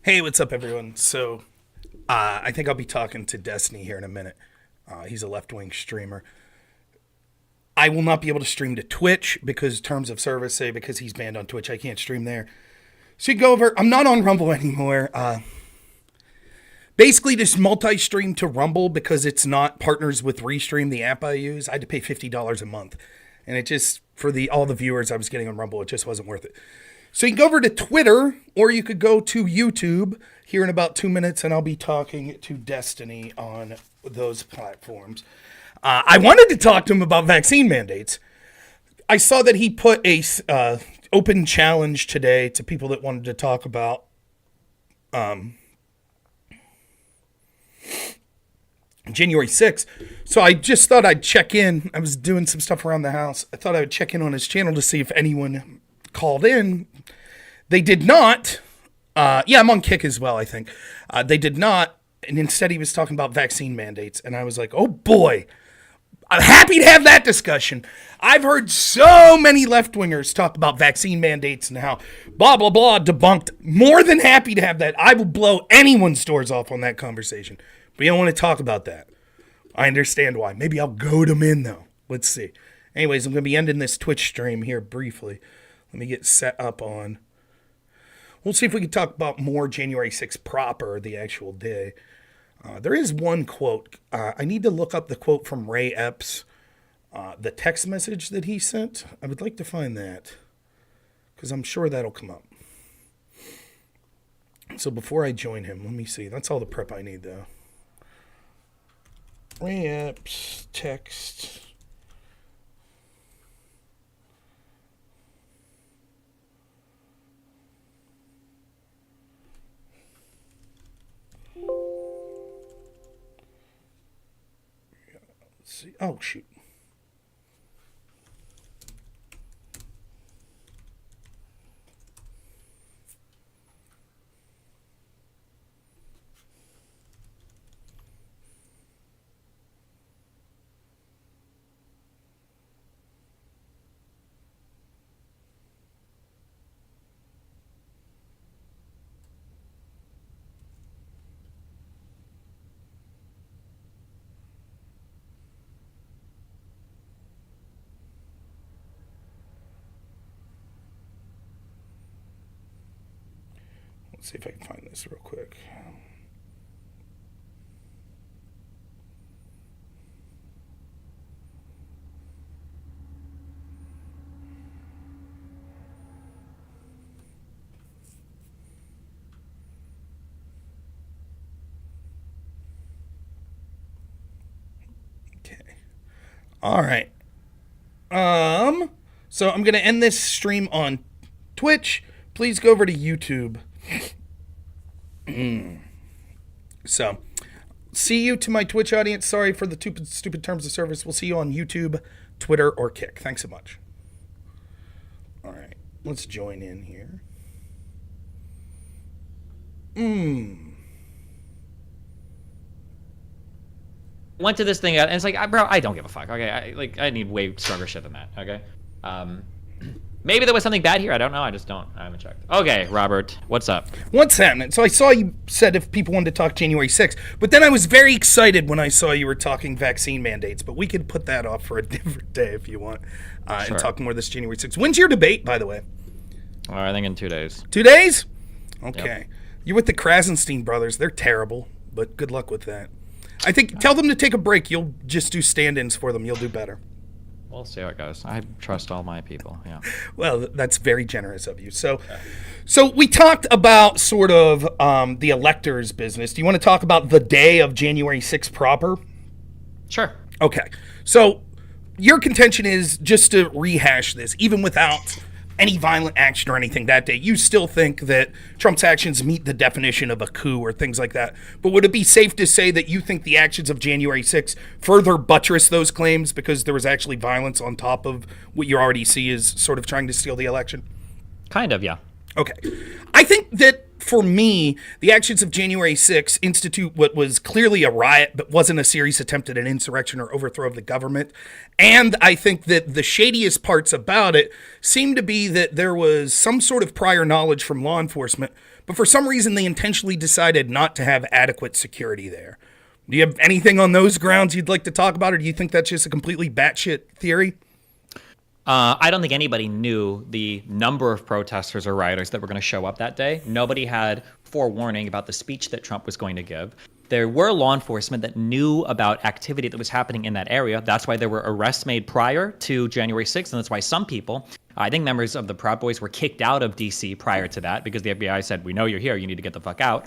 Hey, what's up, everyone? So, I think I'll be talking to Destiny here in a minute. He's a left-wing streamer. I will not be able to stream to Twitch because terms of service say because he's banned on Twitch, I can't stream there. So you go over. I'm not on Rumble anymore. Basically, just multi-stream to Rumble because it's not partners with Restream, the app I use. I had to pay $50 a month, and it just for all the viewers I was getting on Rumble, it just wasn't worth it. So you can go over to Twitter, or you could go to YouTube here in about 2 minutes, and I'll be talking to Destiny on those platforms. I wanted to talk to him about vaccine mandates. I saw that he put a open challenge today to people that wanted to talk about January 6th. So I just thought I'd check in. I was doing some stuff around the house. I thought I would check in on his channel to see if anyone called in. They did not. I'm on Kick as well, I think. They did not. And instead he was talking about vaccine mandates. And I was like, oh boy, I'm happy to have that discussion. I've heard so many left-wingers talk about vaccine mandates and how blah, blah, blah, debunked. More than happy to have that. I will blow anyone's doors off on that conversation. But you don't want to talk about that. I understand why. Maybe I'll goad them in, though. Let's see. Anyways, I'm going to be ending this Twitch stream here briefly. Let me get set up on. We'll see if we can talk about more January 6th proper, the actual day. There is one quote. I need to look up the quote from Ray Epps, the text message that he sent. I would like to find that because I'm sure that'll come up. So before I join him, let me see. That's all the prep I need, though. Ray Epps, text. See. Oh, shoot. Let's see if I can find this real quick. Okay. All right. So I'm going to end this stream on Twitch. Please go over to YouTube. So, see you to my Twitch audience. Sorry for the stupid terms of service. We'll see you on YouTube, Twitter, or Kick. Thanks so much. All right, let's join in here. Went to this thing and it's like, bro, I don't give a fuck. Okay, I need way stronger shit than that. Okay, maybe there was something bad here. I don't know. I haven't checked. Okay, Robert, what's up? What's happening? So I saw you said if people wanted to talk January 6th, but then I was very excited when I saw you were talking vaccine mandates, but we could put that off for a different day if you want, Sure. and talk more this January 6th. When's your debate, by the way? I think in 2 days. 2 days? Okay. Yep. You're with the Krasenstein brothers. They're terrible, but good luck with that. I think tell them to take a break. You'll just do stand-ins for them. You'll do better. We'll see how it goes. I trust all my people. Yeah. Well, that's very generous of you. So we talked about sort of the electors business. Do you want to talk about the day of January 6th proper? Sure. Okay. So your contention is, just to rehash this, even without any violent action or anything that day, you still think that Trump's actions meet the definition of a coup or things like that. But would it be safe to say that you think the actions of January 6th further buttress those claims because there was actually violence on top of what you already see as sort of trying to steal the election? Kind of, yeah. Okay. I think that for me, the actions of January 6th institute what was clearly a riot, but wasn't a serious attempt at an insurrection or overthrow of the government. And I think that the shadiest parts about it seem to be that there was some sort of prior knowledge from law enforcement but for some reason they intentionally decided not to have adequate security there. Do you have anything on those grounds you'd like to talk about, or do you think that's just a completely batshit theory? I don't think anybody knew the number of protesters or rioters that were going to show up that day. Nobody had forewarning about the speech that Trump was going to give. There were law enforcement that knew about activity that was happening in that area. That's why there were arrests made prior to January 6th, and that's why some people, I think members of the Proud Boys, were kicked out of D.C. prior to that because the FBI said, we know you're here, you need to get the fuck out.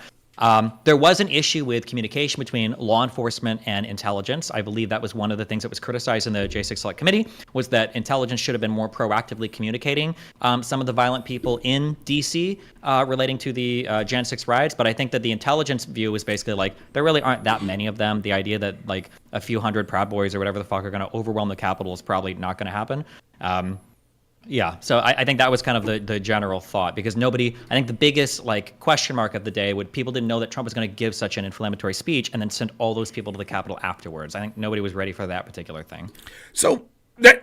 There was an issue with communication between law enforcement and intelligence. I believe that was one of the things that was criticized in the J6 Select Committee, was that intelligence should have been more proactively communicating some of the violent people in D.C. Relating to the Jan 6 riots. But I think that the intelligence view was basically like, there really aren't that many of them. The idea that like a few hundred Proud Boys or whatever the fuck are going to overwhelm the Capitol is probably not going to happen. Yeah, so I think that was kind of the general thought, because nobody, I think the biggest like question mark of the day would people didn't know that Trump was going to give such an inflammatory speech and then send all those people to the Capitol afterwards. I think nobody was ready for that particular thing. So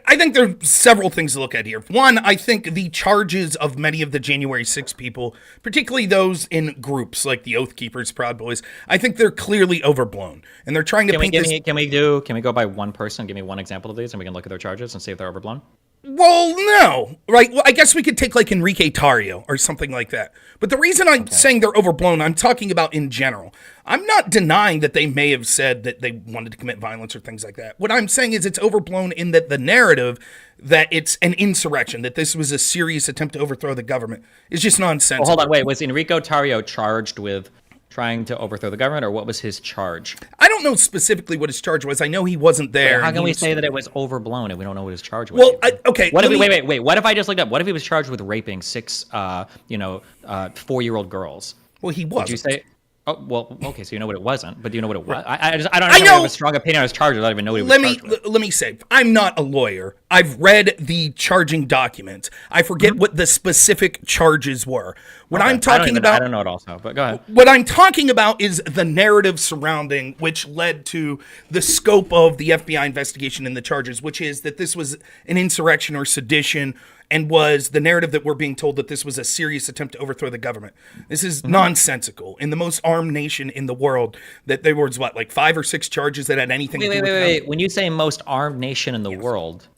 I think there are several things to look at here. One, I think the charges of many of the January 6 people, particularly those in groups like the Oath Keepers, Proud Boys, I think they're clearly overblown, and they're trying to paint this. Can we go by one person? Give me one example of these, and we can look at their charges and see if they're overblown. Well, no, right? Well, I guess we could take like Enrique Tarrio or something like that. But the reason I'm saying they're overblown, I'm talking about in general. I'm not denying that they may have said that they wanted to commit violence or things like that. What I'm saying is it's overblown in that the narrative that it's an insurrection, that this was a serious attempt to overthrow the government, is just nonsensical. Well, hold on, wait. Was Enrique Tarrio charged with trying to overthrow the government, or what was his charge? I don't know specifically what his charge was. I know he wasn't there. Wait, how can we say that it was overblown if we don't know what his charge was? Well, okay. What if I just looked up? What if he was charged with raping 6, 4-year-old girls? Well, he was. Would you say? Oh, well, okay, so you know what it wasn't, but do you know what it was? I don't have a strong opinion on his charges. I don't even know what he was charged with. Let me say, I'm not a lawyer. I've read the charging documents. I forget what the specific charges were. I'm talking about, I don't know it also, but go ahead. What I'm talking about is the narrative surrounding which led to the scope of the FBI investigation and the charges, which is that this was an insurrection or sedition, and was the narrative that we're being told that this was a serious attempt to overthrow the government. This is nonsensical. In the most armed nation in the world, that there was like 5 or 6 charges that had anything to do with Wait. When you say most armed nation in the world,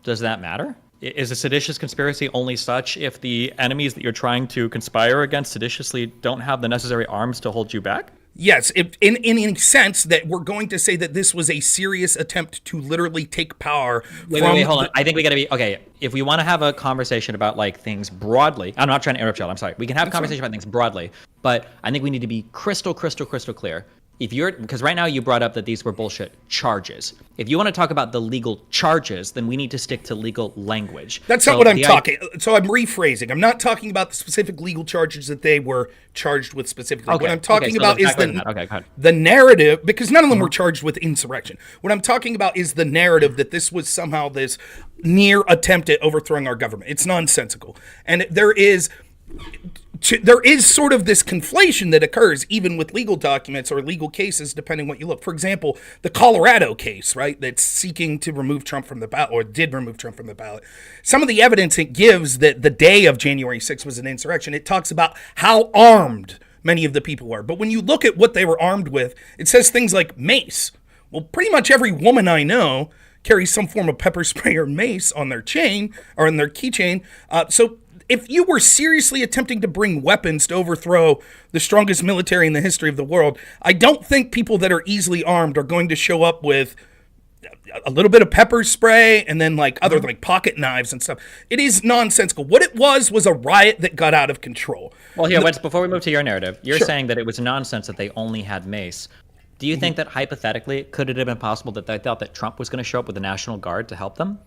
does that matter? Is a seditious conspiracy only such if the enemies that you're trying to conspire against seditiously don't have the necessary arms to hold you back? Yes, in a sense that we're going to say that this was a serious attempt to literally take power. Wait, hold on. I think we got to be, okay, if we want to have a conversation about like things broadly, I'm not trying to interrupt you, I'm sorry. We can have a conversation about things broadly, but I think we need to be crystal clear. Because right now you brought up that these were bullshit charges. If you want to talk about the legal charges, then we need to stick to legal language. That's not what I'm talking. So I'm rephrasing. I'm not talking about the specific legal charges that they were charged with specifically. Okay, what I'm talking about is the narrative, because none of them were charged with insurrection. What I'm talking about is the narrative that this was somehow this near attempt at overthrowing our government. It's nonsensical. And there is sort of this conflation that occurs even with legal documents or legal cases, depending what you look. For example, the Colorado case, right, that's seeking to remove Trump from the ballot, or did remove Trump from the ballot. Some of the evidence it gives that the day of January 6th was an insurrection. It talks about how armed many of the people were. But when you look at what they were armed with, it says things like mace. Well, pretty much every woman I know carries some form of pepper spray or mace on their chain or on their keychain. So if you were seriously attempting to bring weapons to overthrow the strongest military in the history of the world, I don't think people that are easily armed are going to show up with a little bit of pepper spray and then like other like pocket knives and stuff. It is nonsensical. What it was a riot that got out of control. Well, here, before we move to your narrative, you're saying that it was nonsense that they only had mace. Do you think that hypothetically, could it have been possible that they thought that Trump was going to show up with the National Guard to help them?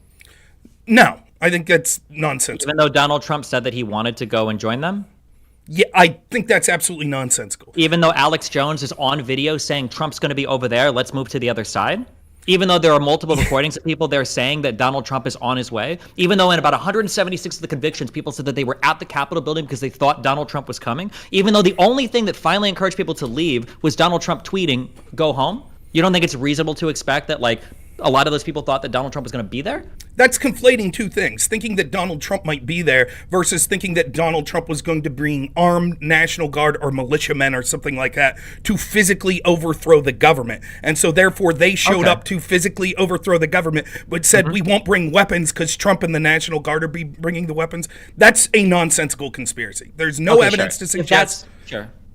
No, I think that's nonsense. Even though Donald Trump said that he wanted to go and join them? Yeah, I think that's absolutely nonsensical. Even though Alex Jones is on video saying Trump's going to be over there, let's move to the other side? Even though there are multiple recordings of people there saying that Donald Trump is on his way? Even though in about 176 of the convictions, people said that they were at the Capitol building because they thought Donald Trump was coming? Even though the only thing that finally encouraged people to leave was Donald Trump tweeting, "Go home"? You don't think it's reasonable to expect that, like, a lot of those people thought that Donald Trump was going to be there? That's conflating two things. Thinking that Donald Trump might be there versus thinking that Donald Trump was going to bring armed National Guard or militiamen or something like that to physically overthrow the government. And so therefore they showed up to physically overthrow the government, but said we won't bring weapons because Trump and the National Guard are bringing the weapons. That's a nonsensical conspiracy. There's no evidence to suggest.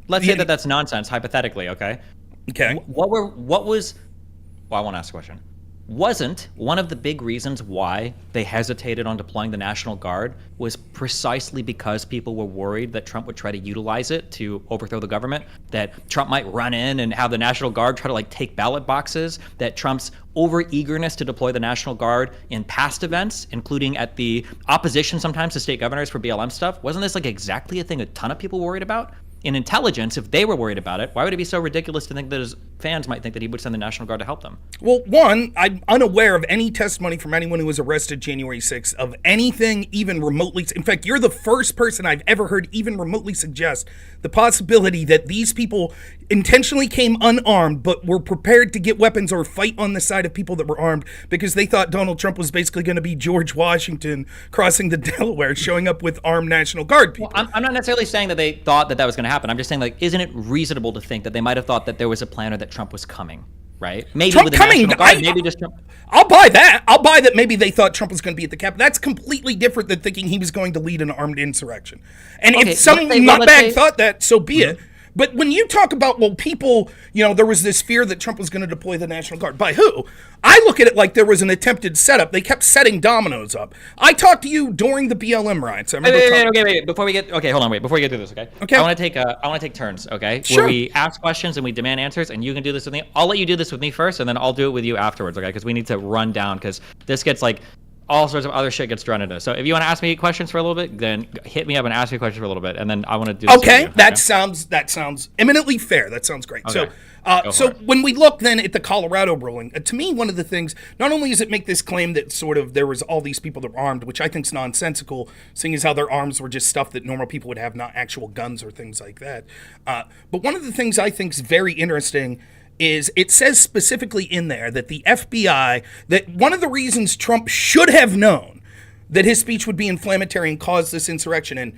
Let's say that that's nonsense, hypothetically, okay? Okay. I want to ask a question. Wasn't one of the big reasons why they hesitated on deploying the National Guard was precisely because people were worried that Trump would try to utilize it to overthrow the government, that Trump might run in and have the National Guard try to take ballot boxes, that Trump's over-eagerness to deploy the National Guard in past events, including at the opposition sometimes to state governors for BLM stuff, wasn't this exactly a thing a ton of people worried about? In intelligence, if they were worried about it, why would it be so ridiculous to think that his fans might think that he would send the National Guard to help them? Well, one, I'm unaware of any testimony from anyone who was arrested January 6th of anything even remotely. In fact, you're the first person I've ever heard even remotely suggest the possibility that these people intentionally came unarmed but were prepared to get weapons or fight on the side of people that were armed because they thought Donald Trump was basically going to be George Washington crossing the Delaware, showing up with armed National Guard people. Well, I'm not necessarily saying that they thought that was going to happen. I'm just saying, isn't it reasonable to think that they might have thought that there was a plan or that Trump was coming, right? Maybe Trump with the coming, National Guard, maybe just Trump. I'll buy that. I'll buy that maybe they thought Trump was going to be at the Capitol. That's completely different than thinking he was going to lead an armed insurrection. And if some nutbag thought that, so be it. But when you talk about, people, there was this fear that Trump was going to deploy the National Guard. By who? I look at it like there was an attempted setup. They kept setting dominoes up. I talked to you during the BLM riots. Wait. Before we get through this, okay? Okay. I want to take turns, okay? Sure. Where we ask questions and we demand answers, and you can do this with me. I'll let you do this with me first, and then I'll do it with you afterwards, okay? Because we need to run down, because this gets all sorts of other shit gets drawn into. So if you want to ask me questions for a little bit, then hit me up and ask me questions for a little bit, and then I want to do this okay, with you, that sounds eminently fair. That sounds great. Okay. So when we look then at the Colorado ruling, to me, one of the things, not only does it make this claim that sort of there was all these people that were armed, which I think is nonsensical, seeing as how their arms were just stuff that normal people would have, not actual guns or things like that. But one of the things I think is very interesting is it says specifically in there that the FBI, that one of the reasons Trump should have known that his speech would be inflammatory and cause this insurrection, and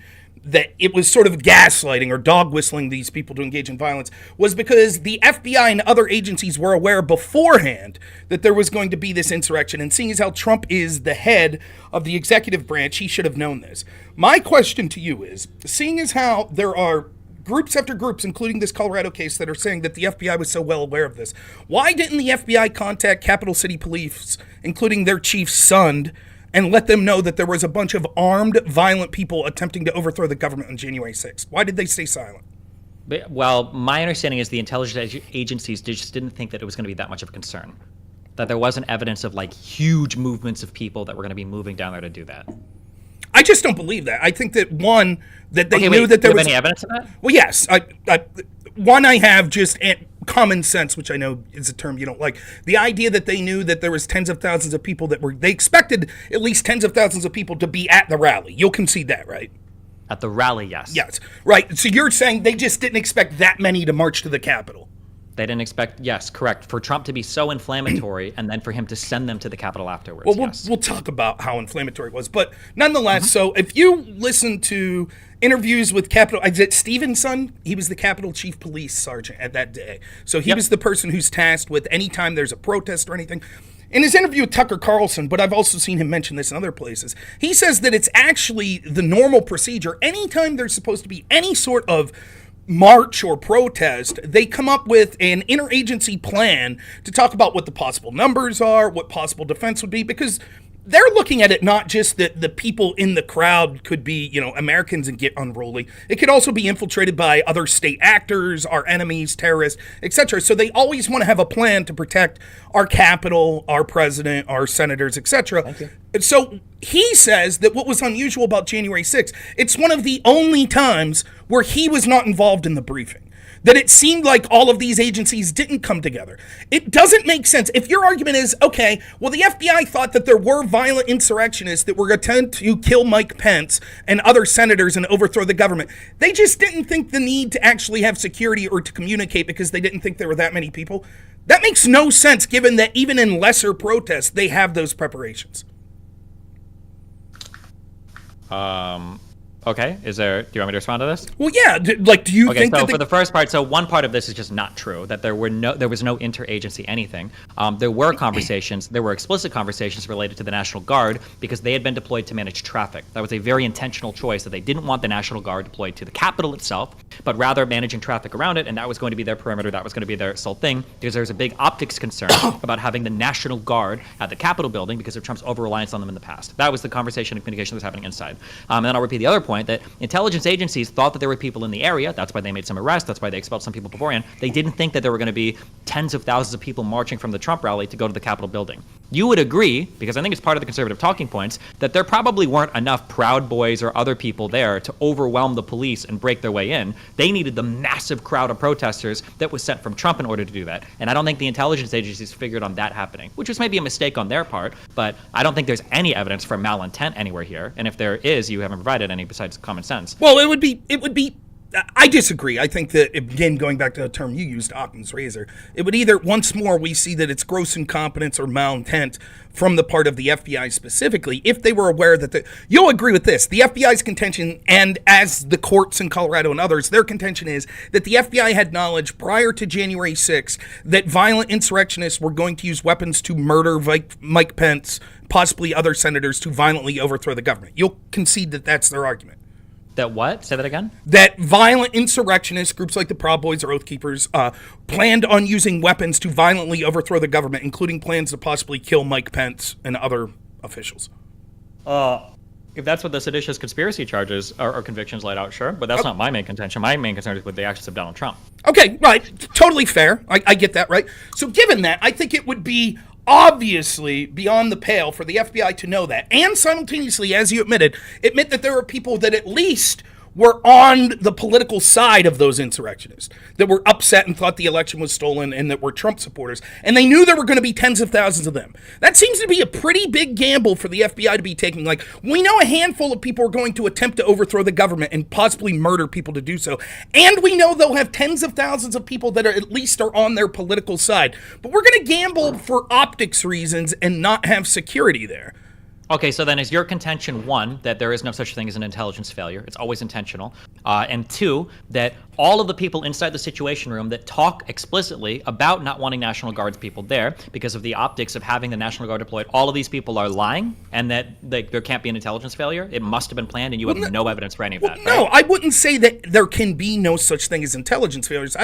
that it was sort of gaslighting or dog whistling these people to engage in violence, was because the FBI and other agencies were aware beforehand that there was going to be this insurrection. And seeing as how Trump is the head of the executive branch, he should have known this. My question to you is, seeing as how there are groups after groups, including this Colorado case, that are saying that the FBI was so well aware of this, why didn't the FBI contact Capital City Police, including their chief Sund, and let them know that there was a bunch of armed, violent people attempting to overthrow the government on January 6th? Why did they stay silent? Well, my understanding is the intelligence agencies just didn't think that it was going to be that much of a concern, that there wasn't evidence of huge movements of people that were going to be moving down there to do that. I just don't believe that. I think that that they knew that there was any evidence of that. Well, yes. I have just common sense, which I know is a term you don't like. The idea that they knew that there was tens of thousands of people they expected at least tens of thousands of people to be at the rally. You'll concede that, right? At the rally, yes. Yes, right. So you're saying they just didn't expect that many to march to the Capitol. They didn't expect, yes, correct, for Trump to be so inflammatory and then for him to send them to the Capitol afterwards. Well, we'll talk about how inflammatory it was. But nonetheless, so if you listen to interviews with Capitol, is it Stevenson? He was the Capitol Chief Police Sergeant at that day. So he was the person who's tasked with any time there's a protest or anything. In his interview with Tucker Carlson, but I've also seen him mention this in other places, he says that it's actually the normal procedure. Anytime there's supposed to be any sort of march or protest, they come up with an interagency plan to talk about what the possible numbers are, what possible defense would be, because they're looking at it not just that the people in the crowd could be, Americans and get unruly. It could also be infiltrated by other state actors, our enemies, terrorists, etc. So they always want to have a plan to protect our capital, our president, our senators, etc. Thank you. So he says that what was unusual about January 6th, it's one of the only times where he was not involved in the briefing. That it seemed like all of these agencies didn't come together. It doesn't make sense. If your argument is, okay, well, the FBI thought that there were violent insurrectionists that were going to attempt to kill Mike Pence and other senators and overthrow the government. They just didn't think the need to actually have security or to communicate because they didn't think there were that many people. That makes no sense given that even in lesser protests, they have those preparations. Okay. Do you want me to respond to this? Well, yeah. Do you think that for the first part, so one part of this is just not true, that there was no interagency anything. There were conversations, there were explicit conversations related to the National Guard because they had been deployed to manage traffic. That was a very intentional choice that they didn't want the National Guard deployed to the Capitol itself, but rather managing traffic around it, and that was going to be their perimeter, that was going to be their sole thing, because there was a big optics concern about having the National Guard at the Capitol building because of Trump's over-reliance on them in the past. That was the conversation and communication that was happening inside. And then I'll repeat the other point, that intelligence agencies thought that there were people in the area. That's why they made some arrests. That's why they expelled some people beforehand. They didn't think that there were going to be tens of thousands of people marching from the Trump rally to go to the Capitol building. You would agree, because I think it's part of the conservative talking points, that there probably weren't enough Proud Boys or other people there to overwhelm the police and break their way in. They needed the massive crowd of protesters that was sent from Trump in order to do that. And I don't think the intelligence agencies figured on that happening, which was maybe a mistake on their part, but I don't think there's any evidence for malintent anywhere here. And if there is, you haven't provided any besides common sense. Well, it would be, I disagree. I think that, again, going back to the term you used, Occam's razor, it would either, once more, we see that it's gross incompetence or malintent from the part of the FBI specifically, if they were aware that you'll agree with this, the FBI's contention, and as the courts in Colorado and others, their contention is that the FBI had knowledge prior to January 6th that violent insurrectionists were going to use weapons to murder Mike Pence, possibly other senators, to violently overthrow the government. You'll concede that that's their argument. That what? Say that again? That violent insurrectionists, groups like the Proud Boys or Oath Keepers, planned on using weapons to violently overthrow the government, including plans to possibly kill Mike Pence and other officials. If that's what the seditious conspiracy charges or convictions laid out, sure. But that's not my main contention. My main concern is with the actions of Donald Trump. Okay, right. Totally fair. I get that, right? So given that, I think it would be obviously beyond the pale for the FBI to know that, and simultaneously, as you admit that there are people that at least were on the political side of those insurrectionists, that were upset and thought the election was stolen and that were Trump supporters, and they knew there were going to be tens of thousands of them. That seems to be a pretty big gamble for the FBI to be taking. Like, we know a handful of people are going to attempt to overthrow the government and possibly murder people to do so, and we know they'll have tens of thousands of people that are at least are on their political side. But we're going to gamble for optics reasons and not have security there. Okay, so then is your contention, one, that there is no such thing as an intelligence failure, it's always intentional, and two, that all of the people inside the Situation Room that talk explicitly about not wanting National Guards people there because of the optics of having the National Guard deployed, all of these people are lying, and that there can't be an intelligence failure? It must have been planned, and you have no evidence for any of that, right? No, I wouldn't say that there can be no such thing as intelligence failures.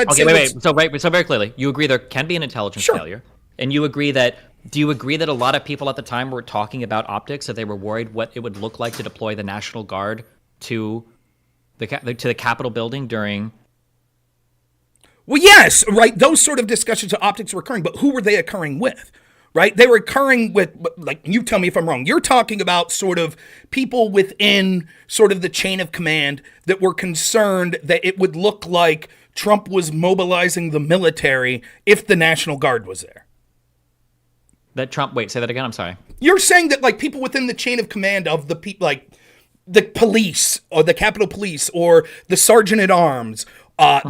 So very clearly, you agree there can be an intelligence failure, and you agree that do you agree that a lot of people at the time were talking about optics, that they were worried what it would look like to deploy the National Guard to the Capitol building during? Well, yes, right. Those sort of discussions of optics were occurring, but who were they occurring with? Right? They were occurring with, like, you tell me if I'm wrong. You're talking about sort of people within sort of the chain of command that were concerned that it would look like Trump was mobilizing the military if the National Guard was there. That Trump, wait, say that again, I'm sorry. You're saying that, like, people within the chain of command of the people, like the police or the Capitol Police or the Sergeant at Arms,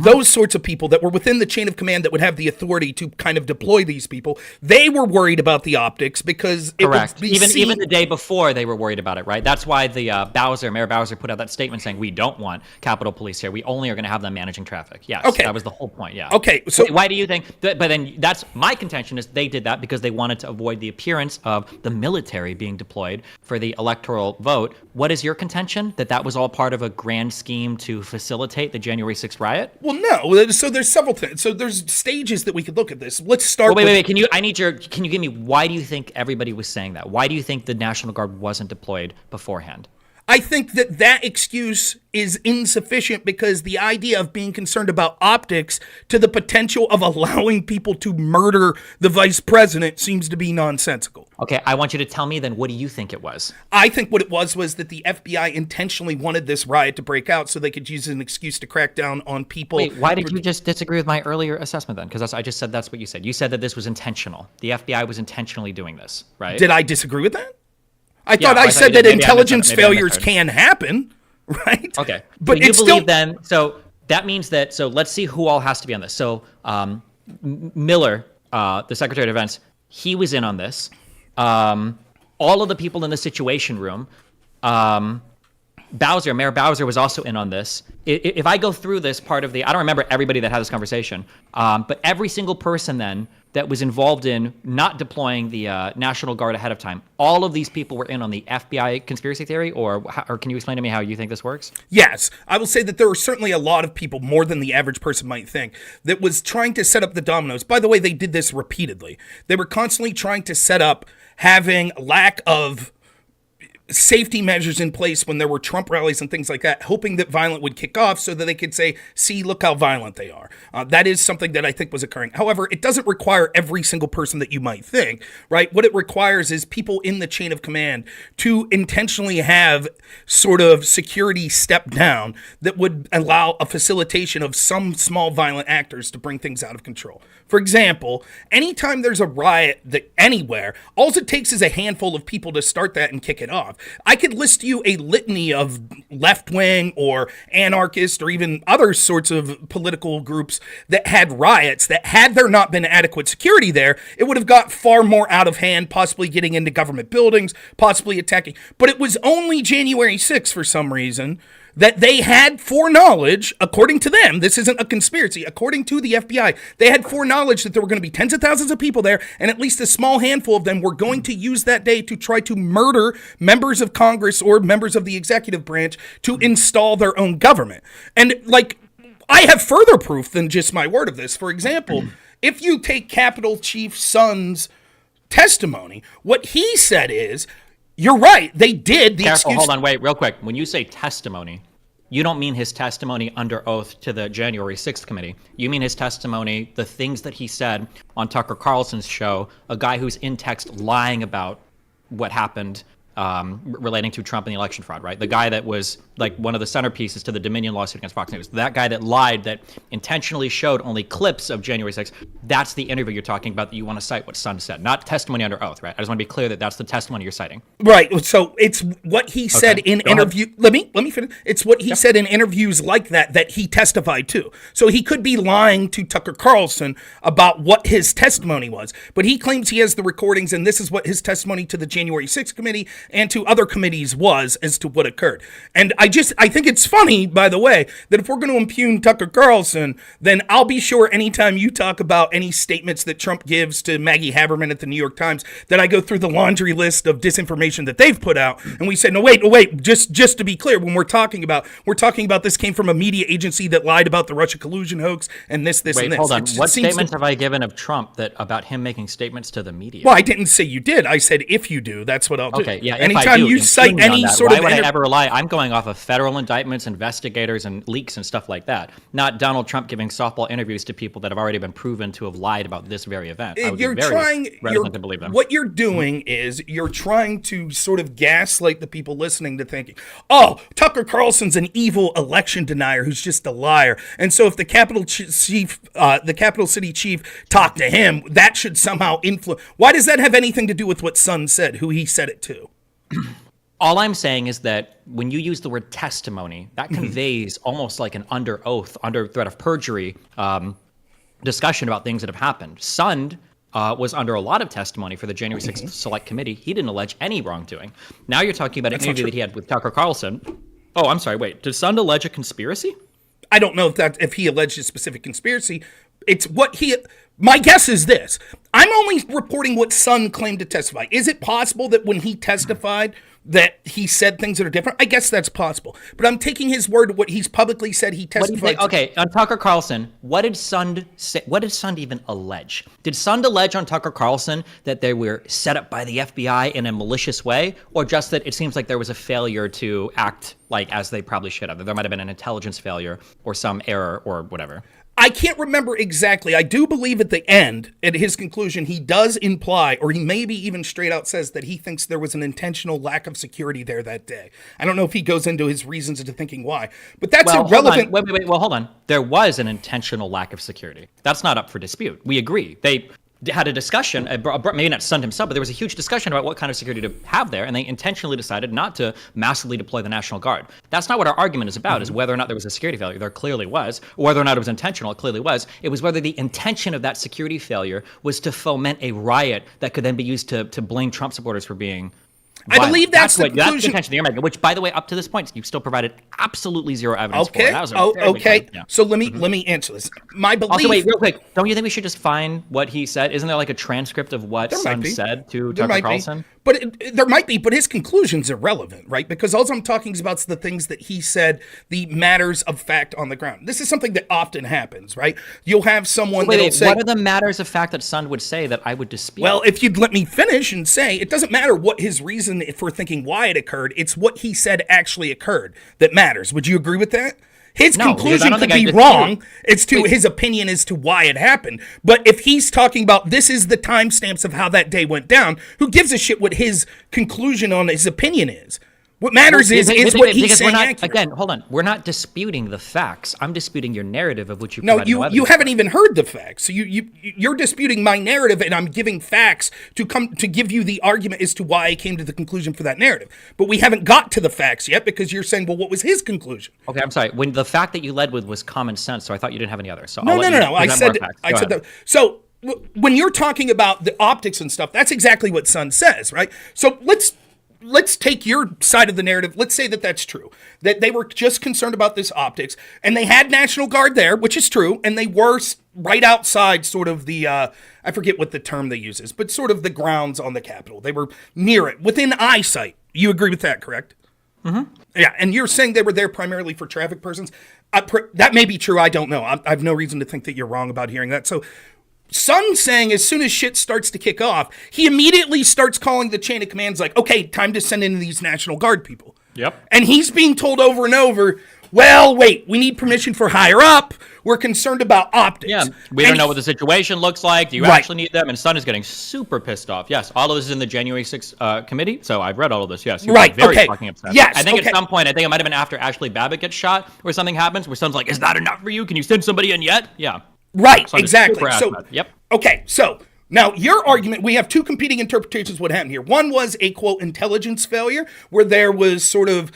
those sorts of people that were within the chain of command that would have the authority to kind of deploy these people, they were worried about the optics because it would be even the day before they were worried about it, right? That's why the Mayor Bowser put out that statement saying we don't want Capitol Police here. We only are going to have them managing traffic. Yes, okay. That was the whole point, yeah. Okay, so why do you think, but then that's my contention is they did that because they wanted to avoid the appearance of the military being deployed for the electoral vote. What is your contention? That was all part of a grand scheme to facilitate the January 6th riot? Well, no. So there's several things. So there's stages that we could look at this. Let's start. Wait. Can you give me, why do you think everybody was saying that? Why do you think the National Guard wasn't deployed beforehand? I think that excuse is insufficient because the idea of being concerned about optics to the potential of allowing people to murder the vice president seems to be nonsensical. Okay, I want you to tell me then, what do you think it was? I think what it was that the FBI intentionally wanted this riot to break out so they could use an excuse to crack down on people. Wait, why did you just disagree with my earlier assessment then? Because I just said that's what you said. You said that this was intentional. The FBI was intentionally doing this, right? Did I disagree with that? I thought I said that intelligence failures can happen, right? Okay. But you believe then, so that means that, so let's see who all has to be on this. So Miller the Secretary of Defense, he was in on this. All of the people in the Situation Room, Mayor Bowser was also in on this. If I go through this part of I don't remember everybody that had this conversation, but every single person then that was involved in not deploying the National Guard ahead of time, all of these people were in on the FBI conspiracy theory, or can you explain to me how you think this works? Yes, I will say that there are certainly a lot of people, more than the average person might think, that was trying to set up the dominoes. By the way, they did this repeatedly. They were constantly trying to set up having lack of safety measures in place when there were Trump rallies and things like that, hoping that violence would kick off so that they could say, see, look how violent they are. That is something that I think was occurring. However, it doesn't require every single person that you might think, right? What it requires is people in the chain of command to intentionally have sort of security step down that would allow a facilitation of some small violent actors to bring things out of control. For example, anytime there's a riot anywhere, all it takes is a handful of people to start that and kick it off. I could list you a litany of left-wing or anarchist or even other sorts of political groups that had riots that, had there not been adequate security there, it would have got far more out of hand, possibly getting into government buildings, possibly attacking. But it was only January 6th for some reason that they had foreknowledge, according to them, this isn't a conspiracy, according to the FBI, they had foreknowledge that there were going to be tens of thousands of people there, and at least a small handful of them were going to use that day to try to murder members of Congress or members of the executive branch to install their own government. And, I have further proof than just my word of this. For example, if you take Capitol Chief Son's testimony, what he said is, you're right, they did. Careful, hold on, wait, real quick. When you say testimony, you don't mean his testimony under oath to the January 6th committee. You mean his testimony, the things that he said on Tucker Carlson's show, a guy who's in text lying about what happened relating to Trump and the election fraud, right? The guy that was one of the centerpieces to the Dominion lawsuit against Fox News. That guy that lied, that intentionally showed only clips of January 6th. That's the interview you're talking about that you want to cite what Son said, not testimony under oath, right? I just want to be clear that that's the testimony you're citing. Right. So it's what he said in interview. Let me finish. It's what he said in interviews like that he testified to. So he could be lying to Tucker Carlson about what his testimony was, but he claims he has the recordings, and this is what his testimony to the January 6th committee and to other committees was as to what occurred. And I think it's funny, by the way, that if we're going to impugn Tucker Carlson, then I'll be sure anytime you talk about any statements that Trump gives to Maggie Haberman at the New York Times, that I go through the laundry list of disinformation that they've put out, and we say, no, wait, just to be clear, when we're talking about this came from a media agency that lied about the Russia collusion hoax and this, and this. Wait, hold on. What statements have I given of Trump about him making statements to the media? Well, I didn't say you did. I said if you do, that's what I'll do. Okay, yeah. Anytime you cite any sort of... Why would I ever rely? I'm going off of federal indictments, investigators, and leaks and stuff like that. Not Donald Trump giving softball interviews to people that have already been proven to have lied about this very event. You're trying... to believe them. What you're doing is you're trying to sort of gaslight the people listening to thinking, oh, Tucker Carlson's an evil election denier who's just a liar. And so if the Capitol City chief talked to him, that should somehow influence... Why does that have anything to do with what Son said, who he said it to? All I'm saying is that when you use the word testimony, that conveys almost like an under oath, under threat of perjury discussion about things that have happened. Sund was under a lot of testimony for the January 6th Select Committee. He didn't allege any wrongdoing. Now you're talking about an interview that he had with Tucker Carlson. Oh, I'm sorry, wait. Did Sund allege a conspiracy? I don't know if he alleged a specific conspiracy. It's what he... My guess is this. I'm only reporting what Son claimed to testify. Is it possible that when he testified that he said things that are different? I guess that's possible. But I'm taking his word, what he's publicly said he testified to. Okay, on Tucker Carlson, what did Sund say? What did Sund even allege? Did Sund allege on Tucker Carlson that they were set up by the FBI in a malicious way? Or just that it seems like there was a failure to act as they probably should have? There might have been an intelligence failure or some error or whatever. I can't remember exactly. I do believe at the end, at his conclusion, he does imply, or he maybe even straight out says that he thinks there was an intentional lack of security there that day. I don't know if he goes into his reasons into thinking why, but that's irrelevant. Wait. Well, hold on. There was an intentional lack of security. That's not up for dispute. We agree. had a discussion, maybe not Sund himself, but there was a huge discussion about what kind of security to have there, and they intentionally decided not to massively deploy the National Guard. That's not what our argument is about, is whether or not there was a security failure. There clearly was. Or whether or not it was intentional, it clearly was. It was whether the intention of that security failure was to foment a riot that could then be used to blame Trump supporters for being violent. I believe that's the conclusion. That's the intention you're making, which, by the way, up to this point, you've still provided absolutely zero evidence for. Okay. That was a very big Okay. claim. Yeah. So let me answer this. My belief. Also, wait, real quick. Don't you think we should just find what he said? Isn't there like a transcript of what Sund said to Tucker Carlson? But there might be, but his conclusion's irrelevant, right? Because all I'm talking about is the things that he said, the matters of fact on the ground. This is something that often happens, right? You'll have someone that'll say, what are the matters of fact that Sund would say that I would dispute? well, if you'd let me finish and say, it doesn't matter what his reason for thinking why it occurred, it's what he said actually occurred that matters. Would you agree with that? His conclusion could be wrong. It's to his opinion as to why it happened. But if he's talking about this is the timestamps of how that day went down, who gives a shit what his conclusion on his opinion is? What matters is what he's saying. Again, hold on. We're not disputing the facts. I'm disputing your narrative of which you. No, you haven't even heard the facts. So you're disputing my narrative, and I'm giving facts to give you the argument as to why I came to the conclusion for that narrative. But we haven't got to the facts yet because you're saying, well, what was his conclusion? Okay, I'm sorry. When the fact that you led with was common sense, so I thought you didn't have any others. So No. I said that. So when you're talking about the optics and stuff, that's exactly what Sund says, right? So let's take your side of the narrative. Let's say that that's true, that they were just concerned about this optics, and they had National Guard there, which is true, and they were right outside sort of the, I forget what the term they use is, but sort of the grounds on the Capitol. They were near it, within eyesight. You agree with that, correct? Mm-hmm. Yeah, and you're saying they were there primarily for traffic persons. That may be true. I don't know. I have no reason to think that you're wrong about hearing that. So Sund saying as soon as shit starts to kick off, he immediately starts calling the chain of commands like, okay, time to send in these National Guard people. Yep. And he's being told over and over, well, wait, we need permission for higher up. We're concerned about optics. Yeah, we don't know what the situation looks like. Do you actually need them? And Sund is getting super pissed off. Yes, all of this is in the January 6th committee, so I've read all of this. Yes, very fucking upset. Yes, I think at some point, I think it might have been after Ashley Babbitt gets shot, where something happens, where Sund's like, is that enough for you? Can you send somebody in yet? Yeah. Right, exactly. So, yep. Okay, so now your argument, we have two competing interpretations of what happened here. One was a, quote, intelligence failure, where there was sort of,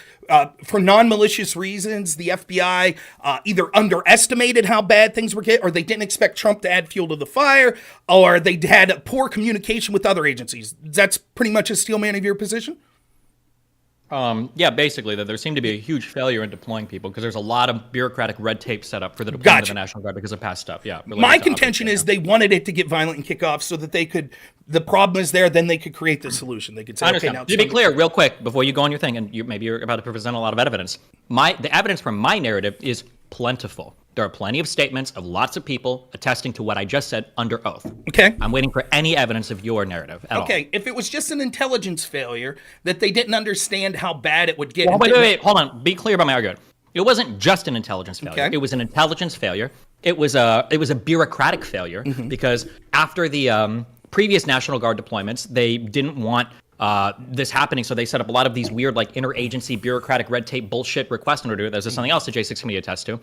for non-malicious reasons, the FBI either underestimated how bad things were getting, or they didn't expect Trump to add fuel to the fire, or they had poor communication with other agencies. That's pretty much a steel man of your position? Yeah, basically, that there seemed to be a huge failure in deploying people because there's a lot of bureaucratic red tape set up for the deployment of the National Guard because of past stuff. Yeah. My contention is they wanted it to get violent and kick off so that they could, the problem is there, then they could create the solution. They could say, okay, now. To be clear, real quick, before you go on your thing, and maybe you're about to present a lot of evidence, the evidence from my narrative is plentiful. There are plenty of statements of lots of people attesting to what I just said under oath. Okay. I'm waiting for any evidence of your narrative at all. Okay, if it was just an intelligence failure, that they didn't understand how bad it would get. Well, wait, hold on. Be clear about my argument. It wasn't just an intelligence failure. Okay. It was an intelligence failure. It was a bureaucratic failure because after the previous National Guard deployments, they didn't want this happening, so they set up a lot of these weird, like, interagency bureaucratic red tape bullshit requests in order to do it. There's something else the J6 committee attests to.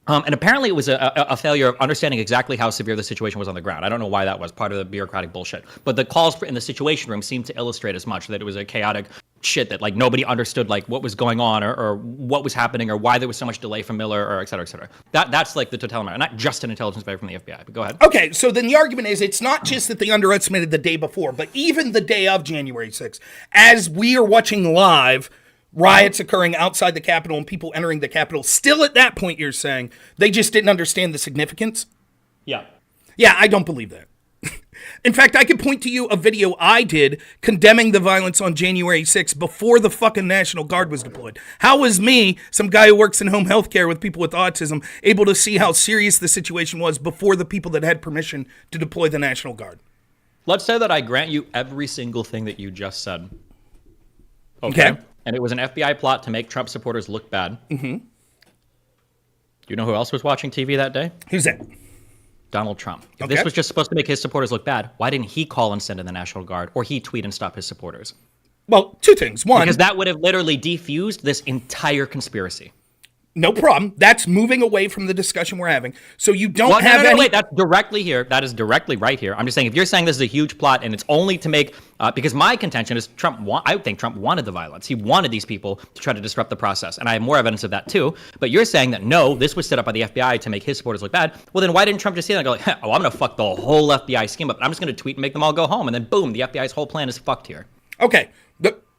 And apparently it was a failure of understanding exactly how severe the situation was on the ground. I don't know why that was part of the bureaucratic bullshit. But the calls in the Situation Room seemed to illustrate as much, that it was a chaotic shit that, like, nobody understood, like, what was going on or what was happening or why there was so much delay from Miller or et cetera, et cetera. That's like the total amount, not just an intelligence failure from the FBI. But go ahead. Okay, so then the argument is it's not just that they underestimated the day before, but even the day of January 6th, as we are watching live, riots occurring outside the Capitol and people entering the Capitol, still at that point you're saying they just didn't understand the significance? Yeah. Yeah, I don't believe that. In fact, I could point to you a video I did condemning the violence on January 6th before the fucking National Guard was deployed. How was me, some guy who works in home health care with people with autism, able to see how serious the situation was before the people that had permission to deploy the National Guard? Let's say that I grant you every single thing that you just said. Okay. And it was an FBI plot to make Trump supporters look bad. Mm-hmm. Do you know who else was watching TV that day? Who's that? Donald Trump. If this was just supposed to make his supporters look bad, why didn't he call and send in the National Guard, or he tweet and stop his supporters? Well, two things. One, because that would have literally defused this entire conspiracy. No problem. That's moving away from the discussion we're having. So you don't Wait, that's directly here. That is directly right here. I'm just saying, if you're saying this is a huge plot and it's only to make, because my contention is I think Trump wanted the violence. He wanted these people to try to disrupt the process. And I have more evidence of that too. But you're saying that no, this was set up by the FBI to make his supporters look bad. Well, then why didn't Trump just say that and go like, oh, I'm going to fuck the whole FBI scheme up. I'm just going to tweet and make them all go home. And then boom, the FBI's whole plan is fucked here. Okay.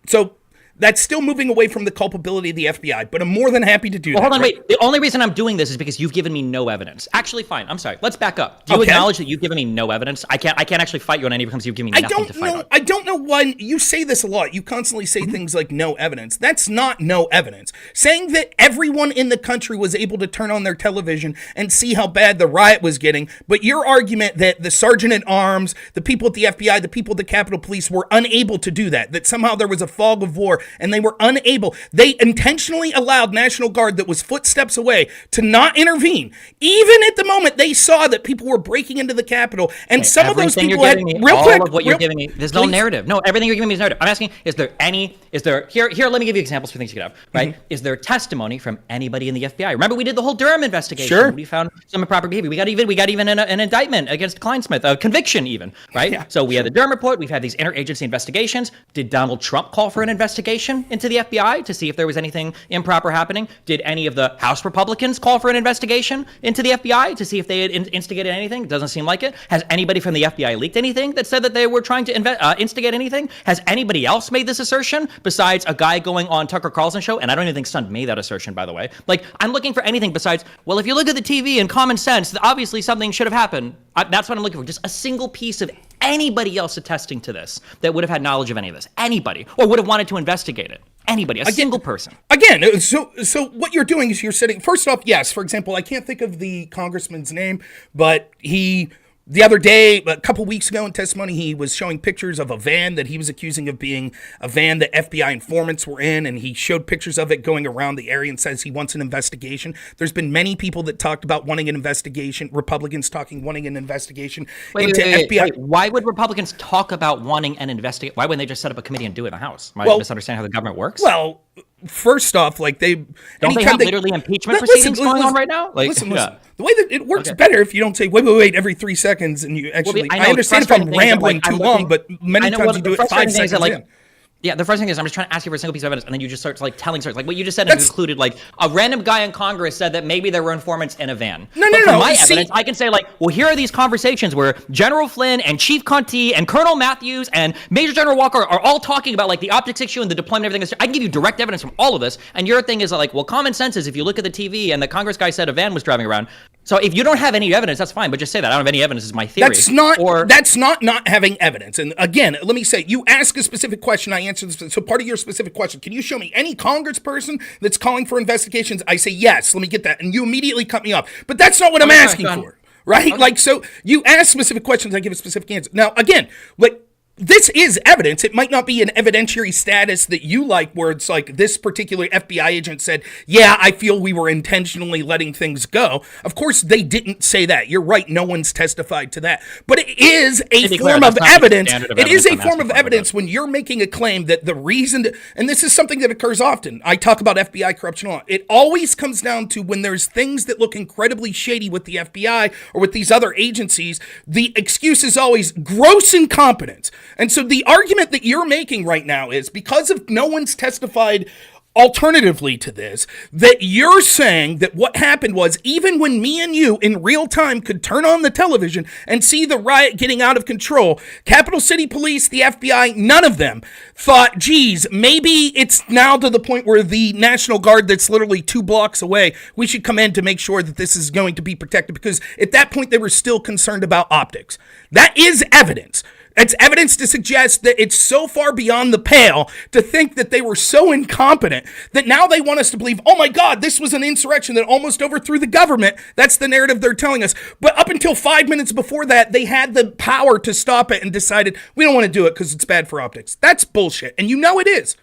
So that's still moving away from the culpability of the FBI, but I'm more than happy to do that. Hold on, wait. The only reason I'm doing this is because you've given me no evidence. Actually, fine. I'm sorry. Let's back up. Do you acknowledge that you've given me no evidence? I can't actually fight you on any because you've given me nothing to fight on. I don't know why you say this a lot. You constantly say things like no evidence. That's not no evidence. Saying that everyone in the country was able to turn on their television and see how bad the riot was getting, but your argument that the sergeant at arms, the people at the FBI, the people at the Capitol Police were unable to do that somehow there was a fog of war and they were unable. They intentionally allowed National Guard that was footsteps away to not intervene. Even at the moment they saw that people were breaking into the Capitol, and some of those people had you're giving me. There's no narrative. No, everything you're giving me is narrative. I'm asking, is there here, let me give you examples for things you could have, right? Mm-hmm. Is there testimony from anybody in the FBI? Remember we did the whole Durham investigation. Sure. We found some improper behavior. We got even an indictment against Kleinsmith, a conviction even, right? Yeah, so we had the Durham report, we've had these interagency investigations. Did Donald Trump call for an investigation into the FBI to see if there was anything improper happening? Did any of the House Republicans call for an investigation into the FBI to see if they had instigated anything? Doesn't seem like it. Has anybody from the FBI leaked anything that said that they were trying to instigate anything? Has anybody else made this assertion besides a guy going on Tucker Carlson's show? And I don't even think Sun made that assertion, by the way. Like, I'm looking for anything besides, well, if you look at the TV and common sense, obviously something should have happened. That's what I'm looking for. Just a single piece of anybody else attesting to this that would have had knowledge of any of this. Anybody. Or would have wanted to investigate it. Anybody, a single person. Again, so what you're doing is you're sitting, first off, yes, for example, I can't think of the congressman's name, but the other day, a couple weeks ago in testimony, he was showing pictures of a van that he was accusing of being a van that FBI informants were in, and he showed pictures of it going around the area and says he wants an investigation. There's been many people that talked about wanting an investigation, Republicans wanting an investigation into FBI. Wait, why would Republicans talk about wanting an investigation? Why wouldn't they just set up a committee and do it in the House? Am I misunderstanding how the government works? Well, first off, like don't they have literally impeachment proceedings going on right now? Like, listen. The way that it works better if you don't say wait every 3 seconds and you actually. I understand if I'm rambling too long, but many times you do it 5 seconds in. Yeah, the first thing is I'm just trying to ask you for a single piece of evidence, and then you just start like telling stories. Like what you just said included like a random guy in Congress said that maybe there were informants in a van. No. My evidence, I can say like, well, here are these conversations where General Flynn and Chief Conti and Colonel Matthews and Major General Walker are all talking about like the optics issue and the deployment and everything. I can give you direct evidence from all of this. And your thing is like, well, common sense is if you look at the TV and the Congress guy said a van was driving around. So if you don't have any evidence, that's fine, but just say that. I don't have any evidence is my theory. That's not having evidence. And again, let me say, you ask a specific question, I answer this. So part of your specific question, can you show me any congressperson that's calling for investigations? I say, yes, let me get that. And you immediately cut me off. But that's not what I'm asking for, right? Okay. Like, so you ask specific questions, I give a specific answer. Now, again, like, this is evidence. It might not be an evidentiary status that you like, where it's like this particular FBI agent said, yeah, I feel we were intentionally letting things go. Of course, they didn't say that. You're right. No one's testified to that. But it is a form of evidence. It is a form of evidence when you're making a claim that the reason, and this is something that occurs often. I talk about FBI corruption a lot. It always comes down to when there's things that look incredibly shady with the FBI or with these other agencies, the excuse is always gross incompetence. And so the argument that you're making right now is because of no one's testified alternatively to this, that you're saying that what happened was even when me and you in real time could turn on the television and see the riot getting out of control, Capital City Police, the FBI, none of them thought, geez, maybe it's now to the point where the National Guard that's literally 2 blocks away, we should come in to make sure that this is going to be protected, because at that point they were still concerned about optics. That is evidence. It's evidence to suggest that it's so far beyond the pale to think that they were so incompetent that now they want us to believe, oh my God, this was an insurrection that almost overthrew the government. That's the narrative they're telling us. But up until 5 minutes before that, they had the power to stop it and decided, we don't want to do it because it's bad for optics. That's bullshit. And you know it is.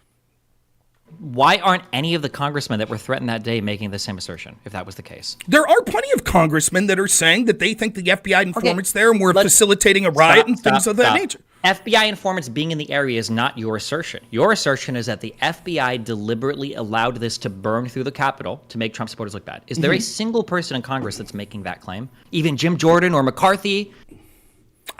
Why aren't any of the congressmen that were threatened that day making the same assertion, if that was the case? There are plenty of congressmen that are saying that they think the FBI informants there and were facilitating a riot and things of that nature. FBI informants being in the area is not your assertion. Your assertion is that the FBI deliberately allowed this to burn through the Capitol to make Trump supporters look bad. Is there a single person in Congress that's making that claim? Even Jim Jordan or McCarthy?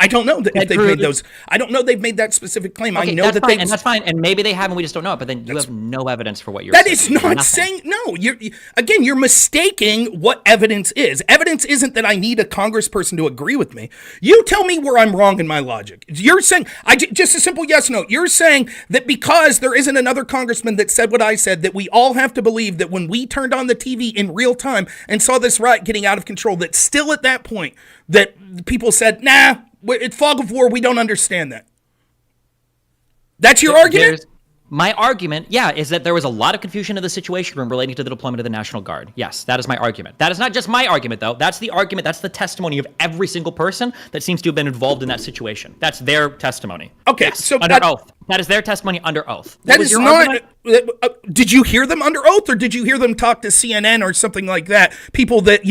I don't know if they've made those. I don't know they've made that specific claim. Okay, I know that they've. And that's fine. And maybe they have, and we just don't know it. But then you have no evidence for what you're saying. That saying. is not saying no. You're mistaking what evidence is. Evidence isn't that I need a congressperson to agree with me. You tell me where I'm wrong in my logic. You're saying just a simple yes no. You're saying that because there isn't another congressman that said what I said, that we all have to believe that when we turned on the TV in real time and saw this riot getting out of control, that still at that point that people said, nah. It's fog of war. We don't understand that. That's your argument? My argument, is that there was a lot of confusion in the Situation Room relating to the deployment of the National Guard. Yes, that is my argument. That is not just my argument, though. That's the argument. That's the testimony of every single person that seems to have been involved in that situation. That's their testimony. Okay, yes, so under oath. That is their testimony under oath. That is not. Did you hear them under oath, or did you hear them talk to CNN or something like that? People that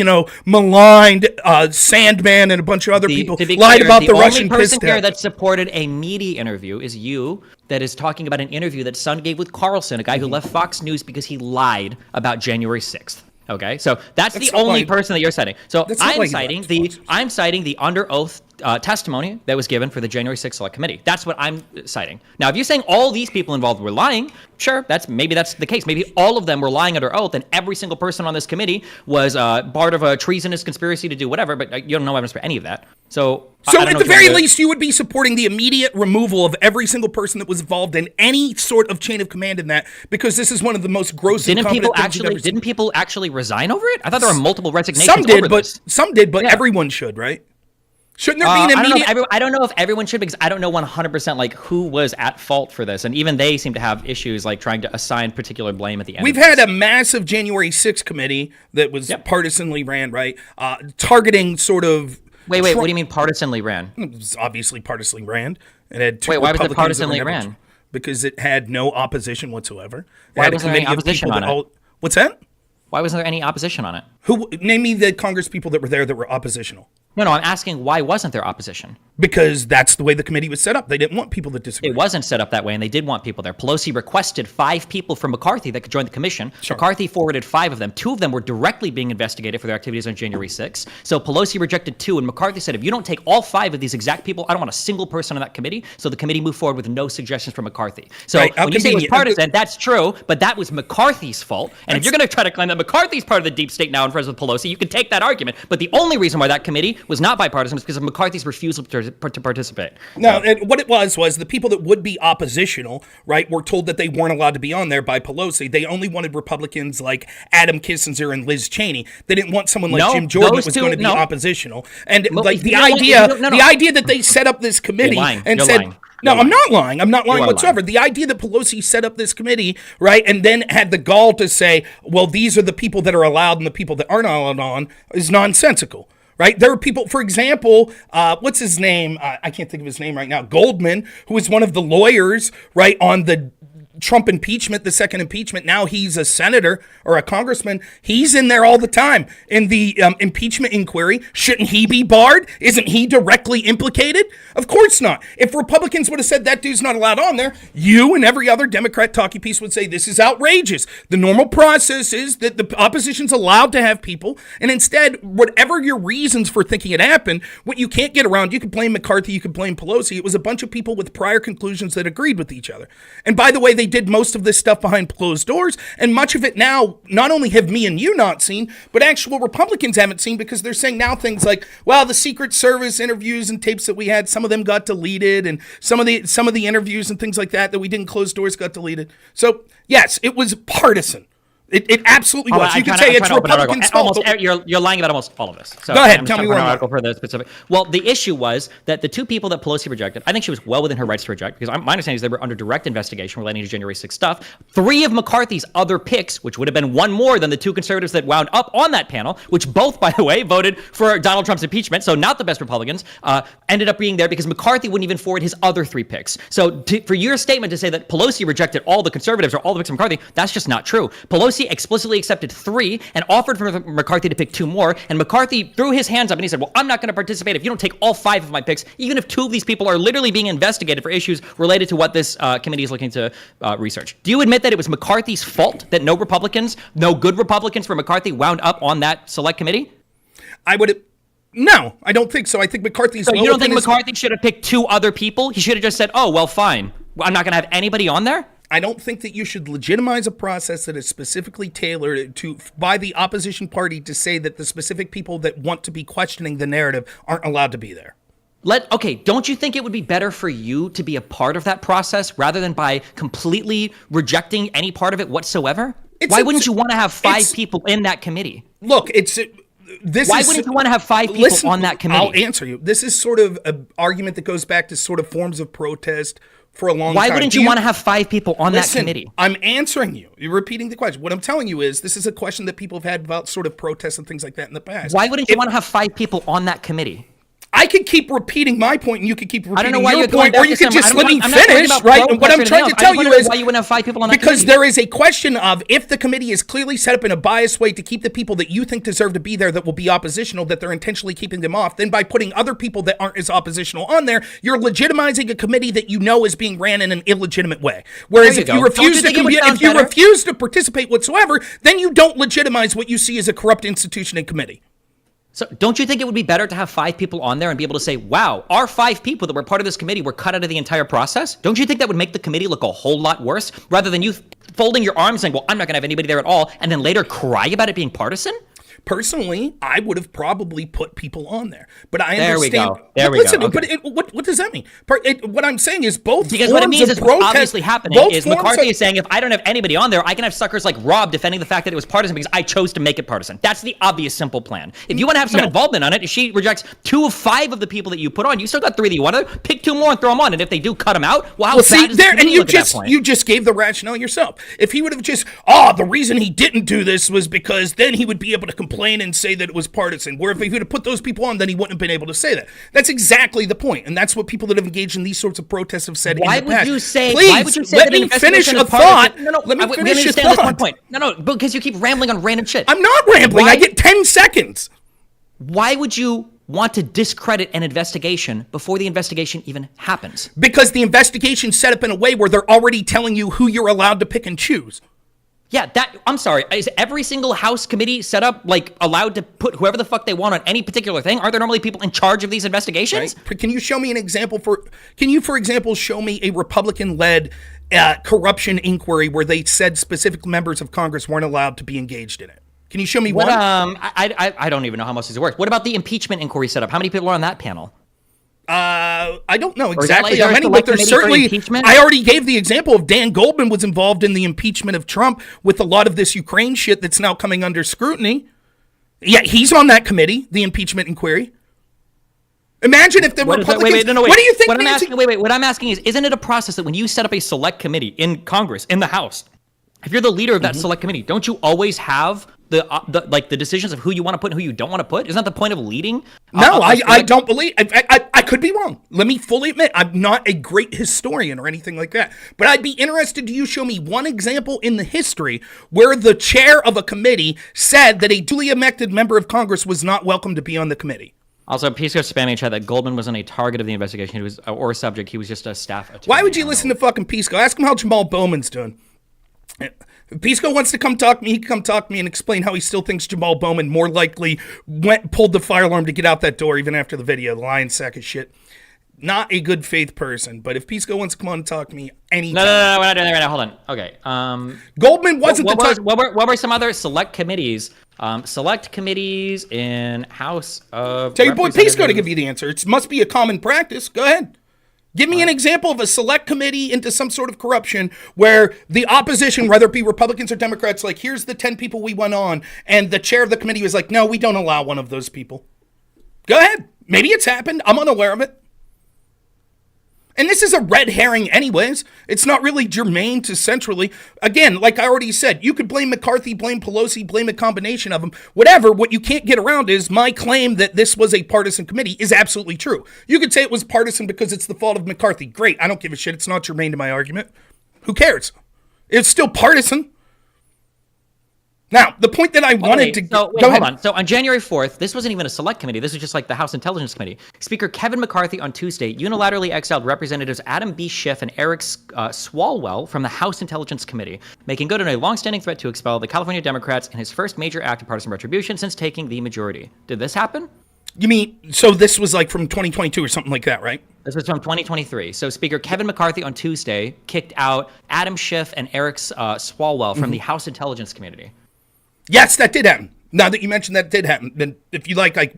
maligned Sandman and a bunch of other people lied about the Russian piss test. The only person here that supported a media interview is you. That is talking about an interview that Sun gave with Carlson, a guy who left Fox News because he lied about January 6th. Okay, so that's the only person that you're citing. So I'm citing the under oath testimony that was given for the January 6th Select Committee. That's what I'm citing. Now, if you're saying all these people involved were lying, sure, maybe that's the case. Maybe all of them were lying under oath, and every single person on this committee was part of a treasonous conspiracy to do whatever. But you don't know evidence for any of that. So at the very least, you would be supporting the immediate removal of every single person that was involved in any sort of chain of command in that, because this is one of the most gross. Didn't people actually resign over it? I thought there were multiple resignations. Some did, but everyone should, right? Shouldn't there be an immediate? I don't know if everyone should, because I don't know 100% who was at fault for this, and even they seem to have issues trying to assign particular blame at the end. We've had a massive January 6th committee that was partisanly ran, right? Targeting sort of. Wait, what do you mean partisanly ran? It was obviously partisanly ran. It had two why was it Republicans partisanly ran? Because it had no opposition whatsoever. Why wasn't there any opposition on it? What's that? Why wasn't there any opposition on it? Name me the Congress people that were there that were oppositional. No, I'm asking why wasn't there opposition? Because that's the way the committee was set up. They didn't want people that disagreed. It wasn't set up that way, and they did want people there. Pelosi requested 5 people from McCarthy that could join the commission. Sure. McCarthy forwarded 5 of them. 2 of them were directly being investigated for their activities on January 6th. So Pelosi rejected 2, and McCarthy said, if you don't take all 5 of these exact people, I don't want a single person on that committee. So the committee moved forward with no suggestions from McCarthy. So when you say it was partisan, that's true, but that was McCarthy's fault. And if you're going to try to claim that McCarthy's part of the deep state now in friends with Pelosi, you can take that argument. But the only reason why that committee was not bipartisan was because of McCarthy's refusal to participate. No, what it was the people that would be oppositional, right, were told that they weren't allowed to be on there by Pelosi. They only wanted Republicans like Adam Kinzinger and Liz Cheney. They didn't want someone like Jim Jordan that was going to be oppositional. And the idea that they set up this committee and said. No, I'm not lying. I'm not lying whatsoever. The idea that Pelosi set up this committee, right, and then had the gall to say, well, these are the people that are allowed and the people that aren't allowed on is nonsensical. Right? There are people, for example, what's his name? I can't think of his name right now. Goldman, who was one of the lawyers, right, on the Trump impeachment, the second impeachment. Now he's a senator or a congressman. He's in there all the time in the impeachment inquiry. Shouldn't he be barred? Isn't he directly implicated? Of course not. If Republicans would have said that dude's not allowed on there, you and every other Democrat talkie piece would say this is outrageous. The normal process is that the opposition's allowed to have people, and instead, whatever your reasons for thinking it happened, what you can't get around, you could blame McCarthy, you could blame Pelosi. It was a bunch of people with prior conclusions that agreed with each other. And by the way, they did most of this stuff behind closed doors, and much of it now not only have me and you not seen, but actual Republicans haven't seen, because they're saying now things like, well, the Secret Service interviews and tapes that we had, some of them got deleted, and some of the interviews and things like that we didn't close doors got deleted. So yes, it was partisan. It absolutely was. You could say it's Republicans' fault. You're lying about almost all of this. So go ahead, tell me what article for the specific. Well, the issue was that the 2 people that Pelosi rejected, I think she was well within her rights to reject, because my understanding is they were under direct investigation relating to January 6th stuff. 3 of McCarthy's other picks, which would have been 1 more than the 2 conservatives that wound up on that panel, which both, by the way, voted for Donald Trump's impeachment, so not the best Republicans, ended up being there because McCarthy wouldn't even forward his other 3 picks. So for your statement to say that Pelosi rejected all the conservatives or all the picks of McCarthy, that's just not true. Pelosi Pelosi explicitly accepted 3 and offered for McCarthy to pick 2 more. And McCarthy threw his hands up and he said, well, I'm not going to participate if you don't take all 5 of my picks, even if 2 of these people are literally being investigated for issues related to what this committee is looking to research. Do you admit that it was McCarthy's fault that no good Republicans for McCarthy wound up on that select committee? No, I don't think so. I think McCarthy's... So you don't think McCarthy should have picked 2 other people? He should have just said, oh, well, fine. I'm not going to have anybody on there? I don't think that you should legitimize a process that is specifically tailored by the opposition party to say that the specific people that want to be questioning the narrative aren't allowed to be there. Okay, don't you think it would be better for you to be a part of that process rather than by completely rejecting any part of it whatsoever? Why wouldn't you want to have 5 people in that committee? Look, why wouldn't you want to have 5 people on that committee? I'll answer you. This is sort of an argument that goes back to sort of forms of protest for a long time. Why wouldn't you want to have 5 people on that committee? I'm answering you. You're repeating the question. What I'm telling you is this is a question that people have had about sort of protests and things like that in the past. Why wouldn't you want to have 5 people on that committee? I could keep repeating my point, and you could keep repeating your point, or you could just let me finish, right? And what I'm trying to tell you is why you wouldn't have 5 people on that because committee. there is a question of if the committee is clearly set up in a biased way to keep the people that you think deserve to be there that will be oppositional, that they're intentionally keeping them off, then by putting other people that aren't as oppositional on there, you're legitimizing a committee that you know is being ran in an illegitimate way. Whereas if you refuse to participate whatsoever, then you don't legitimize what you see as a corrupt institution and committee. So don't you think it would be better to have 5 people on there and be able to say, wow, our 5 people that were part of this committee were cut out of the entire process? Don't you think that would make the committee look a whole lot worse rather than you folding your arms saying, well, I'm not going to have anybody there at all, and then later cry about it being partisan? Personally, I would have probably put people on there, but I understand. There we go. Okay. But what does that mean? What I'm saying is both because forms what it means of is protest, what's obviously happening is McCarthy is saying if I don't have anybody on there, I can have suckers like Rob defending the fact that it was partisan because I chose to make it partisan. That's the obvious simple plan. If you want to have some involvement on it, if she rejects 2 of 5 of the people that you put on, you still got 3 that you want to pick 2 more and throw them on. And if they do cut them out, well, how bad is the committee look at that point? You just gave the rationale yourself. If he would have just, the reason he didn't do this was because then he would be able to complain and say that it was partisan, where if he would have put those people on, then he wouldn't have been able to say that. That's exactly the point, and that's what people that have engaged in these sorts of protests have said in the past. Why would you say let me finish a thought. Let me finish a thought. No, because you keep rambling on random shit. I'm not rambling. I get 10 seconds. Why would you want to discredit an investigation before the investigation even happens? Because the investigation's set up in a way where they're already telling you who you're allowed to pick and choose. Yeah, I'm sorry. Is every single House committee set up, allowed to put whoever the fuck they want on any particular thing? Aren't there normally people in charge of these investigations? Right. Can you show me an example for example, show me a Republican-led corruption inquiry where they said specific members of Congress weren't allowed to be engaged in it? Can you show me one? I don't even know how much this works. What about the impeachment inquiry set up? How many people are on that panel? I don't know exactly how many, but there's certainly, I already gave the example of Dan Goldman was involved in the impeachment of Trump with a lot of this Ukraine shit that's now coming under scrutiny. Yeah, he's on that committee, the impeachment inquiry. Imagine if the Republicans... What do you think? What I'm asking is, isn't it a process that when you set up a select committee in Congress, in the House, if you're the leader of that select committee, don't you always have the decisions of who you want to put and who you don't want to put? Isn't that the point of leading? No, I don't believe. I could be wrong. Let me fully admit, I'm not a great historian or anything like that. But I'd be interested to you show me one example in the history where the chair of a committee said that a duly elected member of Congress was not welcome to be on the committee. Also, Pisco spamming chat that Goldman wasn't a target of the investigation. He was or a subject. He was just a staff attorney. Why would you listen to fucking Pisco? Ask him how Jamal Bowman's doing. If Pisco wants to come talk to me, he can come talk to me and explain how he still thinks Jamal Bowman more likely pulled the fire alarm to get out that door even after the video. The lion sack of shit. Not a good faith person, but if Pisco wants to come on and talk to me anytime. No, we're not doing that right now. Hold on. Okay. Goldman wasn't what were some other select committees? Select committees in House of Tell your boy Pisco to give you the answer. It must be a common practice. Go ahead. Give me an example of a select committee into some sort of corruption where the opposition, whether it be Republicans or Democrats, like, here's the 10 people we went on, and the chair of the committee was like, no, we don't allow one of those people. Go ahead. Maybe it's happened. I'm unaware of it. And this is a red herring anyways. It's not really germane to centrally. Again, like I already said, you could blame McCarthy, blame Pelosi, blame a combination of them. Whatever, what you can't get around is my claim that this was a partisan committee is absolutely true. You could say it was partisan because it's the fault of McCarthy. Great, I don't give a shit. It's not germane to my argument. Who cares? It's still partisan. Now, the point that I wanted to go ahead. Hold on. So on January 4th, this wasn't even a select committee. This was just like the House Intelligence Committee. Speaker Kevin McCarthy on Tuesday unilaterally exiled Representatives Adam B. Schiff and Eric Swalwell from the House Intelligence Committee, making good on a longstanding threat to expel the California Democrats in his first major act of partisan retribution since taking the majority. Did this happen? You mean, so this was like from 2022 or something like that, right? This was from 2023. So Speaker Kevin McCarthy on Tuesday kicked out Adam Schiff and Eric Swalwell from the House Intelligence Committee. Yes, that did happen. Now that you mentioned that did happen, then if you like, I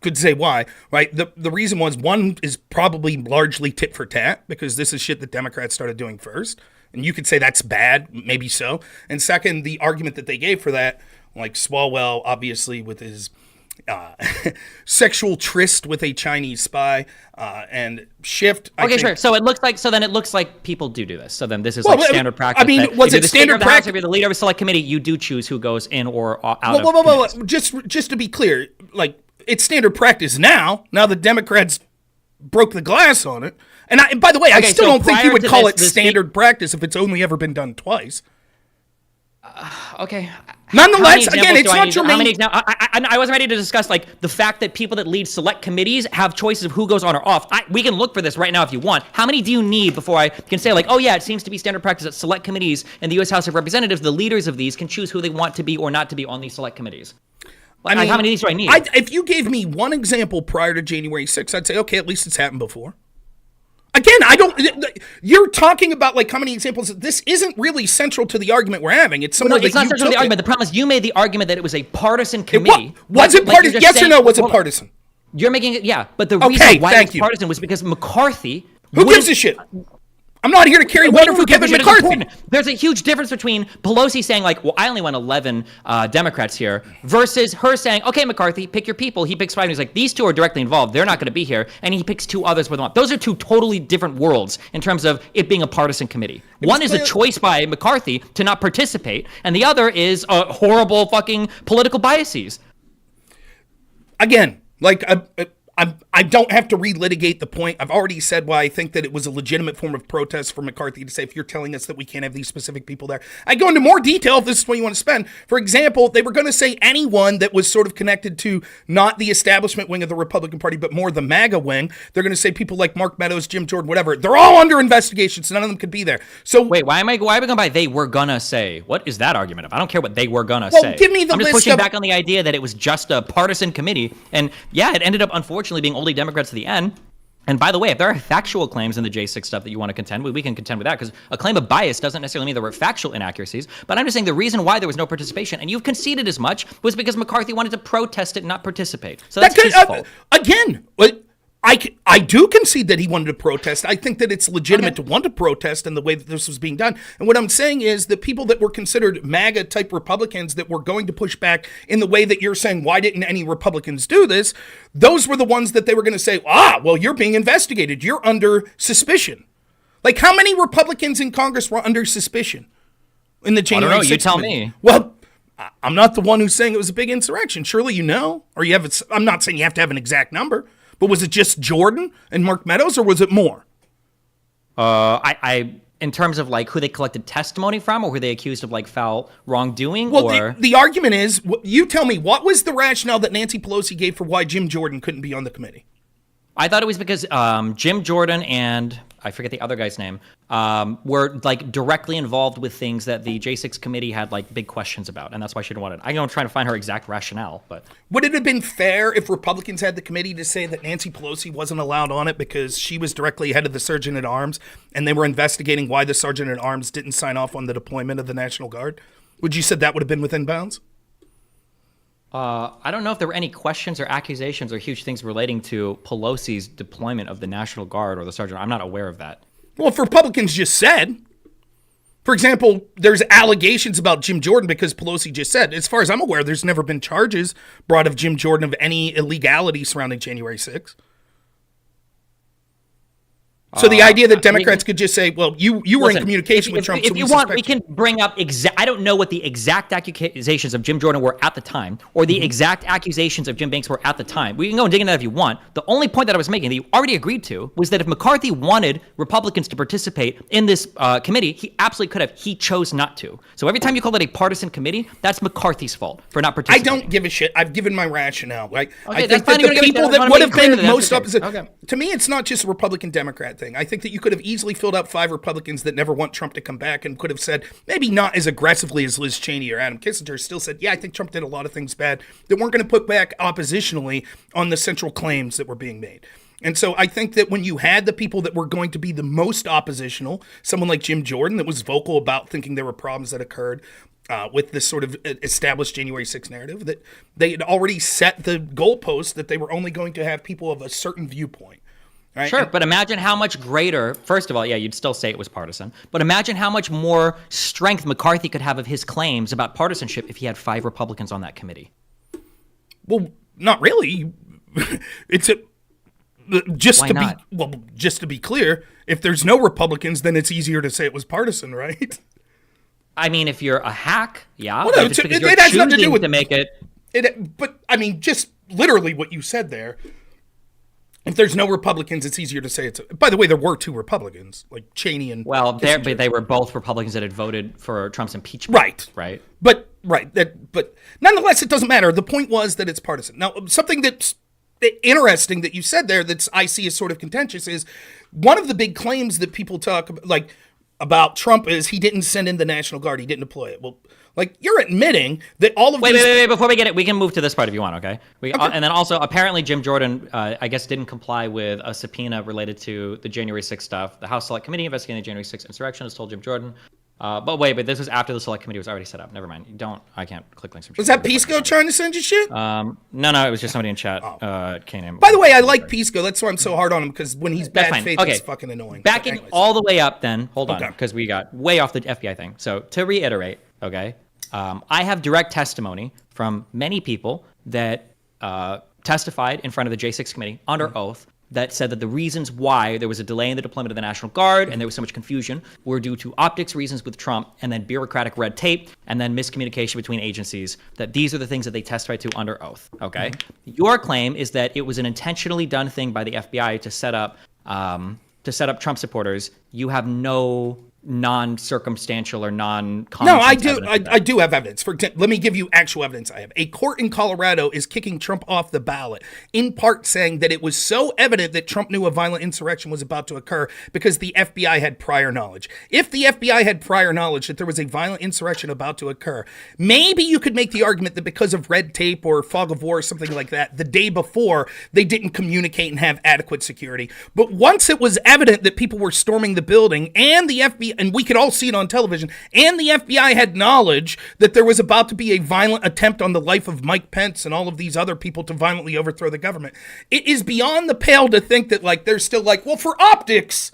could say why, right? The reason was, one is probably largely tit for tat, because this is shit that Democrats started doing first. And you could say that's bad, maybe so. And second, the argument that they gave for that, like Swalwell, obviously with his sexual tryst with a Chinese spy, and Schiff. Sure. So it looks like people do this. So then this is like standard practice. I mean, was it standard practice? If you're the leader of a select committee, you do choose who goes in or out of Just to be clear, like, it's standard practice now. Now the Democrats broke the glass on it. And by the way, I still don't think you would call it standard practice if it's only ever been done twice. Okay. Nonetheless, again, it's not germane. I wasn't ready to discuss like the fact that people that lead select committees have choices of who goes on or off. We can look for this right now if you want. How many do you need before I can say like, oh yeah, it seems to be standard practice that select committees in the U.S. House of Representatives, the leaders of these, can choose who they want to be or not to be on these select committees? I mean, how many of these do I need? If you gave me one example prior to January 6th, I'd say, okay, at least it's happened before. Again, you're talking about like how many examples. This isn't really central to the argument we're having. It's somewhere it's not central to the argument. The problem is you made the argument that it was a partisan committee. Was it partisan? Yes or no, was it partisan? You're making it, yeah. But the reason why it was partisan was because McCarthy... Who gives a shit? I'm not here to carry water for Kevin McCarthy. There's a huge difference between Pelosi saying like, well, I only want 11 Democrats here, versus her saying, okay, McCarthy, pick your people. He picks 5 and he's like, these 2 are directly involved. They're not going to be here. And he picks 2 others with them. Those are 2 totally different worlds in terms of it being a partisan committee. One is a choice by McCarthy to not participate, and the other is horrible fucking political biases. Again, like, I don't have to relitigate the point. I've already said why I think that it was a legitimate form of protest for McCarthy to say, if you're telling us that we can't have these specific people there. I go into more detail if this is what you want to spend. For example, they were going to say anyone that was sort of connected to not the establishment wing of the Republican Party, but more the MAGA wing. They're going to say people like Mark Meadows, Jim Jordan, whatever. They're all under investigation, so none of them could be there. So wait, why am I going by they were gonna say? What is that argument of? I don't care what they were gonna say. Give me the I'm just list pushing back on the idea that it was just a partisan committee. And yeah, it ended up unfortunately being only Democrats to the end. And by the way, if there are factual claims in the J6 stuff that you want to contend with, we can contend with that, because a claim of bias doesn't necessarily mean there were factual inaccuracies. But I'm just saying the reason why there was no participation, and you've conceded as much, was because McCarthy wanted to protest it, not participate. So that's his fault. Again, I do concede that he wanted to protest. I think that it's legitimate to want to protest in the way that this was being done. And what I'm saying is the people that were considered MAGA-type Republicans that were going to push back in the way that you're saying, why didn't any Republicans do this? Those were the ones that they were going to say, well, you're being investigated. You're under suspicion. Like, how many Republicans in Congress were under suspicion in the January 6th? I don't know. You tell me. Well, I'm not the one who's saying it was a big insurrection. Surely you know. Or you have. I'm not saying you have to have an exact number. But was it just Jordan and Mark Meadows, or was it more? In terms of like who they collected testimony from, or who they accused of like foul wrongdoing, well, the argument is, you tell me, what was the rationale that Nancy Pelosi gave for why Jim Jordan couldn't be on the committee? I thought it was because Jim Jordan and I forget the other guy's name were like directly involved with things that the J6 committee had like big questions about, and that's why she didn't want it. I'm going to try to find her exact rationale, but would it have been fair if Republicans had the committee to say that Nancy Pelosi wasn't allowed on it because she was directly head of the Sergeant at Arms, and they were investigating why the Sergeant at Arms didn't sign off on the deployment of the National Guard? Would you say that would have been within bounds? I don't know if there were any questions or accusations or huge things relating to Pelosi's deployment of the National Guard or the Sergeant. I'm not aware of that. Well, if Republicans just said, for example, there's allegations about Jim Jordan because Pelosi just said, as far as I'm aware, there's never been charges brought of Jim Jordan of any illegality surrounding January 6th. So the idea that Democrats could just say, well, you were in communication with Trump. If you want, we can bring up I don't know what the exact accusations of Jim Jordan were at the time, or the exact accusations of Jim Banks were at the time. We can go and dig into that if you want. The only point that I was making that you already agreed to was that if McCarthy wanted Republicans to participate in this committee, he absolutely could have. He chose not to. So every time you call it a partisan committee, that's McCarthy's fault for not participating. I don't give a shit. I've given my rationale. Right? Okay, I think that the people that would have been most opposite. Okay. To me, it's not just a Republican-Democrat thing. I think that you could have easily filled out 5 Republicans that never want Trump to come back and could have said, maybe not as aggressively as Liz Cheney or Adam Kissinger, still said, yeah, I think Trump did a lot of things bad, that weren't going to put back oppositionally on the central claims that were being made. And so I think that when you had the people that were going to be the most oppositional, someone like Jim Jordan that was vocal about thinking there were problems that occurred with this sort of established January 6th narrative, that they had already set the goalpost that they were only going to have people of a certain viewpoint. Right? Sure, but imagine how much greater, first of all, yeah, you'd still say it was partisan, but imagine how much more strength McCarthy could have of his claims about partisanship if he had 5 Republicans on that committee. Well, not really. It's just to be clear, if there's no Republicans, then it's easier to say it was partisan, right? I mean, if you're a hack, yeah. Well, no, it has nothing to do with to make it. But I mean, just literally what you said there. If there's no Republicans, it's easier to say it's. By the way, there were 2 Republicans, like Cheney and. Well, they were both Republicans that had voted for Trump's impeachment. Right. But nonetheless, it doesn't matter. The point was that it's partisan. Now, something that's interesting that you said there that I see as sort of contentious is one of the big claims that people talk about Trump is he didn't send in the National Guard. He didn't deploy it. Well, you're admitting that all of Wait, before we get it, we can move to this part if you want, okay? And then also, apparently Jim Jordan, I guess, didn't comply with a subpoena related to the January 6th stuff. The House Select Committee investigating the January 6th insurrection has told Jim Jordan. But this was after the Select Committee was already set up. Never mind. I can't click links. Was that Pisco trying to send you shit? No, it was just somebody in chat. K-name. By the way, I like Pisco. That's why I'm so hard on him, because when he's bad faith, it's fucking annoying. Backing all the way up then, hold on, because we got way off the FBI thing. So to reiterate, okay, I have direct testimony from many people that testified in front of the J6 committee under oath that said that the reasons why there was a delay in the deployment of the National Guard and there was so much confusion were due to optics reasons with Trump and then bureaucratic red tape and then miscommunication between agencies, that these are the things that they testified to under oath, okay? Your claim is that it was an intentionally done thing by the FBI to set up Trump supporters. You have no non-circumstantial or non-common No, I do. I do have evidence. For example, let me give you actual evidence I have. A court in Colorado is kicking Trump off the ballot, in part saying that it was so evident that Trump knew a violent insurrection was about to occur because the FBI had prior knowledge. If the FBI had prior knowledge that there was a violent insurrection about to occur, maybe you could make the argument that because of red tape or fog of war or something like that, the day before, they didn't communicate and have adequate security. But once it was evident that people were storming the building and the FBI, and we could all see it on television, and the FBI had knowledge that there was about to be a violent attempt on the life of Mike Pence and all of these other people to violently overthrow the government. It is beyond the pale to think that they're still well, for optics,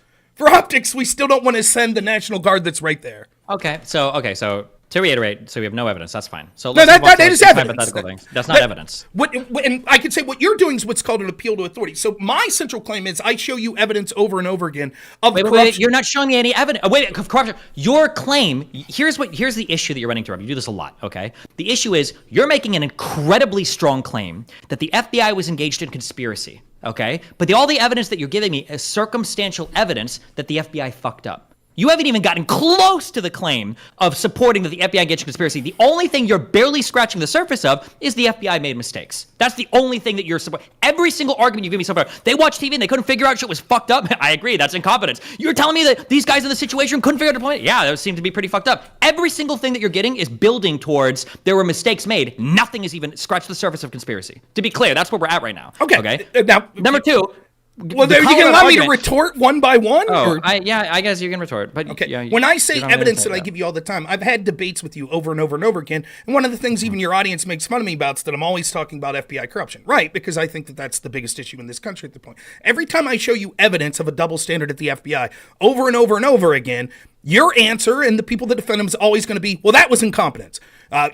we still don't want to send the National Guard that's right there. Okay, so to reiterate, so we have no evidence. That's fine. So no, that is evidence. That's not evidence. And I could say what you're doing is what's called an appeal to authority. So my central claim is I show you evidence over and over again of corruption. Wait, you're not showing me any evidence. Of corruption. Your claim. Here's the issue that you're running into. You do this a lot. Okay. The issue is you're making an incredibly strong claim that the FBI was engaged in conspiracy. Okay. But all the evidence that you're giving me is circumstantial evidence that the FBI fucked up. You haven't even gotten close to the claim of supporting that the FBI engaged in conspiracy. The only thing you're barely scratching the surface of is the FBI made mistakes. That's the only thing that you're supporting. Every single argument you give me so far, they watched TV and they couldn't figure out shit was fucked up. I agree, that's incompetence. You're telling me that these guys in the situation couldn't figure out deployment? Yeah, that seemed to be pretty fucked up. Every single thing that you're getting is building towards there were mistakes made. Nothing is even scratched the surface of conspiracy. To be clear, that's where we're at right now. Okay. Now, number two. Well, are you going to allow me to retort one by one? I guess you can retort. But okay. Yeah, when I say evidence that I give you all the time, I've had debates with you over and over and over again. And one of the things even your audience makes fun of me about is that I'm always talking about FBI corruption. Right, because I think that that's the biggest issue in this country at the point. Every time I show you evidence of a double standard at the FBI over and over and over again, Your answer, and the people that defend him, is always going to be, well, that was incompetence. The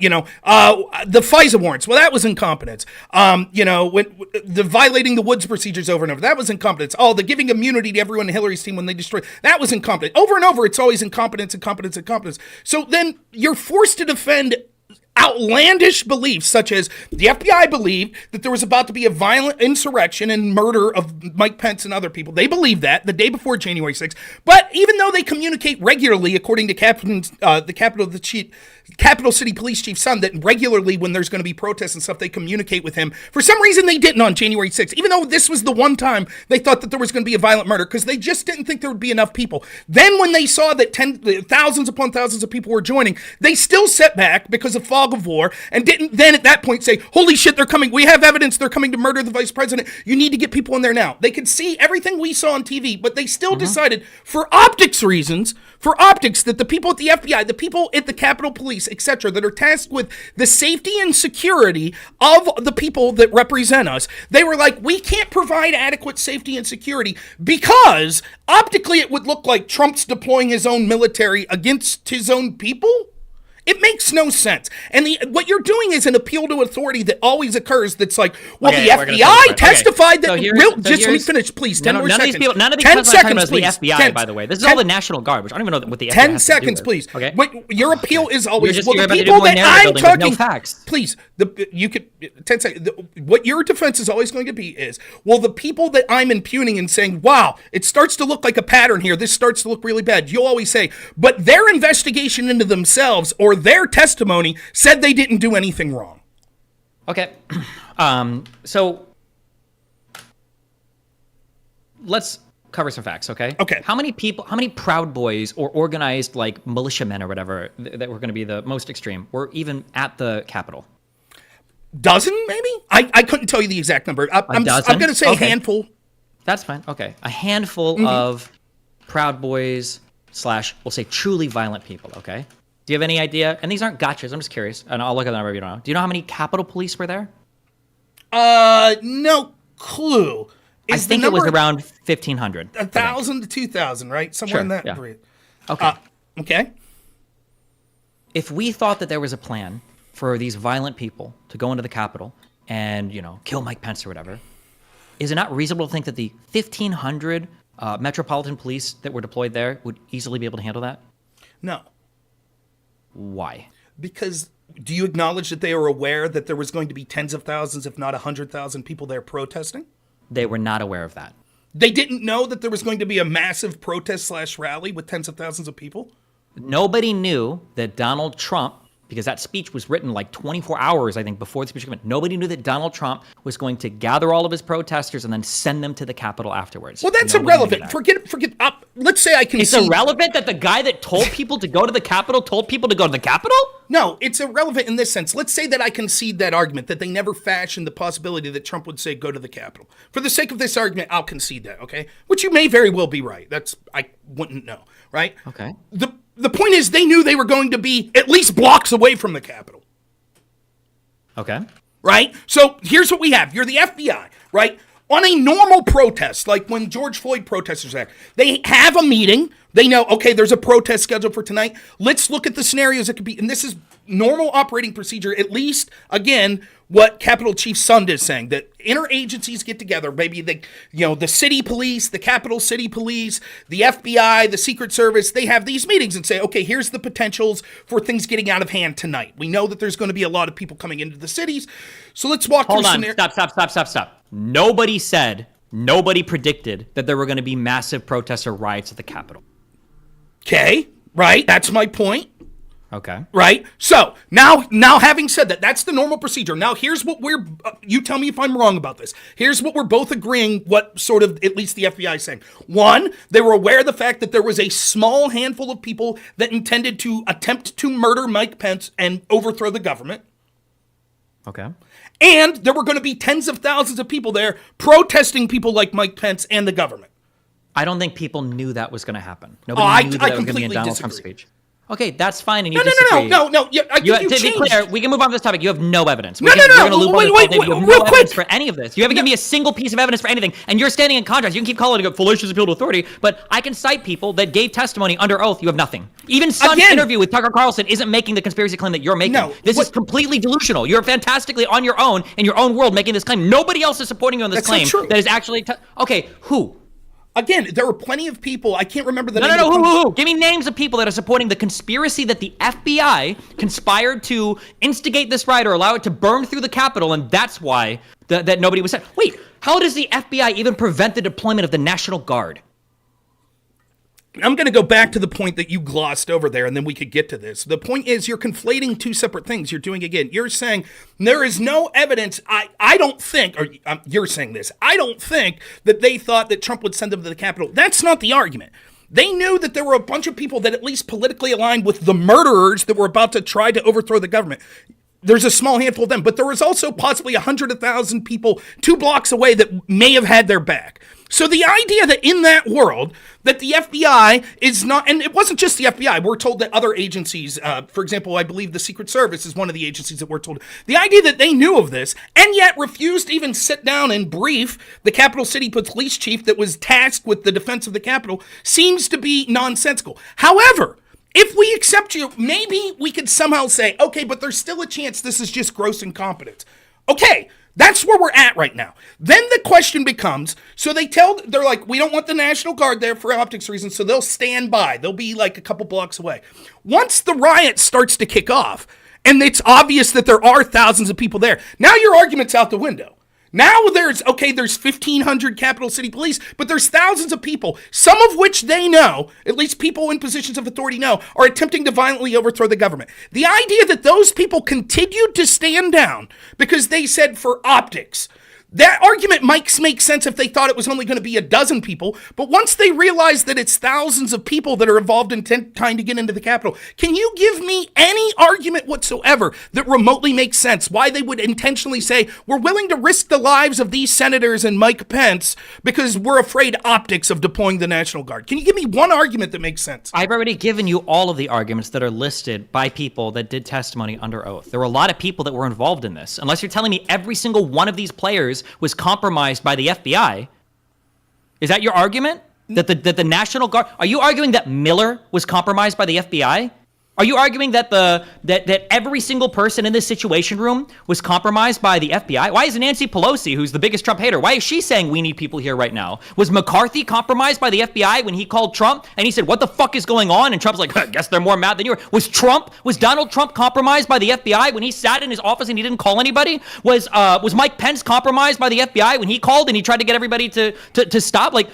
FISA warrants, well, that was incompetence. The violating the Woods procedures over and over, that was incompetence. Oh, the giving immunity to everyone in Hillary's team when they destroyed, that was incompetent. Over and over, it's always incompetence, incompetence, incompetence. So then you're forced to defend outlandish beliefs, such as the FBI believed that there was about to be a violent insurrection and murder of Mike Pence and other people. They believed that the day before January 6th. But even though they communicate regularly, according to the Capital City Police Chief Son, that regularly when there's going to be protests and stuff, they communicate with him. For some reason, they didn't on January 6th, even though this was the one time they thought that there was going to be a violent murder, because they just didn't think there would be enough people. Then when they saw that thousands upon thousands of people were joining, they still set back because of fog of war, and didn't then at that point say, holy shit, they're coming. We have evidence they're coming to murder the vice president. You need to get people in there now. They could see everything we saw on TV, but they still decided for optics reasons, that the people at the FBI, the people at the Capitol Police, etc., that are tasked with the safety and security of the people that represent us, they were like, we can't provide adequate safety and security because optically it would look like Trump's deploying his own military against his own people. It makes no sense. And what you're doing is an appeal to authority that always occurs that's like, well, the FBI testified that... Just let me finish, please. 10 more seconds. None of these 10 seconds, please. The FBI, by the way. This is all the National Guard, which I don't even know what the FBI 10 seconds, please. Okay. Your appeal is always... Well, the people that I'm talking... No facts. Please. You could... 10 seconds. What your defense is always going to be is, well, the people that I'm impugning and saying, wow, it starts to look like a pattern here. This starts to look really bad. You'll always say, but their investigation into themselves or their testimony said they didn't do anything wrong. Okay. So let's cover some facts, okay? Okay. How many Proud Boys or organized like militiamen or whatever that were going to be the most extreme were even at the Capitol? Dozen, maybe? I couldn't tell you the exact number. I'm going to say a handful. That's fine. Okay. A handful of Proud Boys / we'll say truly violent people, okay? Do you have any idea? And these aren't gotchas. I'm just curious. And I'll look at the number if you don't know. Do you know how many Capitol Police were there? No clue. I think it was around 1,500. 1,000 to 2,000, right? Somewhere in that period. Okay. Okay. If we thought that there was a plan for these violent people to go into the Capitol and, kill Mike Pence or whatever, is it not reasonable to think that the 1,500 Metropolitan Police that were deployed there would easily be able to handle that? No. Why? Because do you acknowledge that they were aware that there was going to be tens of thousands, if not 100,000 people there protesting? They were not aware of that. They didn't know that there was going to be a massive protest / rally with tens of thousands of people? Nobody knew that Donald Trump, because that speech was written like 24 hours, I think, before the speech came in. Nobody knew that Donald Trump was going to gather all of his protesters and then send them to the Capitol afterwards. Well, that's irrelevant. Forget. Let's say I can It's irrelevant that the guy that told people to go to the Capitol told people to go to the Capitol? No, it's irrelevant in this sense. Let's say that I concede that argument, that they never fashioned the possibility that Trump would say go to the Capitol. For the sake of this argument, I'll concede that, okay? Which you may very well be right. I wouldn't know, right? Okay. The point is they knew they were going to be at least blocks away from the Capitol. Okay. Right? So here's what we have. You're the FBI, right? On a normal protest, like when George Floyd protesters act, they have a meeting. They know, okay, there's a protest scheduled for tonight. Let's look at the scenarios that could be. And this is normal operating procedure, at least, again, what Capitol Chief Sund is saying, that interagencies get together, maybe the city police, the Capitol City Police, the FBI, the Secret Service, they have these meetings and say, okay, here's the potentials for things getting out of hand tonight. We know that there's going to be a lot of people coming into the cities. So let's walk through scenarios. Stop. Nobody predicted that there were going to be massive protests or riots at the Capitol. Okay, right. That's my point. Okay. Right? So, now having said that, that's the normal procedure. Now, here's what you tell me if I'm wrong about this. Here's what we're both agreeing, what sort of, at least the FBI is saying. One, they were aware of the fact that there was a small handful of people that intended to attempt to murder Mike Pence and overthrow the government. Okay. And there were going to be tens of thousands of people there protesting people like Mike Pence and the government. I don't think people knew that was going to happen. Nobody knew that was going to be in Donald Trump's speech. Okay, that's fine, and you No. disagree. You To be clear, we can move on to this topic. You have no evidence. No. You're going to loop on this all day. You have real no evidence quick. for any of this. You haven't given me a single piece of evidence for anything, and you're standing in contrast. You can keep calling it a fallacious appeal to authority, but I can cite people that gave testimony under oath. You have nothing. Even Sun's interview with Tucker Carlson isn't making the conspiracy claim that you're making. No, this is completely delusional. You're fantastically on your own in your own world making this claim. Nobody else is supporting you on this claim. Not true. That is actually okay. Who? Again, there were plenty of people. I can't remember the name. No. Who? Give me names of people that are supporting the conspiracy that the FBI conspired to instigate this riot or allow it to burn through the Capitol, and that's why that nobody was sent. Wait, how does the FBI even prevent the deployment of the National Guard? I'm going to go back to the point that you glossed over there, and then we could get to this. The point is you're conflating two separate things. You're doing, again, you're saying there is no evidence. I don't think, or you're saying this, I don't think that they thought that Trump would send them to the Capitol. That's not the argument. They knew that there were a bunch of people that at least politically aligned with the murderers that were about to try to overthrow the government. There's a small handful of them, but there was also possibly 100,000 people 2 blocks away that may have had their back. So the idea that in that world, that the FBI is not, and it wasn't just the FBI, we're told that other agencies, for example, I believe the Secret Service is one of the agencies that we're told, the idea that they knew of this and yet refused to even sit down and brief the Capital City police chief that was tasked with the defense of the Capitol seems to be nonsensical. However, if we accept you, maybe we could somehow say, okay, but there's still a chance this is just gross incompetence. Okay, that's where we're at right now. Then the question becomes, so they're like, we don't want the National Guard there for optics reasons, so they'll stand by. They'll be like a couple blocks away. Once the riot starts to kick off, and it's obvious that there are thousands of people there, now your argument's out the window. Now there's 1,500 Capital City police, but there's thousands of people, some of which they know, at least people in positions of authority know, are attempting to violently overthrow the government. The idea that those people continued to stand down because they said for optics, that argument might make sense if they thought it was only going to be a dozen people, but once they realize that it's thousands of people that are involved in trying to get into the Capitol, can you give me any argument whatsoever that remotely makes sense why they would intentionally say, we're willing to risk the lives of these senators and Mike Pence because we're afraid optics of deploying the National Guard? Can you give me one argument that makes sense? I've already given you all of the arguments that are listed by people that did testimony under oath. There were a lot of people that were involved in this. Unless you're telling me every single one of these players was compromised by the FBI. Is that your argument? That the National Guard? Are you arguing that Miller was compromised by the FBI? Are you arguing that that every single person in this Situation Room was compromised by the FBI? Why is Nancy Pelosi, who's the biggest Trump hater, why is she saying we need people here right now? Was McCarthy compromised by the FBI when he called Trump and he said, what the fuck is going on? And Trump's like, I guess they're more mad than you are. Was Donald Trump compromised by the FBI when he sat in his office and he didn't call anybody? Was Mike Pence compromised by the FBI when he called and he tried to get everybody to stop? Like,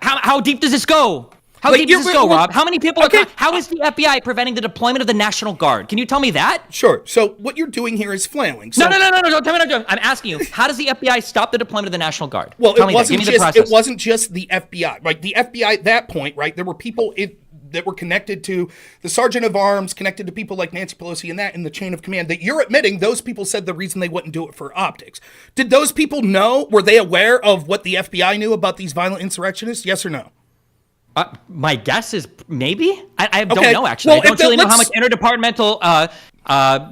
how deep does this go? How deep does this go, Rob? How many people are... How is the FBI preventing the deployment of the National Guard? Can you tell me that? Sure. So what you're doing here is flailing. So, no. Don't tell me. I'm asking you, how does the FBI stop the deployment of the National Guard? Well, it wasn't just the FBI. Right? The FBI at that point, right, there were people that were connected to the Sergeant of Arms, connected to people like Nancy Pelosi and that in the chain of command that you're admitting those people said the reason they wouldn't do it for optics. Did those people know? Were they aware of what the FBI knew about these violent insurrectionists? Yes or no? My guess is maybe. I don't know, actually. Well, I don't really know how much interdepartmental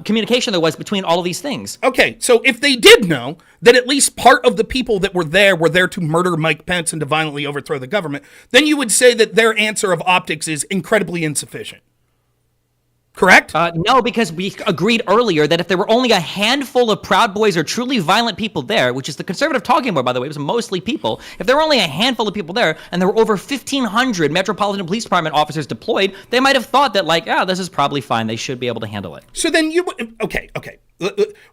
communication there was between all of these things. Okay, so if they did know that at least part of the people that were there to murder Mike Pence and to violently overthrow the government, then you would say that their answer of optics is incredibly insufficient. Correct? No, because we agreed earlier that if there were only a handful of Proud Boys or truly violent people there, which is the conservative talking about, by the way, it was mostly people. If there were only a handful of people there and there were over 1,500 Metropolitan Police Department officers deployed, they might have thought that, like, this is probably fine. They should be able to handle it. So then okay.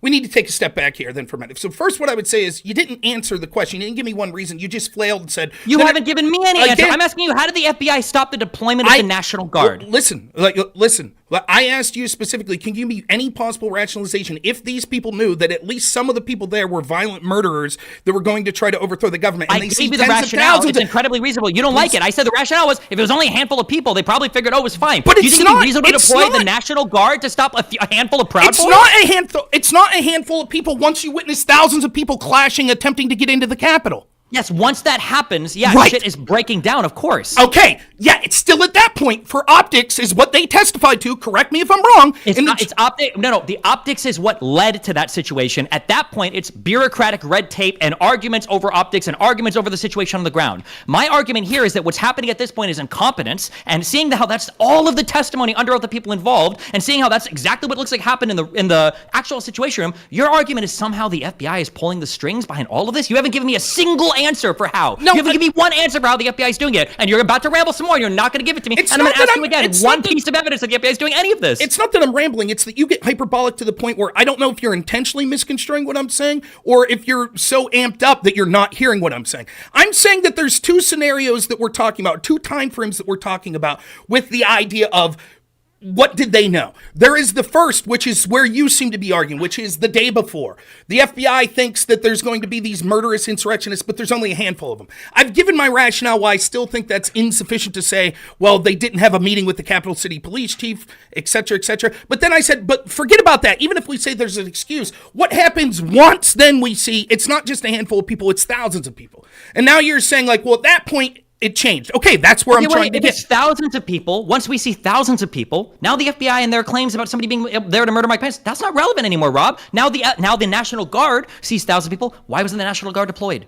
We need to take a step back here then for a minute. So first what I would say is you didn't answer the question. You didn't give me one reason. You just flailed and said... You haven't given me any answer. I'm asking you, how did the FBI stop the deployment of the National Guard? Listen. I asked you specifically, can you give me any possible rationalization if these people knew that at least some of the people there were violent murderers that were going to try to overthrow the government? And I gave you the rationale. It's incredibly reasonable. You don't like it. I said the rationale was if it was only a handful of people, they probably figured, it was fine. But do you think it's reasonable to deploy the National Guard to stop a handful of Proud Boys? It's not a handful of people once you witness thousands of people clashing, attempting to get into the Capitol. Yes, once that happens, Right. shit is breaking down, of course. Okay, yeah, it's still at that point. For optics is what they testified to. Correct me if I'm wrong. The optics is what led to that situation. At that point, it's bureaucratic red tape and arguments over optics and arguments over the situation on the ground. My argument here is that what's happening at this point is incompetence, and seeing how that's all of the testimony under all the people involved, and seeing how that's exactly what looks like happened in the actual situation room. Your argument is somehow the FBI is pulling the strings behind all of this. You haven't given me a single answer for how. No, you haven't given me one answer for how the FBI is doing it, and you're about to ramble some more. And you're not going to give it to me. It's And I'm not going to that ask you again it's one not that- piece of evidence that the FBI is doing any of this. It's not that I'm rambling. It's that you get hyperbolic to the point where I don't know if you're intentionally misconstruing what I'm saying or if you're so amped up that you're not hearing what I'm saying. I'm saying that there's two scenarios that we're talking about, two time frames that we're talking about with the idea of what did they know? There is the first, which is where you seem to be arguing, which is the day before. The FBI thinks that there's going to be these murderous insurrectionists, but there's only a handful of them. I've given my rationale why I still think that's insufficient to say, well, they didn't have a meeting with the Capital City Police Chief, et cetera, et cetera. But then I said, but forget about that. Even if we say there's an excuse, what happens once then we see it's not just a handful of people, it's thousands of people. And now you're saying like, well, at that point, it changed. Okay, that's where I'm trying to get. If it's thousands of people, once we see thousands of people, now the FBI and their claims about somebody being there to murder Mike Pence, that's not relevant anymore, Rob. Now the National Guard sees thousands of people. Why wasn't the National Guard deployed?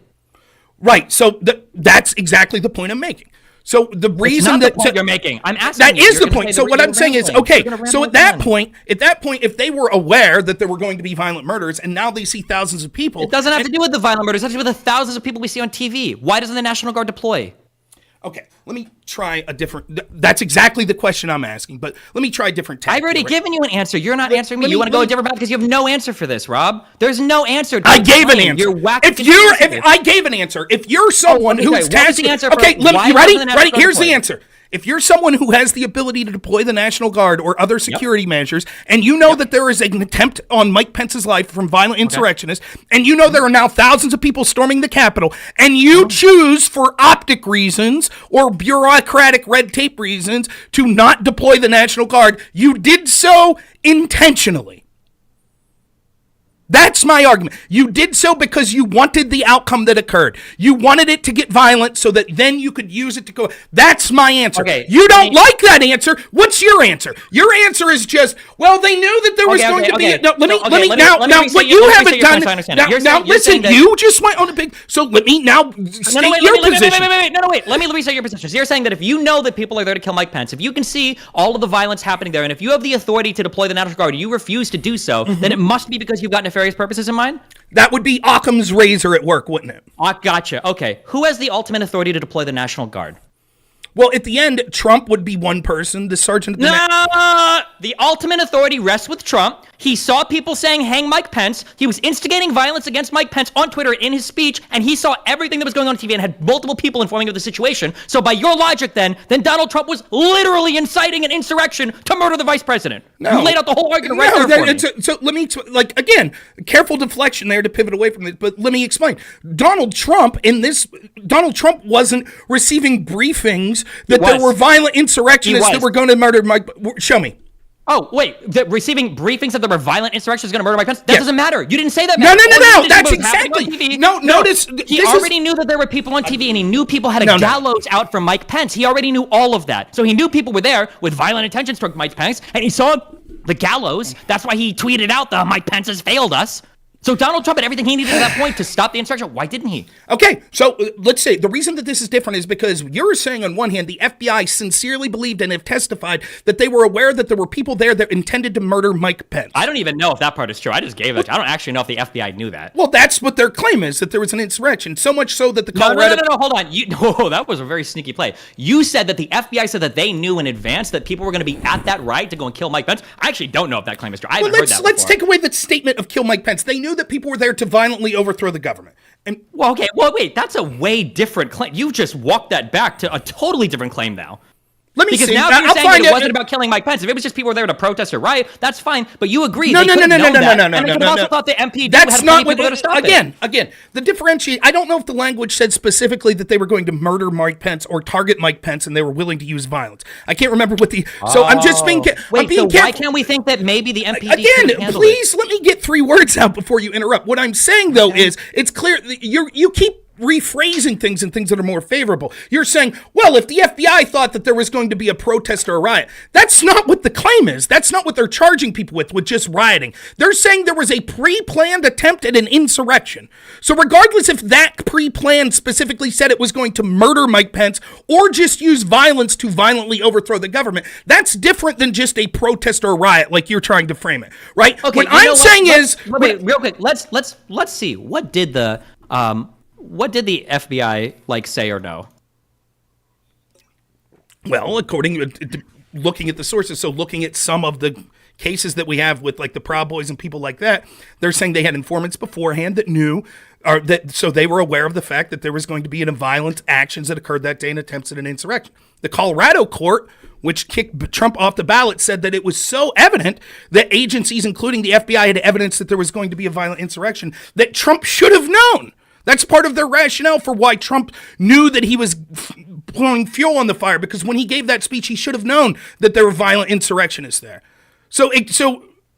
Right. So that's exactly the point I'm making. So the reason the point you're making, I'm asking. That is the point. So what I'm saying is, okay. So at that point, if they were aware that there were going to be violent murders, and now they see thousands of people, it doesn't have to do with the violent murders. It has to do with the thousands of people we see on TV. Why doesn't the National Guard deploy? Okay, let me try a different. That's exactly the question I'm asking, but let me try a different tack. I've already given you an answer. You're not answering me. You want to go a different path because you have no answer for this, Rob. There's no answer. I gave an answer. You're whacking. If I gave an answer, if you're someone who's tasked, okay, you ready? Ready? Here's the answer. If you're someone who has the ability to deploy the National Guard or other security measures, and you know that there is an attempt on Mike Pence's life from violent insurrectionists, and you know there are now thousands of people storming the Capitol, and you choose for optic reasons or bureaucratic red tape reasons to not deploy the National Guard, you did so intentionally. That's my argument. You did so because you wanted the outcome that occurred. You wanted it to get violent so that then you could use it to go. That's my answer. Okay, you don't like that answer. What's your answer? Your answer is just, well, they knew that there was going to be. No, now, what you haven't done. Now, listen, you just went on a big. So let me now state your position. Wait. Let me restate your position. So you're saying that if you know that people are there to kill Mike Pence, if you can see all of the violence happening there, and if you have the authority to deploy the National Guard, you refuse to do so, then it must be because you've got nefarious purposes in mind? That would be Occam's razor at work, wouldn't it? Gotcha. Okay. Who has the ultimate authority to deploy the National Guard? Well, at the end, Trump would be one person. The sergeant. The ultimate authority rests with Trump. He saw people saying, hang Mike Pence. He was instigating violence against Mike Pence on Twitter in his speech, and he saw everything that was going on TV and had multiple people informing of the situation. So by your logic, then Donald Trump was literally inciting an insurrection to murder the vice president. No. You laid out the whole argument right there for me. So let me, again, careful deflection there to pivot away from it, but let me explain. Donald Trump wasn't receiving briefings that there were violent insurrectionists that were going to murder Mike. Show me. Oh, wait, receiving briefings that there were violent insurrections going to murder Mike Pence? That doesn't matter. You didn't say that. No. That's exactly. Notice. He already knew that there were people on TV, and he knew people had a gallows out for Mike Pence. He already knew all of that. So he knew people were there with violent intentions toward Mike Pence, and he saw the gallows. That's why he tweeted out the Mike Pence has failed us. So Donald Trump had everything he needed at that point to stop the insurrection. Why didn't he? Okay, so let's say the reason that this is different is because you're saying on one hand the FBI sincerely believed and have testified that they were aware that there were people there that intended to murder Mike Pence. I don't even know if that part is true. I just gave it. I don't actually know if the FBI knew that. Well, that's what their claim is, that there was an insurrection. So much so that the Colorado... No, hold on. That was a very sneaky play. You said that the FBI said that they knew in advance that people were going to be at that ride to go and kill Mike Pence. I actually don't know if that claim is true. I haven't heard that before. Let's take away the statement of kill Mike Pence. They knew that people were there to violently overthrow the government. And wait, that's a way different claim. You just walked that back to a totally different claim now. Let me see. Because now you're saying that it wasn't about killing Mike Pence. If it was just people were there to protest or riot, that's fine. But you agreed. No. And they could also thought the MP that's not what. Again, the differentiate. I don't know if the language said specifically that they were going to murder Mike Pence or target Mike Pence, and they were willing to use violence. I can't remember what the. So I'm just being. Why can't we think that maybe the MPD again? Please let me get 3 words out before you interrupt. What I'm saying though is, it's clear that you keep rephrasing things and things that are more favorable. You're saying, well, if the FBI thought that there was going to be a protest or a riot, that's not what the claim is. That's not what they're charging people with just rioting. They're saying there was a pre-planned attempt at an insurrection. So regardless if that pre-plan specifically said it was going to murder Mike Pence or just use violence to violently overthrow the government, that's different than just a protest or a riot like you're trying to frame it, right? Okay, what I'm saying is... Wait, real quick, let's see. What did the FBI like say or no? Well, according to looking at the sources, so looking at some of the cases that we have with like the Proud Boys and people like that, they're saying they had informants beforehand that knew, or that so they were aware of the fact that there was going to be violent actions that occurred that day and attempts at an insurrection. The Colorado court, which kicked Trump off the ballot, said that it was so evident that agencies, including the FBI, had evidence that there was going to be a violent insurrection that Trump should have known. That's part of their rationale for why Trump knew that he was pouring fuel on the fire, because when he gave that speech, he should have known that there were violent insurrectionists there. So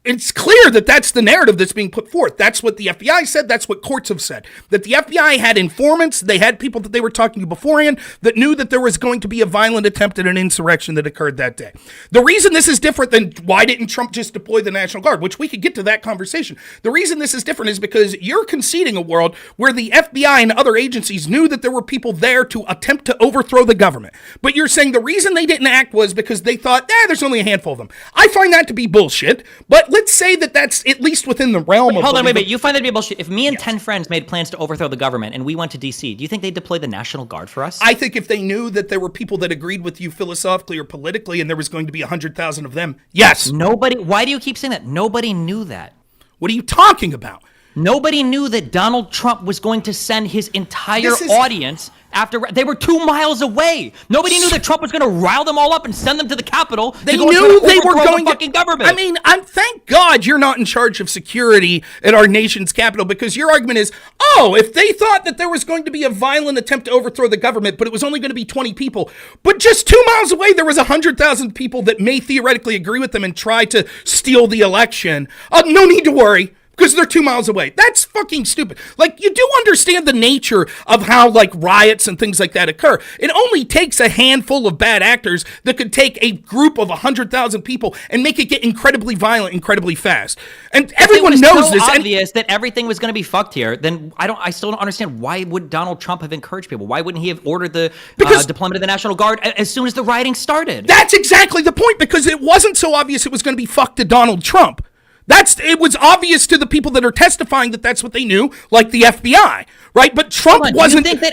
it's clear that that's the narrative that's being put forth. That's what the FBI said. That's what courts have said. That the FBI had informants. They had people that they were talking to beforehand that knew that there was going to be a violent attempt at an insurrection that occurred that day. The reason this is different than why didn't Trump just deploy the National Guard, which we could get to that conversation. The reason this is different is because you're conceding a world where the FBI and other agencies knew that there were people there to attempt to overthrow the government. But you're saying the reason they didn't act was because they thought, there's only a handful of them. I find that to be bullshit, but let's say that that's at least within the realm of... Hold on, wait. You find that to be bullshit. If me and 10 friends made plans to overthrow the government and we went to D.C., do you think they'd deploy the National Guard for us? I think if they knew that there were people that agreed with you philosophically or politically and there was going to be 100,000 of them, yes. Nobody... Why do you keep saying that? Nobody knew that. What are you talking about? Nobody knew that Donald Trump was going to send his entire audience after... They were 2 miles away. Nobody knew that Trump was going to rile them all up and send them to the Capitol. They knew they were going to... fucking government. I mean, thank God you're not in charge of security at our nation's capital, because your argument is, if they thought that there was going to be a violent attempt to overthrow the government, but it was only going to be 20 people, but just 2 miles away there was 100,000 people that may theoretically agree with them and try to steal the election. No need to worry, because they're 2 miles away. That's fucking stupid. Like, you do understand the nature of how, like, riots and things like that occur. It only takes a handful of bad actors that could take a group of 100,000 people and make it get incredibly violent, incredibly fast. And everyone knows this. If it was so obvious that everything was going to be fucked here, then I still don't understand, why would Donald Trump have encouraged people? Why wouldn't he have ordered the deployment of the National Guard as soon as the rioting started? That's exactly the point, because it wasn't so obvious it was going to be fucked to Donald Trump. It was obvious to the people that are testifying that that's what they knew, like the FBI, right? But Trump wasn't... Do you think that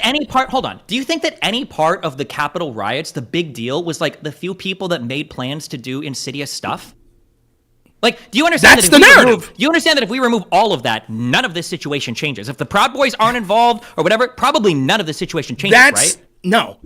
any part of the Capitol riots, the big deal was like the few people that made plans to do insidious stuff? Like, do you understand that's the narrative? You understand that if we remove all of that, none of this situation changes? If the Proud Boys aren't involved or whatever, probably none of this situation changes, right? No,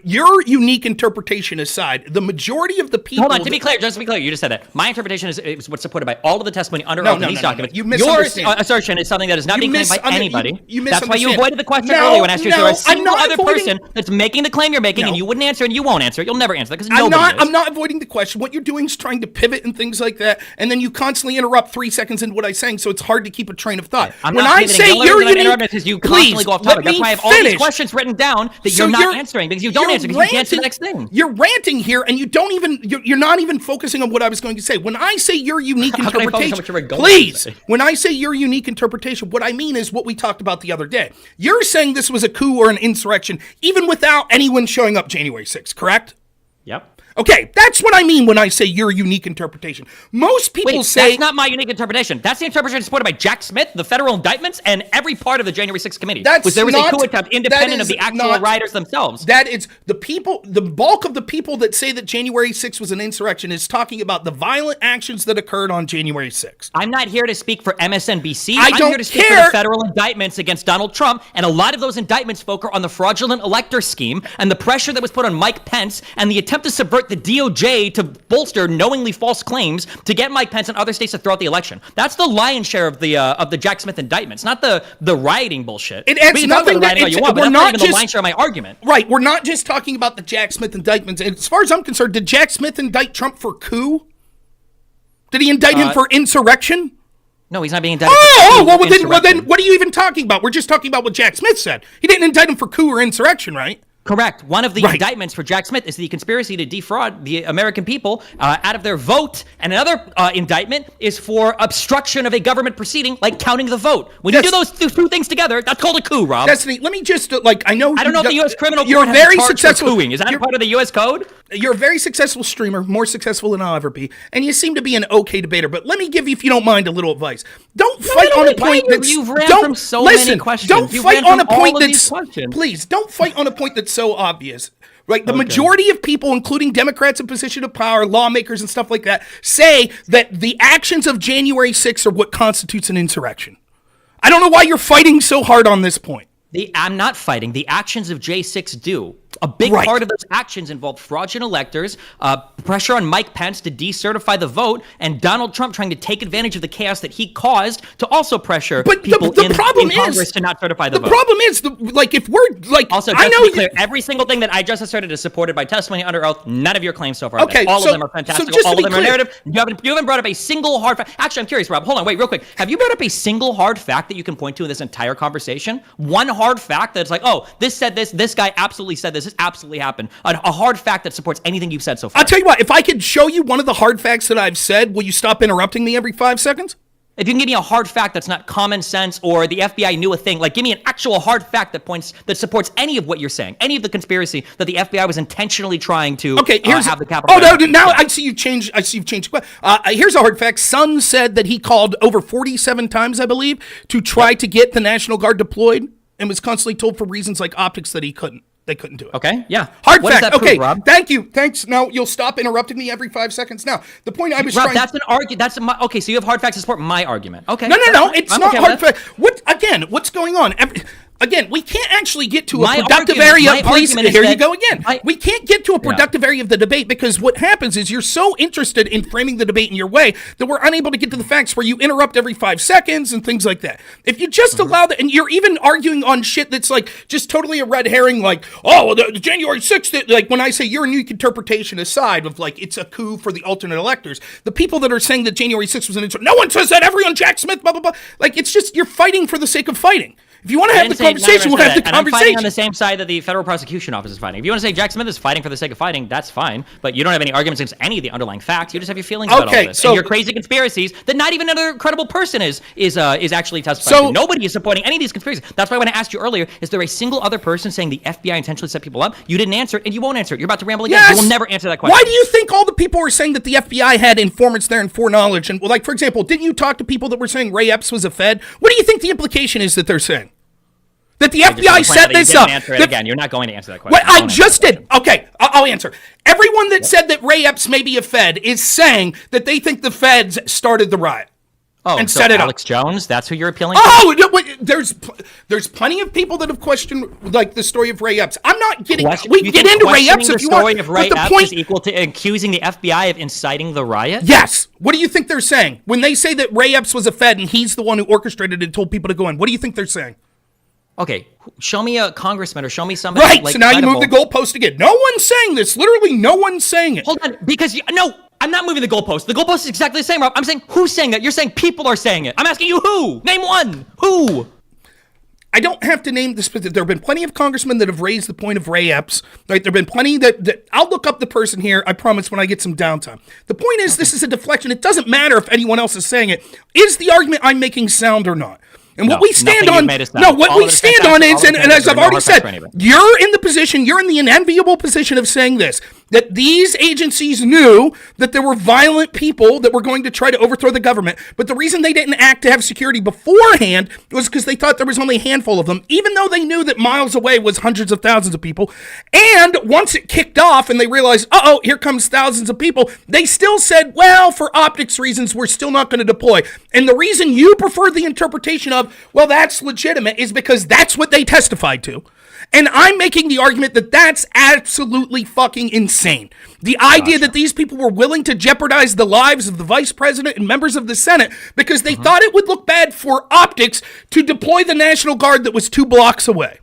your unique interpretation aside, the majority of the people... Hold on, to be clear, you just said that. My interpretation is what's supported by all of the testimony under oath in these documents. You misunderstand. Your assertion is something that is not being claimed by anybody. You That's why you avoided the question earlier when I asked you if there was a single other person that's making the claim you're making, and you wouldn't answer and you won't answer. You'll never answer that because nobody is. I'm not avoiding the question. What you're doing is trying to pivot and things like that, and then you constantly interrupt 3 seconds into what I'm saying, so it's hard to keep a train of thought. I'm not pivoting. You're unique, because you constantly go off topic. That's why I have all these questions written down that you're not answering, because you don't answer, because you can't say the next thing. You're ranting here, and you're not even focusing on what I was going to say. When I say your unique interpretation, please, when I say your unique interpretation, what I mean is what we talked about the other day. You're saying this was a coup or an insurrection, even without anyone showing up January 6th, correct? Yep. Okay, that's what I mean when I say your unique interpretation. Most people say... that's not my unique interpretation. That's the interpretation supported by Jack Smith, the federal indictments, and every part of the January 6th committee. There was a coup attempt independent of the actual rioters themselves. That is, the bulk of the people that say that January 6th was an insurrection is talking about the violent actions that occurred on January 6th. I'm not here to speak for MSNBC. I'm here to speak for the federal indictments against Donald Trump, and a lot of those indictments focus on the fraudulent elector scheme and the pressure that was put on Mike Pence and the attempt to subvert the DOJ to bolster knowingly false claims to get Mike Pence and other states to throw out the election. That's the lion's share of the Jack Smith indictments, not the rioting bullshit. It adds nothing. We're not just the lion's share of my argument. Right. We're not just talking about the Jack Smith indictments. And as far as I'm concerned, did Jack Smith indict Trump for coup? Did he indict him for insurrection? No, he's not being indicted. Then what are you even talking about? We're just talking about what Jack Smith said. He didn't indict him for coup or insurrection, right? Correct. One of the indictments for Jack Smith is the conspiracy to defraud the American people out of their vote. And another indictment is for obstruction of a government proceeding, like counting the vote. When you do those two things together, that's called a coup, Rob. Destiny, let me just, I know... I don't know if the U.S. criminal court has a charge for cooing. Is that part of the U.S. code? You're a very successful streamer, more successful than I'll ever be, and you seem to be an okay debater. But let me give you, if you don't mind, a little advice. Don't fight on a point that's... You've ran from so many questions. Don't fight on a point that's... Please, don't fight on a point that's so obvious. Right? The majority of people, including Democrats in position of power, lawmakers and stuff like that, say that the actions of January 6th are what constitutes an insurrection. I don't know why you're fighting so hard on this point. I'm not fighting. The actions of J6 do. A big part of those actions involved fraudulent electors, pressure on Mike Pence to decertify the vote, and Donald Trump trying to take advantage of the chaos that he caused to also pressure people in Congress to not certify the vote. The problem is, if we're also, just to be clear, every single thing that I just asserted is supported by testimony under oath. None of your claims so far. Okay, all of them are fantastic. All of them are narrative. You haven't brought up a single hard fact. Actually, I'm curious, Rob. Hold on, wait, real quick. Have you brought up a single hard fact that you can point to in this entire conversation? One hard fact that's like, oh, this said this. This guy absolutely said this. This absolutely happened. A hard fact that supports anything you've said so far. I'll tell you what, if I could show you one of the hard facts that I've said, will you stop interrupting me every 5 seconds? If you can give me a hard fact that's not common sense or the FBI knew a thing, like give me an actual hard fact that supports any of what you're saying, any of the conspiracy that the FBI was intentionally trying to have the Capitol. Oh, no, now I see you've changed. Here's a hard fact. Sun said that he called over 47 times, I believe, to try to get the National Guard deployed and was constantly told for reasons like optics that they couldn't do it. Okay, yeah. Hard fact. Okay, Rob? Thank you. Thanks. Now you'll stop interrupting me every 5 seconds. Now, the point I was Rob, that's an argument. Okay, so you have hard facts to support my argument. Okay. No. It's not hard fact. What's going on? Again, we can't actually get to a productive area. Please, here you go again. We can't get to a productive area of the debate because what happens is you're so interested in framing the debate in your way that we're unable to get to the facts where you interrupt every 5 seconds and things like that. If you just allow that, and you're even arguing on shit that's like just totally a red herring, like, oh, the January 6th, like when I say your unique interpretation aside of like it's a coup for the alternate electors, the people that are saying that January 6th was an insurrection, no one says that, everyone, Jack Smith, blah, blah, blah. Like, it's just, you're fighting for the sake of fighting. If you want to have the conversation, we'll have the conversation. I'm fighting on the same side that the Federal Prosecution Office is fighting. If you want to say Jack Smith is fighting for the sake of fighting, that's fine. But you don't have any arguments against any of the underlying facts. You just have your feelings about all of this. And your crazy conspiracies that not even another credible person is actually testifying to. Nobody is supporting any of these conspiracies. That's why when I asked you earlier, is there a single other person saying the FBI intentionally set people up? You didn't answer it, and you won't answer it. You're about to ramble again. Yes. You will never answer that question. Why do you think all the people were saying that the FBI had informants there and foreknowledge? And like, for example, didn't you talk to people that were saying Ray Epps was a Fed? What do you think the implication is that they're saying? That the FBI set this up. Answer it again. You're not going to answer that question. What I just did. Okay, I'll answer. Everyone that said that Ray Epps may be a Fed is saying that they think the Feds started the riot. And set it Alex up. Jones, that's who you're appealing to? Oh, there's plenty of people that have questioned like the story of Ray Epps. I'm not getting. We get into Ray Epps if you want. The story of Ray Epps is equal to accusing the FBI of inciting the riot? Yes. What do you think they're saying when they say that Ray Epps was a Fed and he's the one who orchestrated and told people to go in? What do you think they're saying? Okay, show me a congressman or show me somebody. Right. So now you move the goalpost again. No one's saying this. Literally, no one's saying it. Hold on, because no. I'm not moving the goalpost. The goalpost is exactly the same, Rob. I'm saying who's saying that. You're saying people are saying it. I'm asking you who. Name one. Who? I don't have to name this, but there have been plenty of congressmen that have raised the point of Ray Epps. Right? There have been plenty that I'll look up the person here, I promise, when I get some downtime. The point is, this is a deflection. It doesn't matter if anyone else is saying it. Is the argument I'm making sound or not? And what we stand on, is, and as I've already said, you're in the enviable position of saying this, that these agencies knew that there were violent people that were going to try to overthrow the government, but the reason they didn't act to have security beforehand was because they thought there was only a handful of them, even though they knew that miles away was hundreds of thousands of people. And once it kicked off and they realized, here comes thousands of people, they still said, well, for optics reasons, we're still not going to deploy. And the reason you prefer the interpretation of, well, that's legitimate, is because that's what they testified to. And I'm making the argument that that's absolutely fucking insane. The idea that these people were willing to jeopardize the lives of the vice president and members of the Senate because they thought it would look bad for optics to deploy the National Guard that was 2 blocks away.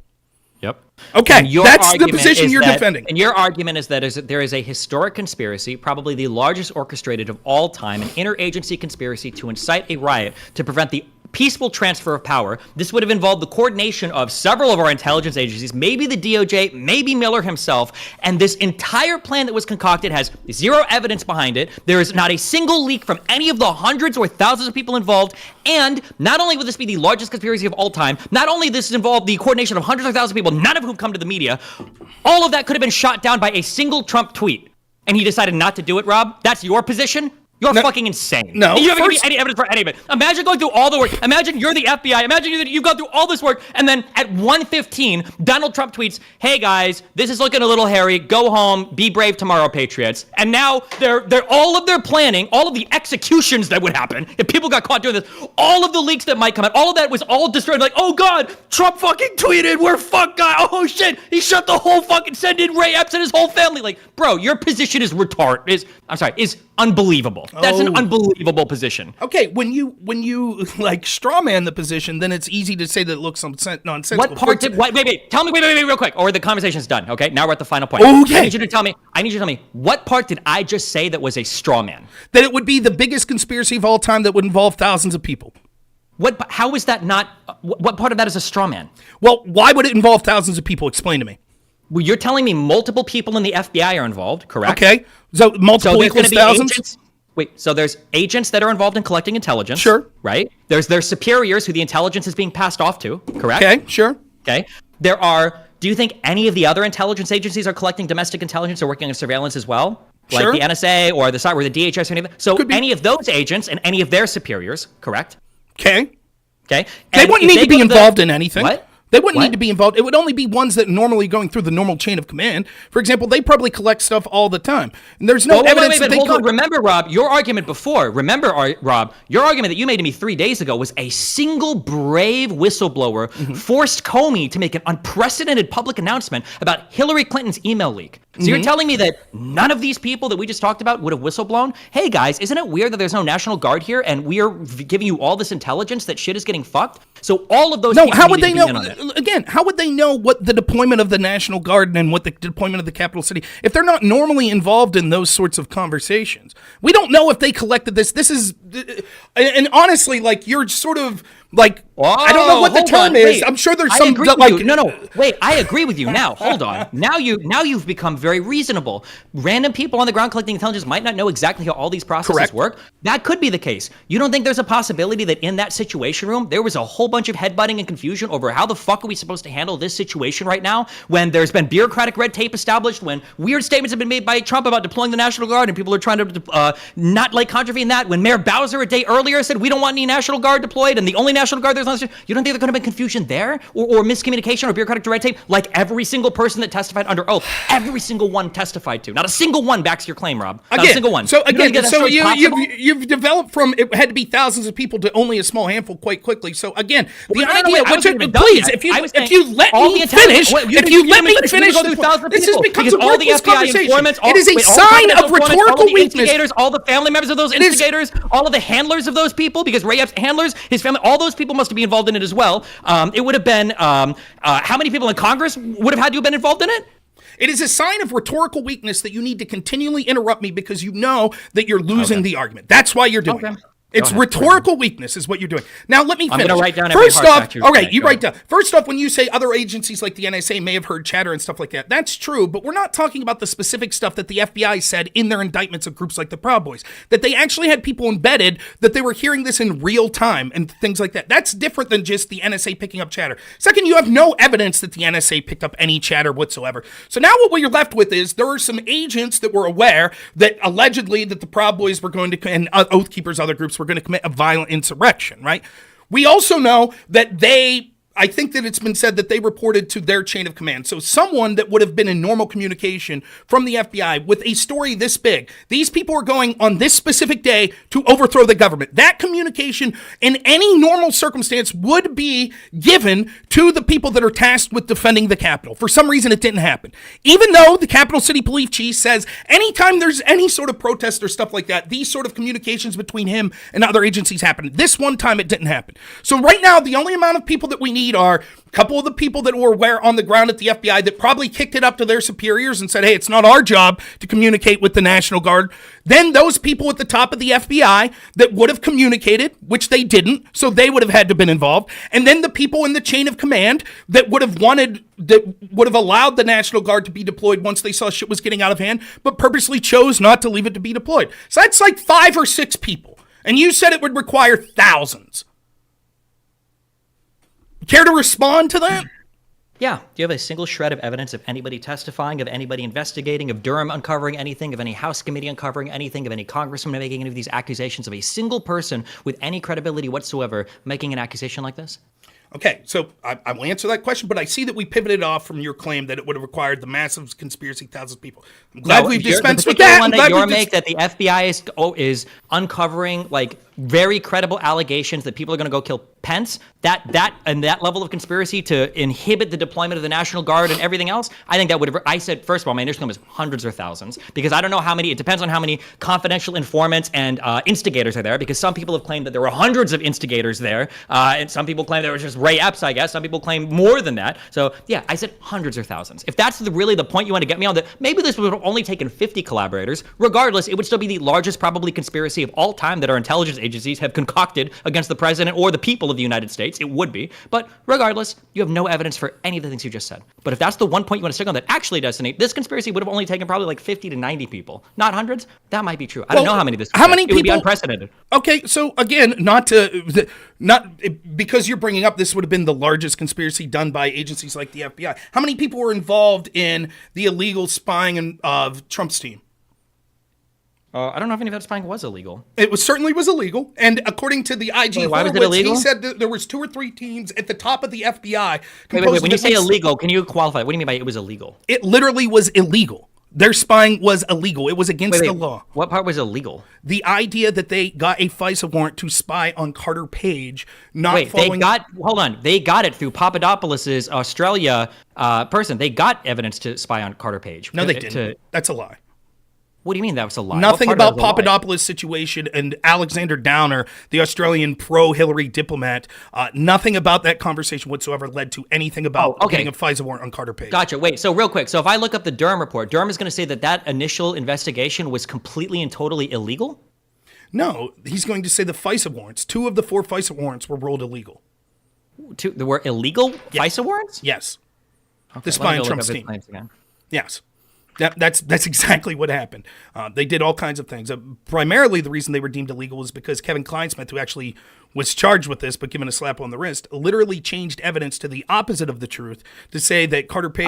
Yep. Okay, And your that's the argument position is you're that- defending. And your argument is that there is a historic conspiracy, probably the largest orchestrated of all time, an interagency conspiracy to incite a riot to prevent the peaceful transfer of power. This would have involved the coordination of several of our intelligence agencies, maybe the DOJ, maybe Miller himself, and this entire plan that was concocted has zero evidence behind it. There is not a single leak from any of the hundreds or thousands of people involved, and not only would this be the largest conspiracy of all time, not only this involved the coordination of hundreds or thousands of people, none of whom come to the media, all of that could have been shot down by a single Trump tweet, and he decided not to do it, Rob? That's your position? You're fucking insane. No. You haven't given me any evidence for any of it. Imagine going through all the work. Imagine you're the FBI. Imagine you've gone through all this work, and then at 1:15, Donald Trump tweets, "Hey guys, this is looking a little hairy. Go home. Be brave tomorrow, patriots." And now they're all of their planning, all of the executions that would happen if people got caught doing this, all of the leaks that might come out, all of that was all destroyed. Like, oh God, Trump fucking tweeted, we're fucked, guy. Oh shit, he shut the whole fucking send in Ray Epps and his whole family. Like, bro, your position is is unbelievable. That's an unbelievable position. Okay, when you like strawman the position, then it's easy to say that it looks nonsensical. What part did? Wait, tell me, wait, real quick, or the conversation's done. Okay, now we're at the final point. Okay. I need you to tell me what part did I just say that was a straw man? That it would be the biggest conspiracy of all time that would involve thousands of people. What? How is that not? What part of that is a straw man? Well, why would it involve thousands of people? Explain to me. Well, you're telling me multiple people in the FBI are involved, correct? Okay, so multiple there's equals gonna be thousands? agents. Wait, so there's agents that are involved in collecting intelligence. Sure. Right? There's their superiors who the intelligence is being passed off to, correct? Okay, sure. Okay. Do you think any of the other intelligence agencies are collecting domestic intelligence or working on surveillance as well? Like Sure. the NSA or the cyber, or the DHS or anything? So Could be. any of those agents and any of their superiors, correct? Okay. Okay. They And wouldn't if need to go be involved in anything. What? They wouldn't What? need to be involved. It would only be ones that normally going through the normal chain of command. For example, they probably collect stuff all the time. And there's no evidence that they hold on. Remember, Rob, your argument before. Remember, Rob, your argument that you made to me 3 days ago was a single brave whistleblower forced Comey to make an unprecedented public announcement about Hillary Clinton's email leak. So you're telling me that none of these people that we just talked about would have whistleblown? Hey, guys, isn't it weird that there's no National Guard here and we are giving you all this intelligence that shit is getting fucked? So all of those No, people how need would to they be know? in on it. Again, how would they know what the deployment of the National Guard and what the deployment of the capital city, if they're not normally involved in those sorts of conversations? We don't know if they collected this. This is, and honestly, like, you're sort of like, I don't know what the term is. I'm sure there's some Wait, I agree with you. Now, hold on. Now you've become very reasonable. Random people on the ground collecting intelligence might not know exactly how all these processes work. That could be the case. You don't think there's a possibility that in that situation room there was a whole bunch of headbutting and confusion over how the fuck are we supposed to handle this situation right now when there's been bureaucratic red tape established, when weird statements have been made by Trump about deploying the National Guard and people are trying to not like contravene that, when Mayor Bowser a day earlier said we don't want any National Guard deployed and the only National Guard there's on the street. You don't think there could have been confusion there or miscommunication or bureaucratic red tape like every single person that testified under oath, every single one testified to. Not a single one backs your claim, Rob. Not a single one. So you've developed from it had to be thousands of people to only a small handful quite quickly. So again, the idea, please, if you let me finish, this just becomes a worthless conversation. It is a sign of rhetorical weakness. All the family members of those instigators, all of the handlers of those people, because Ray Epps' handlers, his family, all those people must be involved in it as well. It would have been, how many people in Congress would have had to have been involved in it? It is a sign of rhetorical weakness that you need to continually interrupt me because you know that you're losing the argument. That's why you're doing it. It's rhetorical weakness is what you're doing. Now, let me finish. I'm going to write down every hard fact. Okay, you write down. First off, when you say other agencies like the NSA may have heard chatter and stuff like that, that's true, but we're not talking about the specific stuff that the FBI said in their indictments of groups like the Proud Boys, that they actually had people embedded, that they were hearing this in real time and things like that. That's different than just the NSA picking up chatter. Second, you have no evidence that the NSA picked up any chatter whatsoever. So now what you're left with is there are some agents that were aware that allegedly that the Proud Boys were going to, and Oath Keepers, other groups were going to commit a violent insurrection, right? We also know that I think that it's been said that they reported to their chain of command. So someone that would have been in normal communication from the FBI with a story this big, these people are going on this specific day to overthrow the government. That communication in any normal circumstance would be given to the people that are tasked with defending the Capitol. For some reason, it didn't happen. Even though the Capital City Police Chief says anytime there's any sort of protest or stuff like that, these sort of communications between him and other agencies happen. This one time, it didn't happen. So right now, the only amount of people that we need need are a couple of the people that were on the ground at the FBI that probably kicked it up to their superiors and said, hey, it's not our job to communicate with the National Guard. Then those people at the top of the FBI that would have communicated, which they didn't, so they would have had to have been involved. And then the people in the chain of command that would have allowed the National Guard to be deployed once they saw shit was getting out of hand, but purposely chose not to leave it to be deployed. So that's like 5 or 6 people. And you said it would require thousands. Care to respond to that? Yeah. Do you have a single shred of evidence of anybody testifying, of anybody investigating, of Durham uncovering anything, of any House committee uncovering anything, of any congressman making any of these accusations, of a single person with any credibility whatsoever making an accusation like this? Okay, so I will answer that question, but I see that we pivoted off from your claim that it would have required the massive conspiracy, thousands of people. I'm glad we've dispensed with that. One that you're make that the FBI is uncovering like very credible allegations that people are going to go kill Pence. That level of conspiracy to inhibit the deployment of the National Guard and everything else. I think that would have. I said first of all, my initial claim was hundreds or thousands because I don't know how many. It depends on how many confidential informants and instigators are there. Because some people have claimed that there were hundreds of instigators there, and some people claim there was just Ray Epps. I guess some people claim more than that. So yeah, I said hundreds or thousands. If that's really the point you want to get me on, that maybe this would have only taken 50 collaborators. Regardless, it would still be the largest probably conspiracy of all time that our intelligence agencies have concocted against the president or the people of the United States. It would be. But regardless, you have no evidence for any of the things you just said. But if that's the one point you want to stick on that actually does designate, this conspiracy would have only taken probably like 50 to 90 people, not hundreds. That might be true. I don't know how many this would How many take. people? It would be unprecedented. Okay, so again, because you're bringing up this would have been the largest conspiracy done by agencies like the FBI. How many people were involved in the illegal spying of Trump's team? I don't know if any of that spying was illegal. It certainly was illegal, and according to the IG, why was it illegal? He said that there was 2 or 3 teams at the top of the FBI. Wait. When you say illegal, can you qualify? What do you mean by it was illegal? It literally was illegal. Their spying was illegal. It was against the law. What part was illegal? The idea that they got a FISA warrant to spy on Carter Page, following... Hold on. They got it through Papadopoulos' Australia person. They got evidence to spy on Carter Page. No, they didn't. That's a lie. What do you mean that was a lie? Nothing about Papadopoulos' situation and Alexander Downer, the Australian pro-Hillary diplomat. Nothing about that conversation whatsoever led to anything about getting a FISA warrant on Carter Page. Gotcha. Wait, so real quick. So if I look up the Durham report, Durham is going to say that initial investigation was completely and totally illegal? No, he's going to say the FISA warrants, 2 of the 4 FISA warrants were ruled illegal. There were illegal FISA warrants? Yes. Okay, the spy on Trump's team. Yes. That's exactly what happened. They did all kinds of things. Primarily, the reason they were deemed illegal was because Kevin Kleinsmith, who actually was charged with this but given a slap on the wrist, literally changed evidence to the opposite of the truth to say that Carter Page...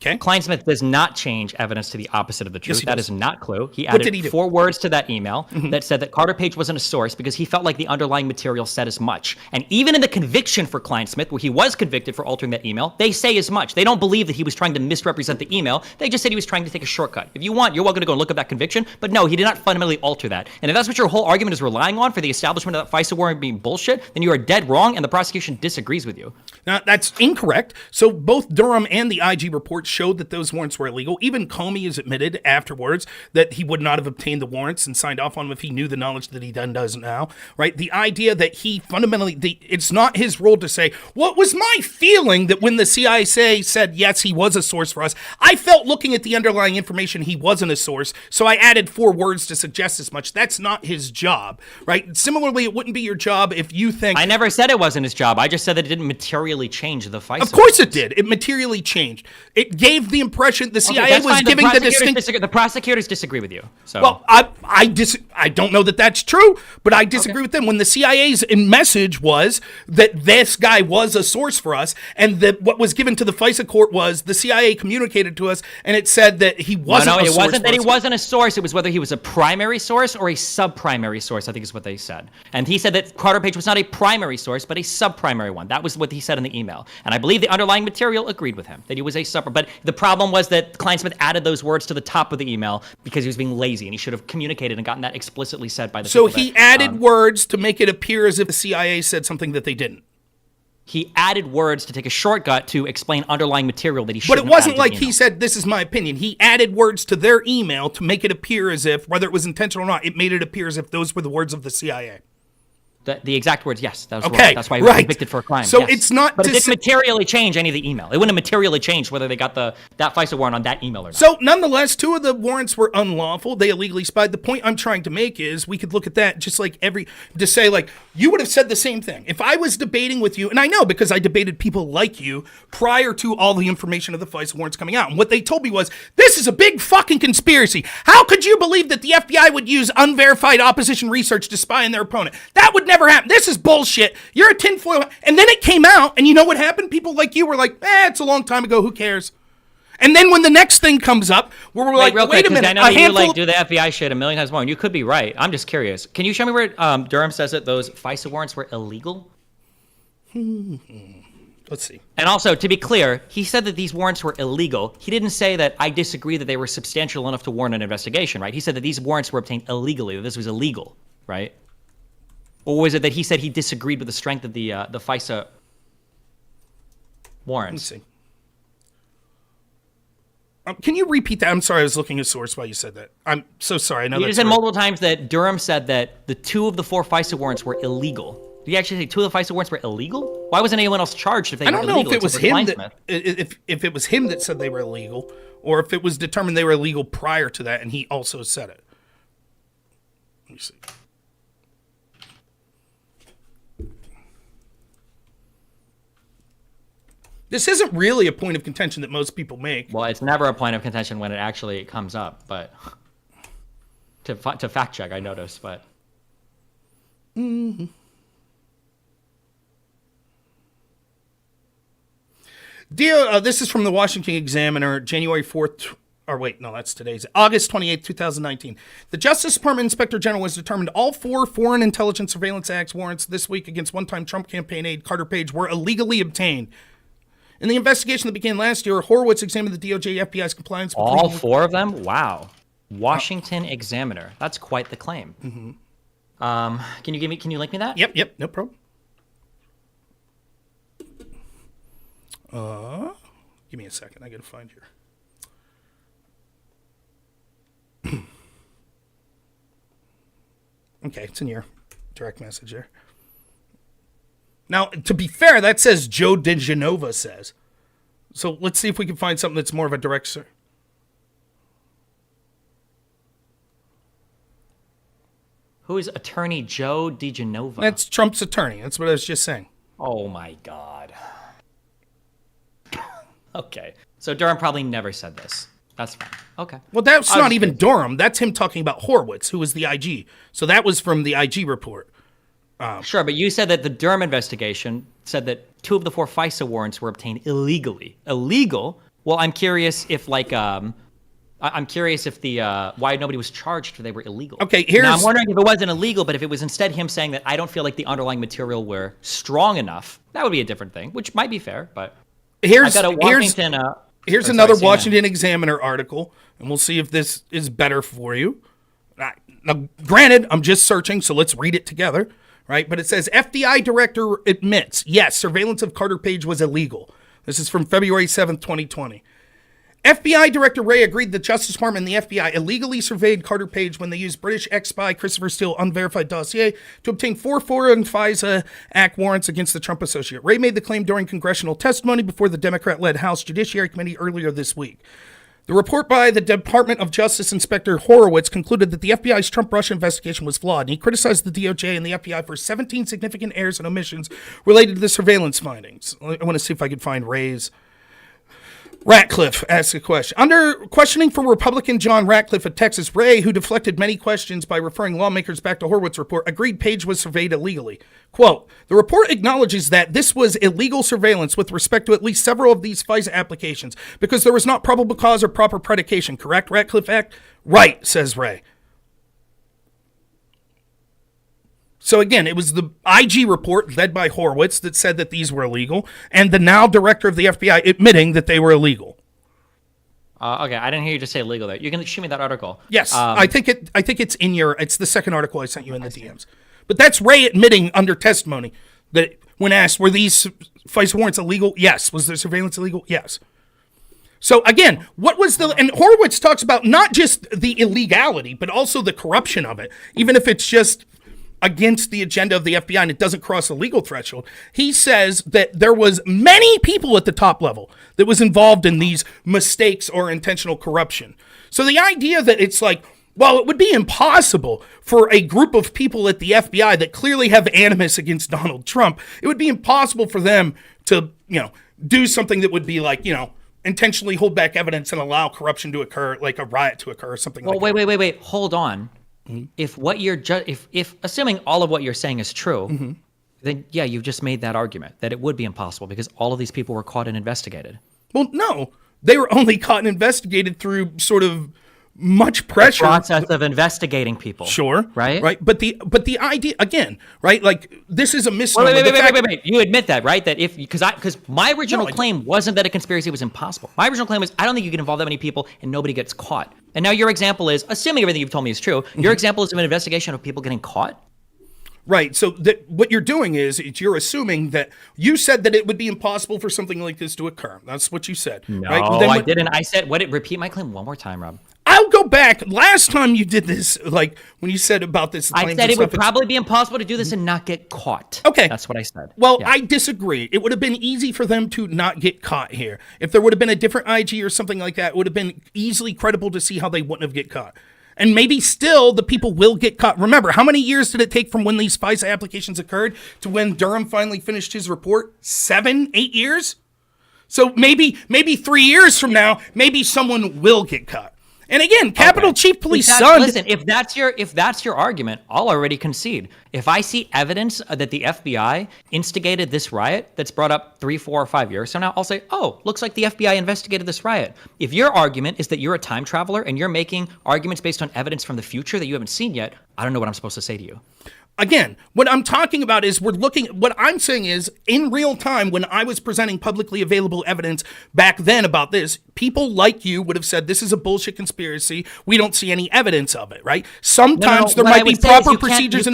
Okay. Kleinsmith does not change evidence to the opposite of the truth. Yes, that is not Clue. He added 4 words to that email that said that Carter Page wasn't a source because he felt like the underlying material said as much. And even in the conviction for Kleinsmith, where he was convicted for altering that email, they say as much. They don't believe that he was trying to misrepresent the email. They just said he was trying to take a shortcut. If you want, you're welcome to go and look up that conviction. But no, he did not fundamentally alter that. And if that's what your whole argument is relying on for the establishment of that FISA warrant being bullshit, then you are dead wrong and the prosecution disagrees with you. Now, that's incorrect. So both Durham and the IG report showed that those warrants were illegal. Even Comey has admitted afterwards that he would not have obtained the warrants and signed off on them if he knew the knowledge that he then does now, right? The idea that he fundamentally, it's not his role to say, what was my feeling that when the CIA said, yes, he was a source for us, I felt looking at the underlying information he wasn't a source, so I added 4 words to suggest as much. That's not his job, right? Similarly, it wouldn't be your job if you think... I never said it wasn't his job. I just said that it didn't materially change the FISA. Of course it did. It materially changed. It gave the impression the CIA was giving the distinct... The prosecutors disagree with you. So. Well, I don't know that that's true, but I disagree with them. When the CIA's message was that this guy was a source for us, and that what was given to the FISA court was the CIA communicated to us, and it said that he wasn't a source. No, it wasn't that he wasn't a source. It was whether he was a primary source or a sub-primary source, I think is what they said. And he said that Carter Page was not a primary source, but a sub-primary one. That was what he said in the email. And I believe the underlying material agreed with him, that he was a sub. But the problem was that Kleinsmith added those words to the top of the email because he was being lazy, and he should have communicated and gotten that explicitly said by the So he added words to make it appear as if the CIA said something that they didn't. He added words to take a shortcut to explain underlying material that he shouldn't have. But it wasn't like he said, this is my opinion. He added words to their email to make it appear as if, whether it was intentional or not, it made it appear as if those were the words of the CIA. The exact words, yes, that was Okay, wrong. That's why he was right. convicted for a crime. So yes. it's not but to it didn't say- materially change any of the email. It wouldn't have materially changed whether they got that FISA warrant on that email or not. So nonetheless, 2 of the warrants were unlawful. They illegally spied. The point I'm trying to make is we could look at that just like to say, like, you would have said the same thing. If I was debating with you, and I know because I debated people like you prior to all the information of the FISA warrants coming out. And what they told me was, this is a big fucking conspiracy. How could you believe that the FBI would use unverified opposition research to spy on their opponent? That would never happen. This is bullshit. You're a tinfoil. And then it came out, and you know what happened? People like you were like, it's a long time ago. Who cares? And then when the next thing comes up, where we're like, wait a minute, I know you do the FBI shit a million times more, and you could be right. I'm just curious. Can you show me where Durham says that those FISA warrants were illegal? Let's see. And also, to be clear, he said that these warrants were illegal. He didn't say that I disagree that they were substantial enough to warrant an investigation, right? He said that these warrants were obtained illegally, that this was illegal, right? Or was it that he said he disagreed with the strength of the FISA warrants? Let's see. Can you repeat that? I'm sorry, I was looking at source while you said that. I'm so sorry. I know you just said multiple times that Durham said that the 2 of the 4 FISA warrants were illegal. Did you actually say 2 of the FISA warrants were illegal? Why wasn't anyone else charged if they were illegal? I don't know if it was him that if it was him that said they were illegal, or if it was determined they were illegal prior to that, and he also said it. Let me see. This isn't really a point of contention that most people make. Well, it's never a point of contention when it actually comes up, but to fact check, I noticed, but. Mm-hmm. This is from the Washington Examiner, January 4th, or wait, no, that's today's, August 28th, 2019. The Justice Department Inspector General has determined all 4 Foreign Intelligence Surveillance Act warrants this week against one-time Trump campaign aide Carter Page were illegally obtained. In the investigation that began last year, Horowitz examined the DOJ FBI's compliance with all 4 of them? Wow. Washington Examiner. That's quite the claim. Mm-hmm. Can you link me that? Yep, no problem. Give me a second. I gotta find here. Okay, it's in your direct message there. Now, to be fair, that says Joe DeGenova says. So let's see if we can find something that's more of a direct Who is Attorney Joe DeGenova? That's Trump's attorney. That's what I was just saying. Oh my God. Okay. So Durham probably never said this. That's fine. Okay. Well, that's not even Durham. That's him talking about Horowitz, who was the IG. So that was from the IG report. Sure, but you said that the Durham investigation said that 2 of the 4 FISA warrants were obtained illegally. Illegal? Well, I'm curious if, why nobody was charged if they were illegal. Okay, now, I'm wondering if it wasn't illegal, but if it was instead him saying that I don't feel like the underlying material were strong enough, that would be a different thing, which might be fair, but here's another CNN. Washington Examiner article, and we'll see if this is better for you. Now, granted, I'm just searching, so let's read it together. Right, but it says FBI director admits, yes, surveillance of Carter Page was illegal. This is from February 7th, 2020. FBI Director Wray agreed the Justice Department and the FBI illegally surveyed Carter Page when they used British ex-spy Christopher Steele unverified dossier to obtain 4 foreign FISA Act warrants against the Trump associate. Wray made the claim during congressional testimony before the Democrat-led House Judiciary Committee earlier this week. The report by the Department of Justice Inspector Horowitz concluded that the FBI's Trump-Russia investigation was flawed, and he criticized the DOJ and the FBI for 17 significant errors and omissions related to the surveillance findings. I want to see if I could find Ray's. Ratcliffe asks a question. Under questioning for Republican John Ratcliffe of Texas, Wray, who deflected many questions by referring lawmakers back to Horowitz's report, agreed Page was surveyed illegally. Quote, the report acknowledges that this was illegal surveillance with respect to at least several of these FISA applications because there was not probable cause or proper predication, correct, Ratcliffe Act? Right, says Wray. So again, it was the IG report led by Horowitz that said that these were illegal, and the now director of the FBI admitting that they were illegal. Okay, I didn't hear you just say illegal there. You can show me that article. Yes, I think it's in it's the second article I sent you in the DMs. But that's Wray admitting under testimony that when asked, were these FISA warrants illegal? Yes. Was the surveillance illegal? Yes. So again, and Horowitz talks about not just the illegality, but also the corruption of it, even if it's just against the agenda of the FBI and it doesn't cross the legal threshold. He says that there was many people at the top level that was involved in these mistakes or intentional corruption. So the idea that it's like, well, it would be impossible for a group of people at the FBI that clearly have animus against Donald Trump, it would be impossible for them to, do something that would be like, intentionally hold back evidence and allow corruption to occur, like a riot to occur or something like that. Wait. Hold on. Mm-hmm. If what you're if assuming all of what you're saying is true, then yeah, you've just made that argument that it would be impossible because all of these people were caught and investigated. Well, no, they were only caught and investigated through sort of much pressure. The process of investigating people. Sure. Right. But the idea again, right? Like this is a misnomer. Wait. You admit that, right? That because my original claim wasn't that a conspiracy was impossible. My original claim was I don't think you can involve that many people and nobody gets caught. And now your example is, assuming everything you've told me is true, your example is of an investigation of people getting caught. Right. So what you're doing is you're assuming that you said that it would be impossible for something like this to occur. That's what you said. No, right? I didn't. I said, repeat my claim one more time, Rob. I'll go back. Last time you did this, like when you said about this, I said it would probably be impossible to do this and not get caught. Okay. That's what I said. Well, yeah. I disagree. It would have been easy for them to not get caught here. If there would have been a different IG or something like that, it would have been easily credible to see how they wouldn't have get caught. And maybe still the people will get caught. Remember, how many years did it take from when these FISA applications occurred to when Durham finally finished his report? 7, 8 years? So maybe 3 years from now, maybe someone will get caught. And again, Capitol Chief Police Son. Listen, if that's your argument, I'll already concede. If I see evidence that the FBI instigated this riot that's brought up 3, 4, or 5 years from now, I'll say, oh, looks like the FBI investigated this riot. If your argument is that you're a time traveler and you're making arguments based on evidence from the future that you haven't seen yet, I don't know what I'm supposed to say to you. Again, what I'm talking about is what I'm saying is in real time when I was presenting publicly available evidence back then about this, people like you would have said this is a bullshit conspiracy. We don't see any evidence of it, right? Sometimes there might be proper procedures.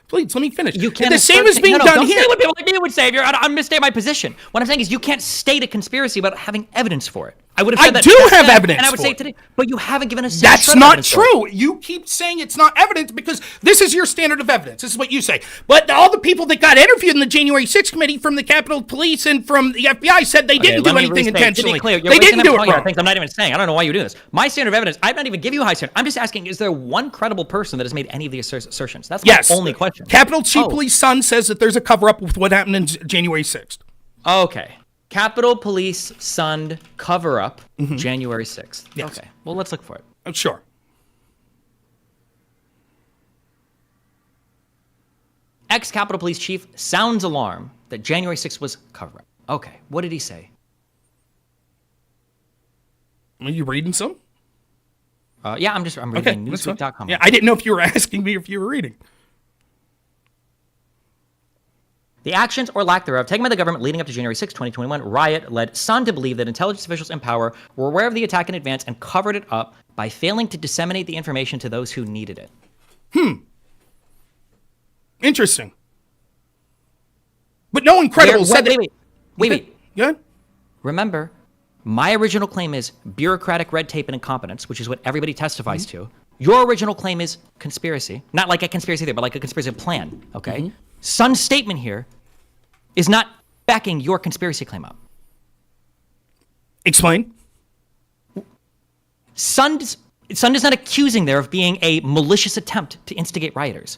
Please, let me finish. You can't. The same is being done here. Don't say what people like me would say. I'm misstating my position. What I'm saying is you can't state a conspiracy without having evidence for it. I would have said that. I do have evidence. And I would say today, but you haven't given us. That's not true. You keep saying it's not evidence because this is your standard of evidence. This is what you say. But all the people that got interviewed in the January 6th committee from the Capitol Police and from the FBI said they didn't do anything intentionally. They didn't do it wrong. Things I'm not even saying. I don't know why you do this. My standard of evidence, I've not even give you a high standard. I'm just asking, is there one credible person that has made any of these assertions? That's my only question. Capitol Chief Police Son says that there's a cover-up with what happened in January 6th. Okay. Capitol Police Sun cover-up January 6th. Yes. Okay. Well, let's look for it. Sure. Ex-Capitol Police Chief sounds alarm that January 6th was cover-up. Okay. What did he say? Are you reading some? Yeah, I'm reading newsweek.com. Yeah, I didn't know if you were asking me if you were reading. The actions or lack thereof taken by the government leading up to January 6, 2021 riot led Sun to believe that intelligence officials in power were aware of the attack in advance and covered it up by failing to disseminate the information to those who needed it. Interesting. But no one credible said that. Wait. Good. Remember, my original claim is bureaucratic red tape and incompetence, which is what everybody testifies to. Your original claim is conspiracy. Not like a conspiracy theory, but like a conspiracy plan, okay? Sun's statement here is not backing your conspiracy claim up. Explain. Sun is not accusing there of being a malicious attempt to instigate rioters.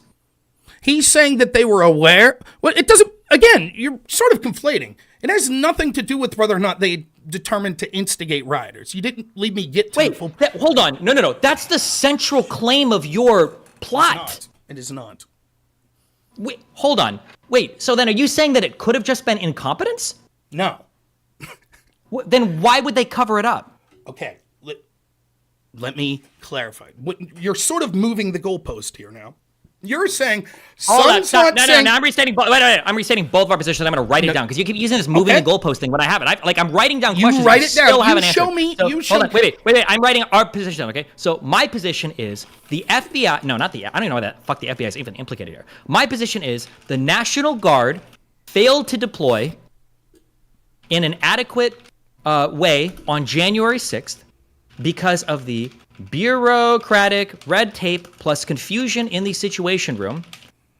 He's saying that they were aware. Well, it doesn't, again, you're sort of conflating. It has nothing to do with whether or not they determined to instigate rioters. You didn't leave me get to hold on. No. That's the central claim of your plot. It is not. Wait, hold on. Wait, so then are you saying that it could have just been incompetence? No. Then why would they cover it up? Okay, let me clarify. You're sort of moving the goalpost here now. You're saying Sun's not saying... No, I'm restating both. Wait. I'm restating both of our positions. I'm going to write it down because you keep using this moving the goalpost thing when I have it. I'm writing down questions. You write it down. Still haven't show answered. me. So, you show. Hold on. Wait. I'm writing our position down. Okay. So my position is the FBI. No, not the. I don't even know why that. Fuck the FBI is even implicated here. My position is the National Guard failed to deploy in an adequate way on January 6th because of the bureaucratic red tape plus confusion in the Situation Room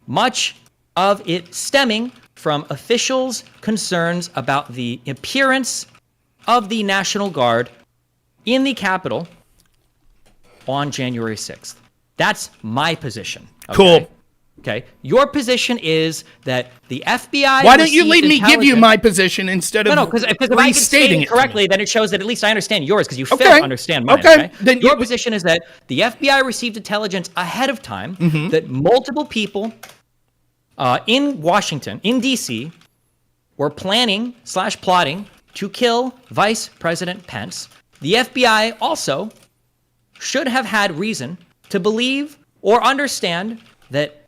much of it stemming from officials' concerns about the appearance of the National Guard in the Capitol on January 6th. That's my position. Okay? Cool. Okay. Your position is that the FBI. Why don't you let me give you my position instead of because if I can state restating it it correctly, then it shows that at least I understand yours because you failed to understand mine. Okay. Then your position is that the FBI received intelligence ahead of time that multiple people in Washington, in D.C., were planning/plotting to kill Vice President Pence. The FBI also should have had reason to believe or understand that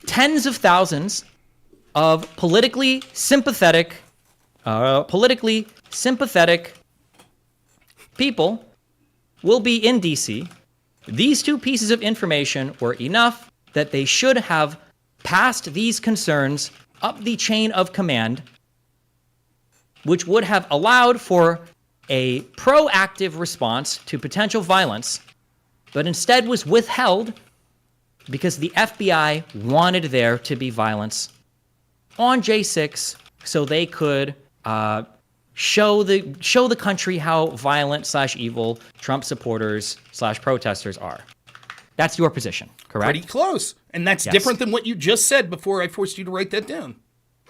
tens of thousands of politically sympathetic people will be in D.C. These two pieces of information were enough that they should have passed these concerns up the chain of command, which would have allowed for a proactive response to potential violence, but instead was withheld because the FBI wanted there to be violence on J6 so they could show the country how violent/evil Trump supporters/protesters are. That's your position, correct? Pretty close. And that's different than what you just said before I forced you to write that down.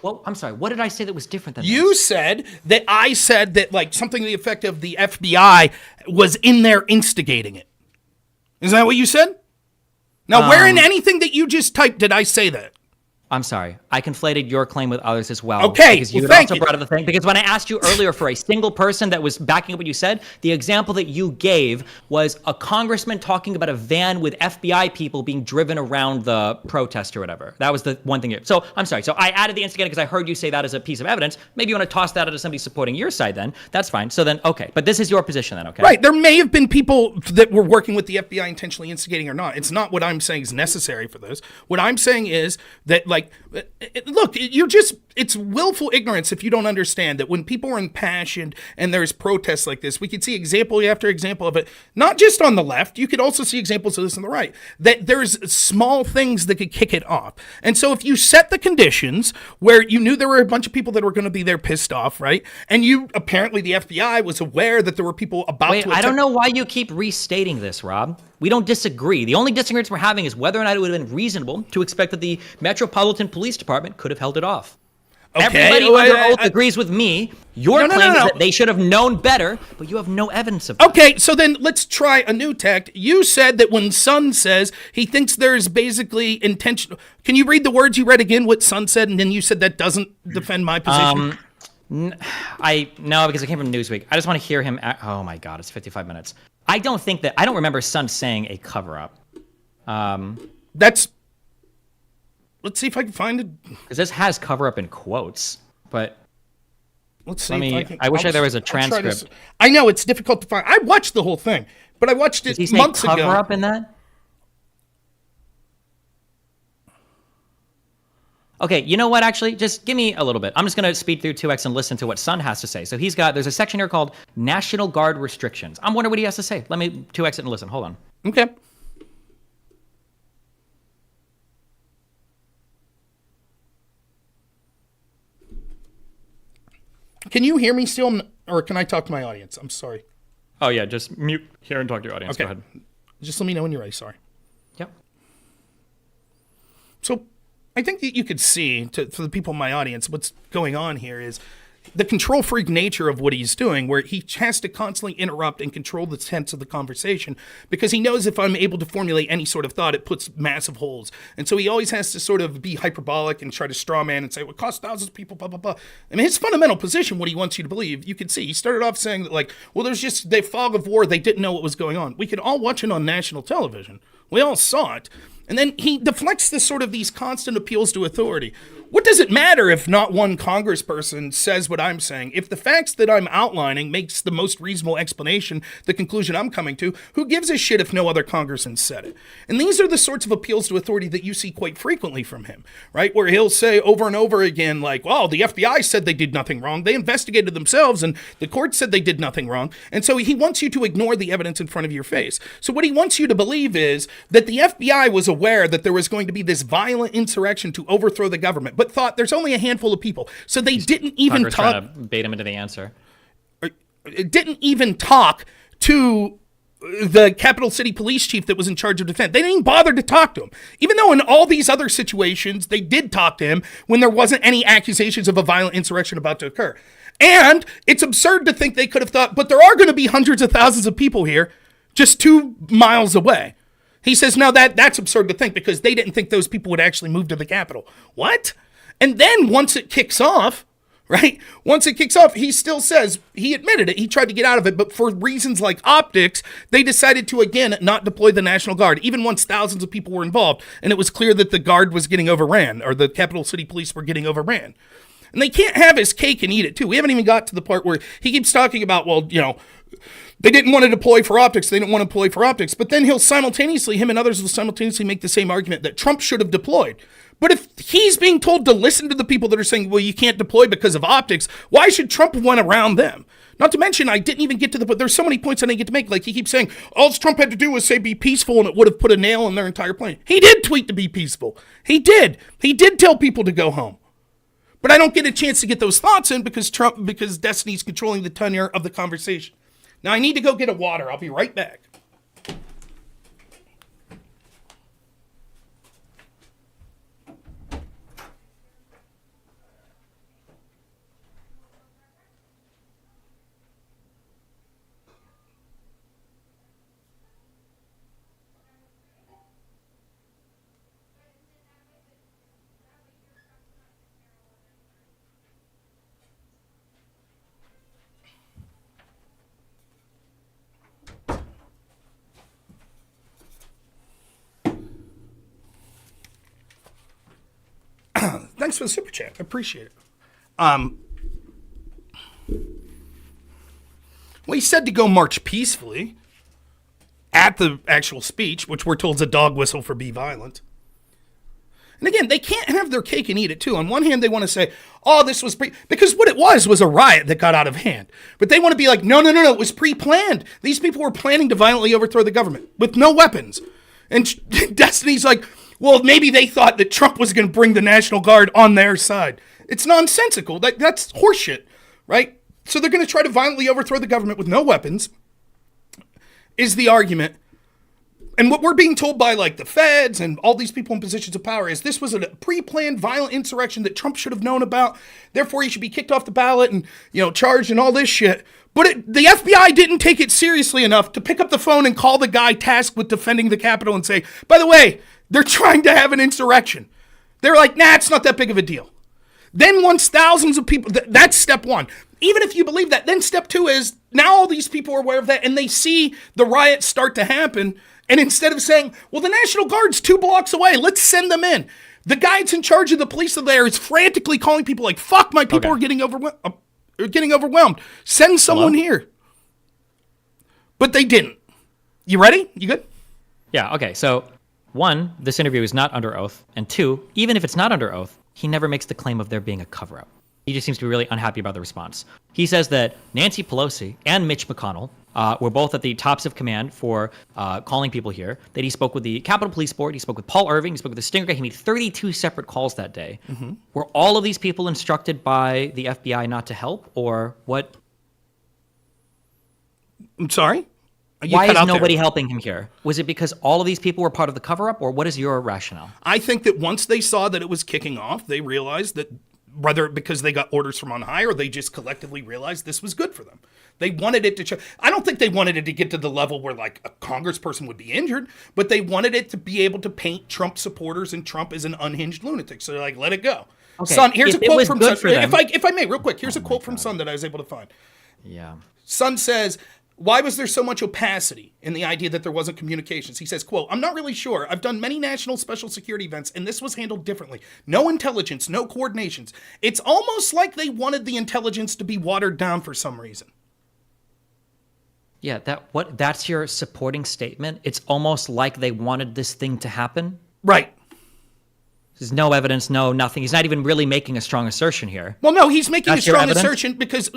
Well, I'm sorry. What did I say that was different than you this? said that I said that like something to the effect of the FBI was in there instigating it. Is that what you said? Now, where in anything that you just typed did I say that? I'm sorry. I conflated your claim with others as well. Okay, because you had also brought up the thing. Because when I asked you earlier for a single person that was backing up what you said, the example that you gave was a congressman talking about a van with FBI people being driven around the protest or whatever. That was the one thing. So I'm sorry. So I added the instigator because I heard you say that as a piece of evidence. Maybe you want to toss that out to somebody supporting your side then. That's fine. So then, okay. But this is your position then, okay? Right. There may have been people that were working with the FBI intentionally instigating or not. It's not what I'm saying is necessary for this. What I'm saying is that, like, look, it's willful ignorance if you don't understand that when people are impassioned and there's protests like this, we could see example after example of it, not just on the left, you could also see examples of this on the right, that there's small things that could kick it off. And so if you set the conditions where you knew there were a bunch of people that were going to be there pissed off, right? And you, apparently the FBI was aware that there were people about to attack. I don't know why you keep restating this, Rob. We don't disagree. The only disagreement we're having is whether or not it would have been reasonable to expect that the Metropolitan Police Department could have held it off. Okay. Everybody under oath agrees with me. Your claim is that they should have known better, but you have no evidence of that. Okay, so then let's try a new tact. You said that when Sun says he thinks there's basically intentional. Can you read the words you read again, what Sun said, and then you said that doesn't defend my position? No, because it came from Newsweek. I just want to hear him. Oh my God, it's 55 minutes. I don't remember Sun saying a cover-up. Let's see if I can find it. Because this has cover-up in quotes, but let's see. I wish there was a transcript. I know it's difficult to find. I watched the whole thing, but I watched it months ago. Cover-up in that? Okay, you know what, actually? Just give me a little bit. I'm just going to speed through 2X and listen to what Sun has to say. So there's a section here called National Guard Restrictions. I'm wondering what he has to say. Let me 2X it and listen. Hold on. Okay. Can you hear me still, or can I talk to my audience? I'm sorry. Oh, yeah, just mute here and talk to your audience. Okay. Go ahead. Just let me know when you're ready. Sorry. Yep. So I think that you could see, for the people in my audience, what's going on here is the control freak nature of what he's doing, where he has to constantly interrupt and control the tense of the conversation because he knows if I'm able to formulate any sort of thought, it puts massive holes. And so he always has to sort of be hyperbolic and try to straw man and say, well, it costs thousands of people, blah, blah, blah. I mean, his fundamental position, what he wants you to believe, you can see. He started off saying that, like, well, there's just the fog of war. They didn't know what was going on. We could all watch it on national television. We all saw it. And then he deflects these constant appeals to authority. What does it matter if not one congressperson says what I'm saying? If the facts that I'm outlining makes the most reasonable explanation, the conclusion I'm coming to, who gives a shit if no other congressman said it? And these are the sorts of appeals to authority that you see quite frequently from him, right? Where he'll say over and over again, like, well, the FBI said they did nothing wrong. They investigated themselves and the court said they did nothing wrong. And so he wants you to ignore the evidence in front of your face. So what he wants you to believe is that the FBI was aware that there was going to be this violent insurrection to overthrow the government, but thought there's only a handful of people. So they didn't even talk. Trying to bait him into the answer. Didn't even talk to the capital city police chief that was in charge of defense. They didn't even bother to talk to him. Even though in all these other situations, they did talk to him when there wasn't any accusations of a violent insurrection about to occur. And it's absurd to think they could have thought, but there are going to be hundreds of thousands of people here just 2 miles away. He says, no, that's absurd to think because they didn't think those people would actually move to the Capitol. What? And then once it kicks off, right? Once it kicks off, he still says, he admitted it, he tried to get out of it, but for reasons like optics, they decided to, again, not deploy the National Guard, even once thousands of people were involved, and it was clear that the Guard was getting overran, or the Capital City Police were getting overran. And they can't have his cake and eat it, too. We haven't even got to the part where he keeps talking about, well, they didn't want to deploy for optics, but then him and others will simultaneously make the same argument that Trump should have deployed. But if he's being told to listen to the people that are saying, well, you can't deploy because of optics, why should Trump have went around them? Not to mention, I didn't even get to there's so many points I didn't get to make. Like he keeps saying, all Trump had to do was say be peaceful and it would have put a nail in their entire plan. He did tweet to be peaceful. He did tell people to go home. But I don't get a chance to get those thoughts in because Destiny's controlling the tenor of the conversation. Now I need to go get a water. I'll be right back. Thanks for the super chat. I appreciate it. Well, he said to go march peacefully at the actual speech, which we're told is a dog whistle for be violent. And again, they can't have their cake and eat it too. On one hand, they want to say, oh, this was because what it was a riot that got out of hand. But they want to be like, no, it was pre-planned. These people were planning to violently overthrow the government with no weapons. And Destiny's like, well, maybe they thought that Trump was going to bring the National Guard on their side. It's nonsensical. That's horseshit, right? So they're going to try to violently overthrow the government with no weapons, is the argument. And what we're being told by like the feds and all these people in positions of power is this was a pre-planned violent insurrection that Trump should have known about. Therefore, he should be kicked off the ballot and, charged and all this shit. But the FBI didn't take it seriously enough to pick up the phone and call the guy tasked with defending the Capitol and say, by the way, they're trying to have an insurrection. They're like, nah, it's not that big of a deal. Then once thousands of people, that's step one. Even if you believe that, then step two is now all these people are aware of that and they see the riots start to happen. And instead of saying, well, the National Guard's 2 blocks away, let's send them in. The guy that's in charge of the police there is frantically calling people like, fuck, my people are getting overwhelmed. Send someone here. But they didn't. You ready? You good? Yeah, okay. So, 1, this interview is not under oath. And 2, even if it's not under oath, he never makes the claim of there being a cover-up. He just seems to be really unhappy about the response. He says that Nancy Pelosi and Mitch McConnell were both at the tops of command for calling people here, that he spoke with the Capitol Police Board, he spoke with Paul Irving, he spoke with the Stinger guy, he made 32 separate calls that day. Mm-hmm. Were all of these people instructed by the FBI not to help, or what? I'm sorry? Why is nobody helping him here? Was it because all of these people were part of the cover-up, or what is your rationale? I think that once they saw that it was kicking off, they realized that whether because they got orders from on high or they just collectively realized this was good for them. They wanted it to I don't think they wanted it to get to the level where like a congressperson would be injured, but they wanted it to be able to paint Trump supporters and Trump as an unhinged lunatic. So they're like, let it go. Okay. Son, here's a quote from Son. If I may, real quick, here's a quote from Son that I was able to find. Yeah. Son says, why was there so much opacity in the idea that there wasn't communications? He says, quote, I'm not really sure. I've done many national special security events, and this was handled differently. No intelligence, no coordinations. It's almost like they wanted the intelligence to be watered down for some reason. Yeah, that's your supporting statement? It's almost like they wanted this thing to happen? Right. There's no evidence, no nothing. He's not even really making a strong assertion here. Well, no, he's making That's a your strong evidence? assertion because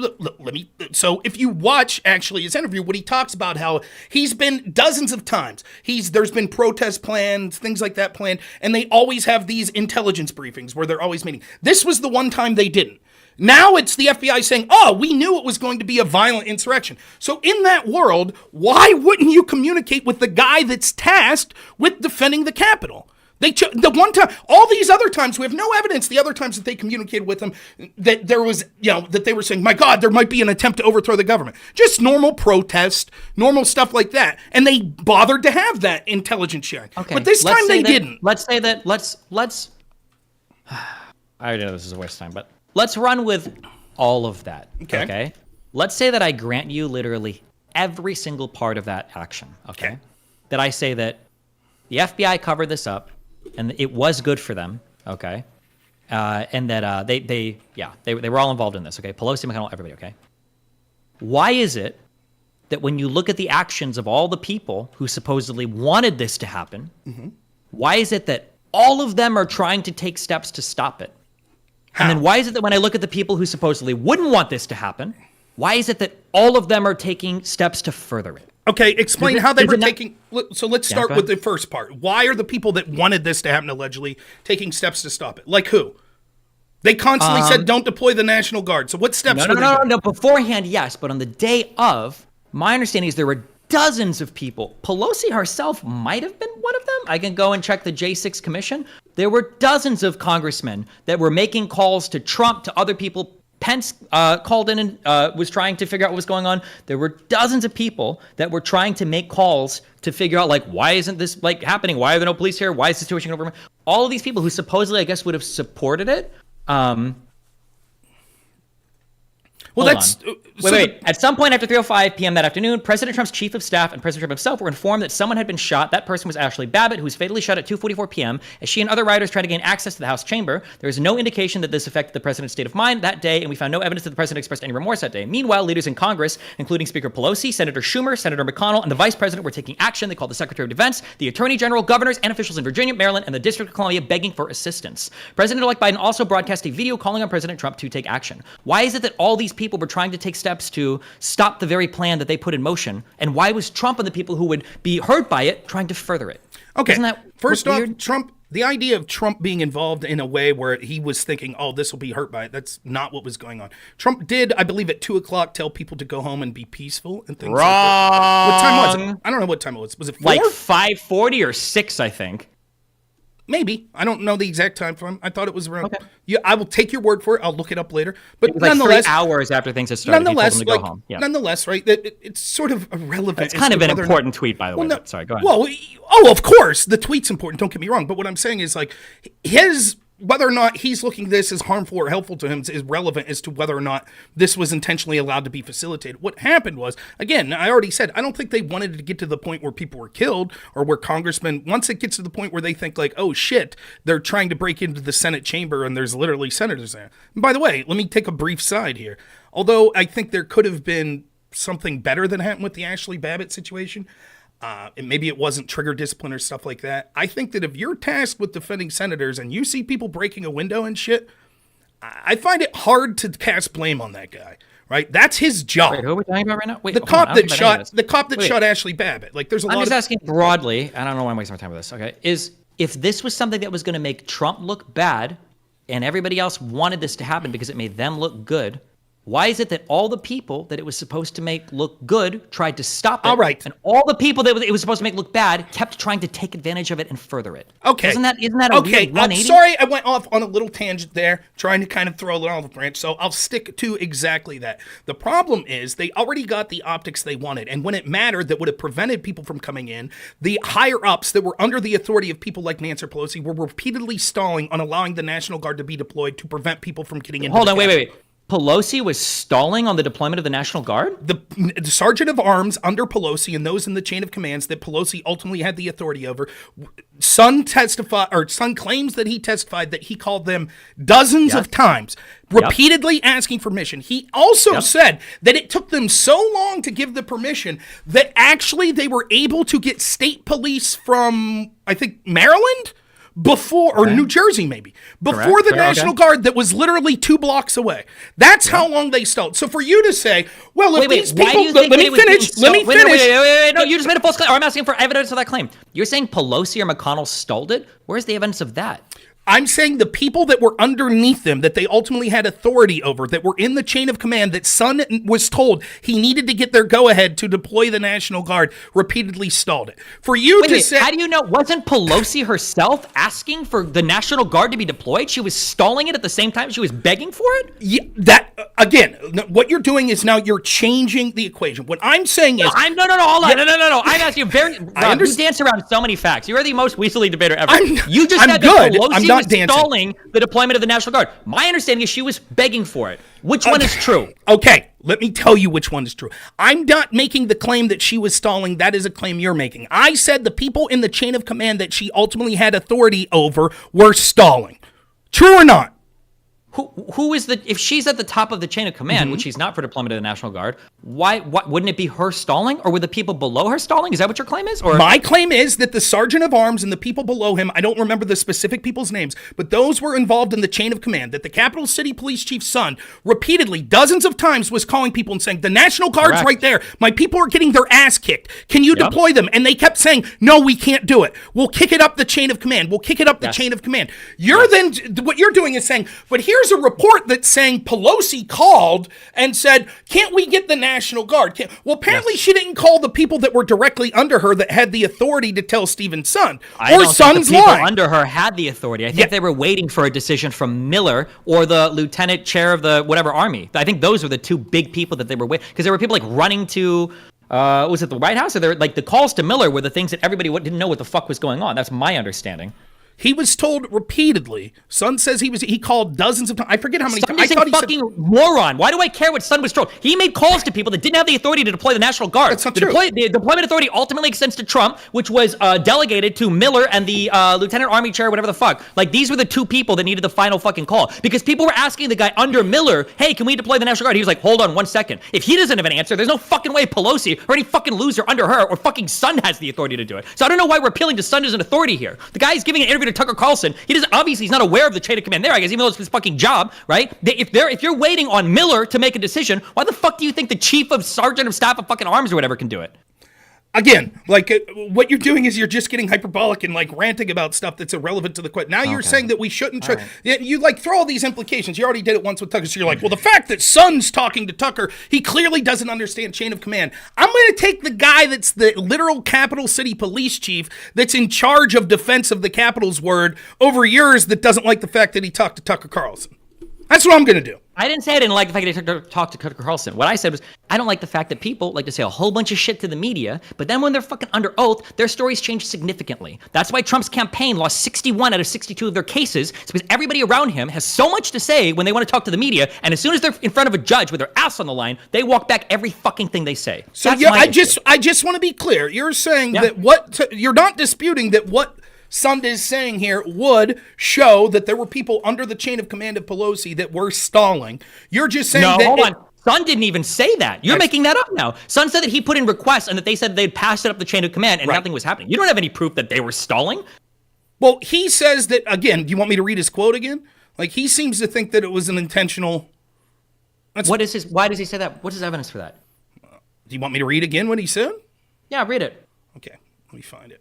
so if you watch actually his interview, what he talks about how he's been dozens of times. There's been protest plans, things like that planned, and they always have these intelligence briefings where they're always meeting. This was the one time they didn't. Now it's the FBI saying, oh, we knew it was going to be a violent insurrection. So in that world, why wouldn't you communicate with the guy that's tasked with defending the Capitol? The one time, all these other times, we have no evidence. The other times that they communicated with him, that there was, that they were saying, my God, there might be an attempt to overthrow the government. Just normal protest, normal stuff like that. And they bothered to have that intelligence sharing. Okay. But this time they didn't. Let's say that, I already know this is a waste of time, but let's run with all of that. Okay. Let's say that I grant you literally every single part of that action. Okay. That I say that the FBI covered this up, and it was good for them, okay? And that they were all involved in this, okay? Pelosi, McConnell, everybody, okay? Why is it that when you look at the actions of all the people who supposedly wanted this to happen, why is it that all of them are trying to take steps to stop it? And then why is it that when I look at the people who supposedly wouldn't want this to happen, why is it that all of them are taking steps to further it? Okay, explain how they were taking... So let's start with the first part. Why are the people that wanted this to happen allegedly taking steps to stop it? Like who? They constantly said, don't deploy the National Guard. So what steps were they doing? No. Beforehand, yes. But on the day of, my understanding is there were dozens of people. Pelosi herself might have been one of them. I can go and check the J6 Commission. There were dozens of congressmen that were making calls to Trump, to other people. Pence called in and was trying to figure out what was going on. There were dozens of people that were trying to make calls to figure out, like, why isn't this, like, happening? Why are there no police here? Why is the situation over? All of these people who supposedly, I guess, would have supported it. Wait. At some point after 3:05 p.m. that afternoon, President Trump's chief of staff and President Trump himself were informed that someone had been shot. That person was Ashley Babbitt, who was fatally shot at 2:44 p.m. as she and other rioters tried to gain access to the House chamber. There is no indication that this affected the president's state of mind that day, and we found no evidence that the president expressed any remorse that day. Meanwhile, leaders in Congress, including Speaker Pelosi, Senator Schumer, Senator McConnell, and the vice president were taking action. They called the Secretary of Defense, the Attorney General, governors, and officials in Virginia, Maryland, and the District of Columbia begging for assistance. President-elect Biden also broadcast a video calling on President Trump to take action. Why is it that all these people were trying to take steps to stop the very plan that they put in motion? And why was Trump and the people who would be hurt by it trying to further it? Okay, isn't that first off, weird? the idea of Trump being involved in a way where he was thinking, oh, this will be hurt by it, that's not what was going on. Trump did, I believe, at 2 o'clock tell people to go home and be peaceful and things like that. What time was it? I don't know what time it was. Was it 4? Like 5:40 or 6, I think. Maybe. I don't know the exact time frame. I thought it was around. Okay. Yeah, I will take your word for it. I'll look it up later. But it was like nonetheless, 3 hours after things had started. Nonetheless, he told them to go home. Yeah. Nonetheless, right? It's sort of irrelevant. It's kind of an important tweet, by the way. Sorry, go ahead. Well, of course, the tweet's important. Don't get me wrong. But what I'm saying is, like, whether or not he's looking at this as harmful or helpful to him is relevant as to whether or not this was intentionally allowed to be facilitated. What happened was, again, I already said, I don't think they wanted it to get to the point where people were killed or where congressmen, once it gets to the point where they think like, oh shit, they're trying to break into the Senate chamber and there's literally senators there. And by the way, let me take a brief side here. Although I think there could have been something better than happened with the Ashley Babbitt situation, and maybe it wasn't trigger discipline or stuff like that. I think that if you're tasked with defending senators and you see people breaking a window and shit, I find it hard to cast blame on that guy. Right? That's his job. Wait, who are we talking about right now? Wait, the cop that shot Ashley Babbitt. Like, there's a lot. I'm just asking broadly. I don't know why I'm wasting my time with this. Okay, if this was something that was going to make Trump look bad, and everybody else wanted this to happen because it made them look good, why is it that all the people that it was supposed to make look good tried to stop it? All right. And all the people that it was supposed to make look bad kept trying to take advantage of it and further it? Okay. Isn't that a weird 180? I'm sorry I went off on a little tangent there, trying to kind of throw an olive branch, so I'll stick to exactly that. The problem is they already got the optics they wanted, and when it mattered that would have prevented people from coming in, the higher-ups that were under the authority of people like Nancy Pelosi were repeatedly stalling on allowing the National Guard to be deployed to prevent people from getting in. Hold on, wait. Pelosi was stalling on the deployment of the National Guard? The sergeant of arms under Pelosi and those in the chain of commands that Pelosi ultimately had the authority over, Son claims that he testified that he called them dozens of times, repeatedly asking permission. He also said that it took them so long to give the permission that actually they were able to get state police from, I think, Maryland, before, or New Jersey maybe, before the National Guard that was literally 2 blocks away. That's how long they stalled. So for you to say, well, if these people, let me finish. Wait, no, you just made a false claim. I'm asking for evidence of that claim. You're saying Pelosi or McConnell stalled it? Where's the evidence of that? I'm saying the people that were underneath them, that they ultimately had authority over, that were in the chain of command, that Sun was told he needed to get their go-ahead to deploy the National Guard, repeatedly stalled it. For you to say... How do you know? Wasn't Pelosi herself asking for the National Guard to be deployed? She was stalling it at the same time she was begging for it? Yeah, that, again, what you're doing is now you're changing the equation. What I'm saying is... No, hold on. No. I'm asking you very... Rob, you dance around so many facts. You are the most weaselly debater ever. You just said that Pelosi was stalling the deployment of the National Guard. My understanding is she was begging for it. Which one is true? Okay, let me tell you which one is true. I'm not making the claim that she was stalling. That is a claim you're making. I said the people in the chain of command that she ultimately had authority over were stalling. True or not? Who is if she's at the top of the chain of command, which she's not for deployment of the National Guard, why wouldn't it be her stalling, or were the people below her stalling? Is that what your claim is? Or my claim is that the sergeant of arms and the people below him, I don't remember the specific people's names, but those were involved in the chain of command, that the Capital City Police Chief's son repeatedly, dozens of times, was calling people and saying, the National Guard's right there. My people are getting their ass kicked. Can you deploy them? And they kept saying, no, we can't do it. We'll kick it up the chain of command. We'll kick it up the chain of command. What you're doing is saying, but here's a report that's saying Pelosi called and said, can't we get the National Guard? Well, apparently she didn't call the people that were directly under her that had the authority to tell Stephen's son. Son's people under her had the authority. I think they were waiting for a decision from Miller or the lieutenant chair of the whatever army. I think those were the 2 big people that they were waiting, because there were people like running to was it the White House? Or there, like, the calls to Miller were the things that everybody didn't know what the fuck was going on. That's my understanding. He was told repeatedly. Son says he called dozens of times. I forget how many times. I thought he fucking moron. Why do I care what Son was told? He made calls to people that didn't have the authority to deploy the National Guard. That's not true. The deployment authority ultimately extends to Trump, which was delegated to Miller and the lieutenant army chair, whatever the fuck. Like, these were the 2 people that needed the final fucking call, because people were asking the guy under Miller, hey, can we deploy the National Guard? He was like, hold on 1 second. If he doesn't have an answer, there's no fucking way Pelosi or any fucking loser under her or fucking Son has the authority to do it. So I don't know why we're appealing to Son as an authority here. The guy's giving an interview to Tucker Carlson. He's not aware of the chain of command there, I guess, even though it's his fucking job, right? If you're waiting on Miller to make a decision, why the fuck do you think the chief of sergeant of staff of fucking arms or whatever can do it? Again, like, what you're doing is you're just getting hyperbolic and like ranting about stuff that's irrelevant to the question. Now you're saying that we shouldn't try. Right. You like throw all these implications. You already did it once with Tucker. So you're like, well, the fact that Son's talking to Tucker, he clearly doesn't understand chain of command. I'm going to take the guy that's the literal Capital City Police Chief that's in charge of defense of the Capitol's word over yours that doesn't like the fact that he talked to Tucker Carlson. That's what I'm going to do. I didn't say I didn't like the fact that he talked to Tucker Carlson. What I said was, I don't like the fact that people like to say a whole bunch of shit to the media, but then when they're fucking under oath, their stories change significantly. That's why Trump's campaign lost 61 out of 62 of their cases. It's because everybody around him has so much to say when they want to talk to the media, and as soon as they're in front of a judge with their ass on the line, they walk back every fucking thing they say. So I just want to be clear. You're saying that you're not disputing that what Sunday is saying here would show that there were people under the chain of command of Pelosi that were stalling. You're just saying that... hold on. Son didn't even say that. You're making that up now. Son said that he put in requests and that they said they'd passed it up the chain of command and nothing was happening. You don't have any proof that they were stalling? Well, he says that, again, do you want me to read his quote again? Like, he seems to think that it was an intentional... Why does he say that? What's his evidence for that? Do you want me to read again what he said? Yeah, read it. Okay, let me find it.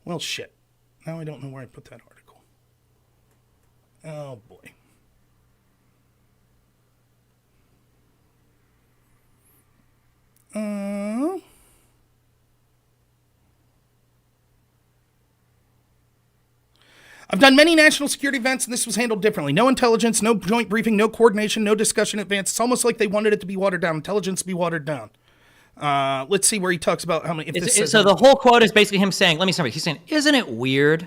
Well, shit. Now I don't know where I put that article. Oh, boy. I've done many national security events, and this was handled differently. No intelligence, no joint briefing, no coordination, no discussion in advance. It's almost like they wanted it to be watered down, intelligence to be watered down. Let's see where he talks about how many... So the whole quote is basically him saying, let me summarize. He's saying, isn't it weird?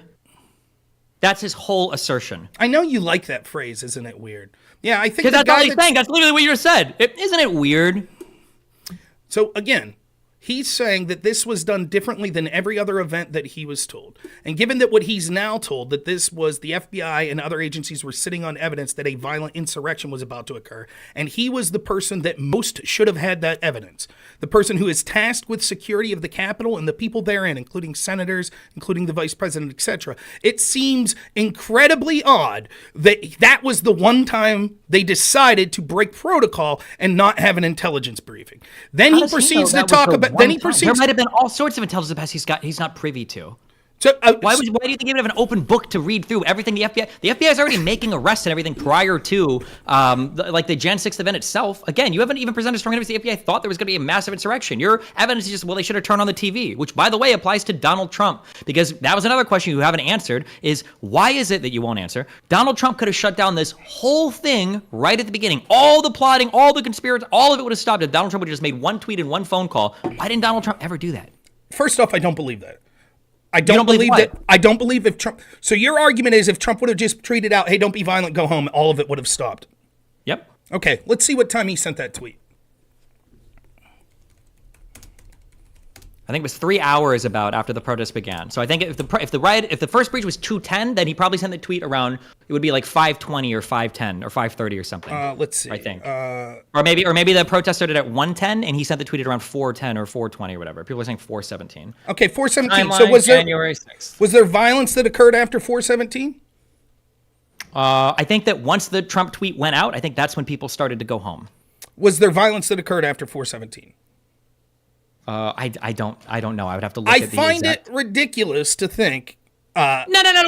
That's his whole assertion. I know you like that phrase, isn't it weird? Yeah, I think that's all he's saying. That's literally what you just said. Isn't it weird? So again, He's saying that this was done differently than every other event that he was told. And given that what he's now told, that this was the FBI and other agencies were sitting on evidence that a violent insurrection was about to occur, and he was the person that most should have had that evidence, the person who is tasked with security of the Capitol and the people therein, including senators, including the vice president, etc. It seems incredibly odd that that was the one time they decided to break protocol and not have an intelligence briefing. Then he proceeds to talk about. Then he proceeds. There might have been all sorts of intelligence he's not privy to. So, why do you think he would have an open book to read through everything the FBI? The FBI is already making arrests and everything prior to the Jan 6th event itself. Again, you haven't even presented strong evidence the FBI thought there was going to be a massive insurrection. Your evidence is just, well, they should have turned on the TV, which, by the way, applies to Donald Trump. Because that was another question you haven't answered, is why is it that you won't answer? Donald Trump could have shut down this whole thing right at the beginning. All the plotting, all the conspiracy, all of it would have stopped if Donald Trump would have just made one tweet and one phone call. Why didn't Donald Trump ever do that? First off, I don't believe that. I don't believe that. I don't believe if Trump. So your argument is if Trump would have just tweeted out, "Hey, don't be violent, go home," all of it would have stopped. Yep. Okay, let's see what time he sent that tweet. I think it was 3 hours about after the protest began. So I think if the first breach was 2:10, then he probably sent the tweet around. It would be like 5:20 or 5:10 or 5:30 or something. Let's see. I think. Or maybe the protest started at 1:10 and he sent the tweet at around 4:10 or 4:20 or whatever. People are saying 4:17. Okay, 4:17. Timeline, So January 6th. Was there violence that occurred after 4:17? I think that once the Trump tweet went out, I think that's when people started to go home. Was there violence that occurred after 4:17? I don't know. I would have to look at the exact... I find it ridiculous to think... No,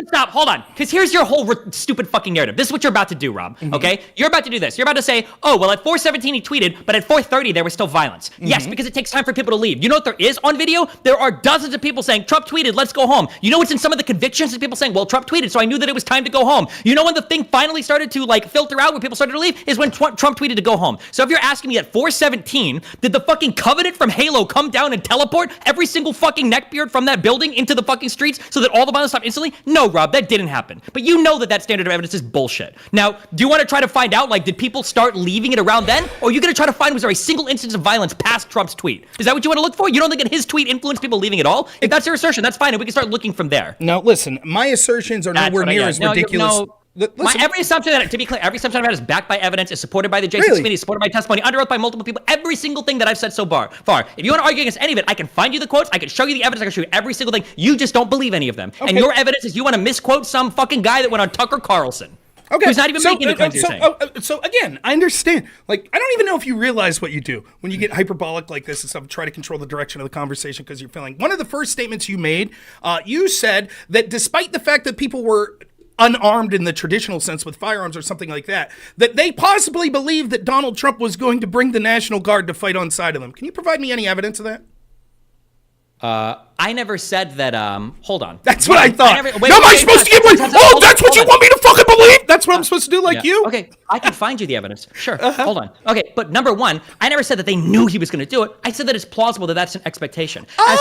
stop. Hold on. Because here's your whole stupid fucking narrative. This is what you're about to do, Rob. Mm-hmm. Okay? You're about to do this. You're about to say, oh, well, at 4:17 he tweeted, but at 4:30 there was still violence. Mm-hmm. Yes, because it takes time for people to leave. You know what there is on video? There are dozens of people saying, Trump tweeted, let's go home. You know what's in some of the convictions? Is people saying, well, Trump tweeted, so I knew that it was time to go home. You know when the thing finally started to, filter out, when people started to leave? Is when Trump tweeted to go home. So if you're asking me at 4:17, did the fucking Covenant from Halo come down and teleport every single fucking neckbeard from that building into the fucking streets so that all the violence stopped instantly? No, Rob, that didn't happen. But you know that standard of evidence is bullshit. Now, do you want to try to find out, did people start leaving it around then? Or are you going to try to find, was there a single instance of violence past Trump's tweet? Is that what you want to look for? You don't think that his tweet influenced people leaving at all? If that's your assertion, that's fine, and we can start looking from there. No, listen, my assertions are nowhere near as ridiculous. Every assumption that, to be clear, every assumption I've had is backed by evidence, is supported by the J6 committee, is supported by testimony, under oath by multiple people. Every single thing that I've said so far. If you want to argue against any of it, I can find you the quotes, I can show you the evidence, I can show you every single thing. You just don't believe any of them. Okay. And your evidence is you want to misquote some fucking guy that went on Tucker Carlson. Okay. Who's not even making the claims you're saying. So again, I understand. I don't even know if you realize what you do when you get hyperbolic like this and stuff, try to control the direction of the conversation because you're feeling. One of the first statements you made, you said that despite the fact that people were unarmed in the traditional sense with firearms or something like that, that they possibly believed that Donald Trump was going to bring the National Guard to fight on side of them. Can you provide me any evidence of that? I never said that, hold on. That's what I thought. Am I supposed to give one? Oh, that's what you want me to fucking believe? That's what I'm supposed to do like you? Okay, I can find you the evidence. Sure, hold on. Okay, but number one, I never said that they knew he was going to do it. I said that it's plausible that that's an expectation. As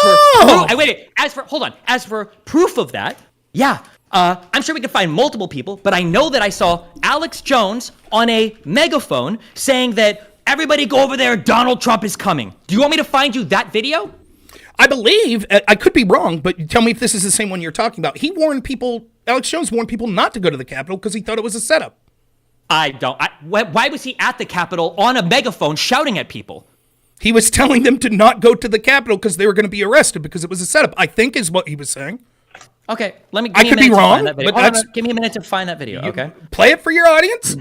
for proof of that, yeah. I'm sure we can find multiple people, but I know that I saw Alex Jones on a megaphone saying that everybody go over there, Donald Trump is coming. Do you want me to find you that video? I believe, I could be wrong, but tell me if this is the same one you're talking about. Alex Jones warned people not to go to the Capitol because he thought it was a setup. Why was he at the Capitol on a megaphone shouting at people? He was telling them to not go to the Capitol because they were going to be arrested because it was a setup, I think is what he was saying. Okay, I could be wrong, but give me a minute to find that video, okay? Play it for your audience.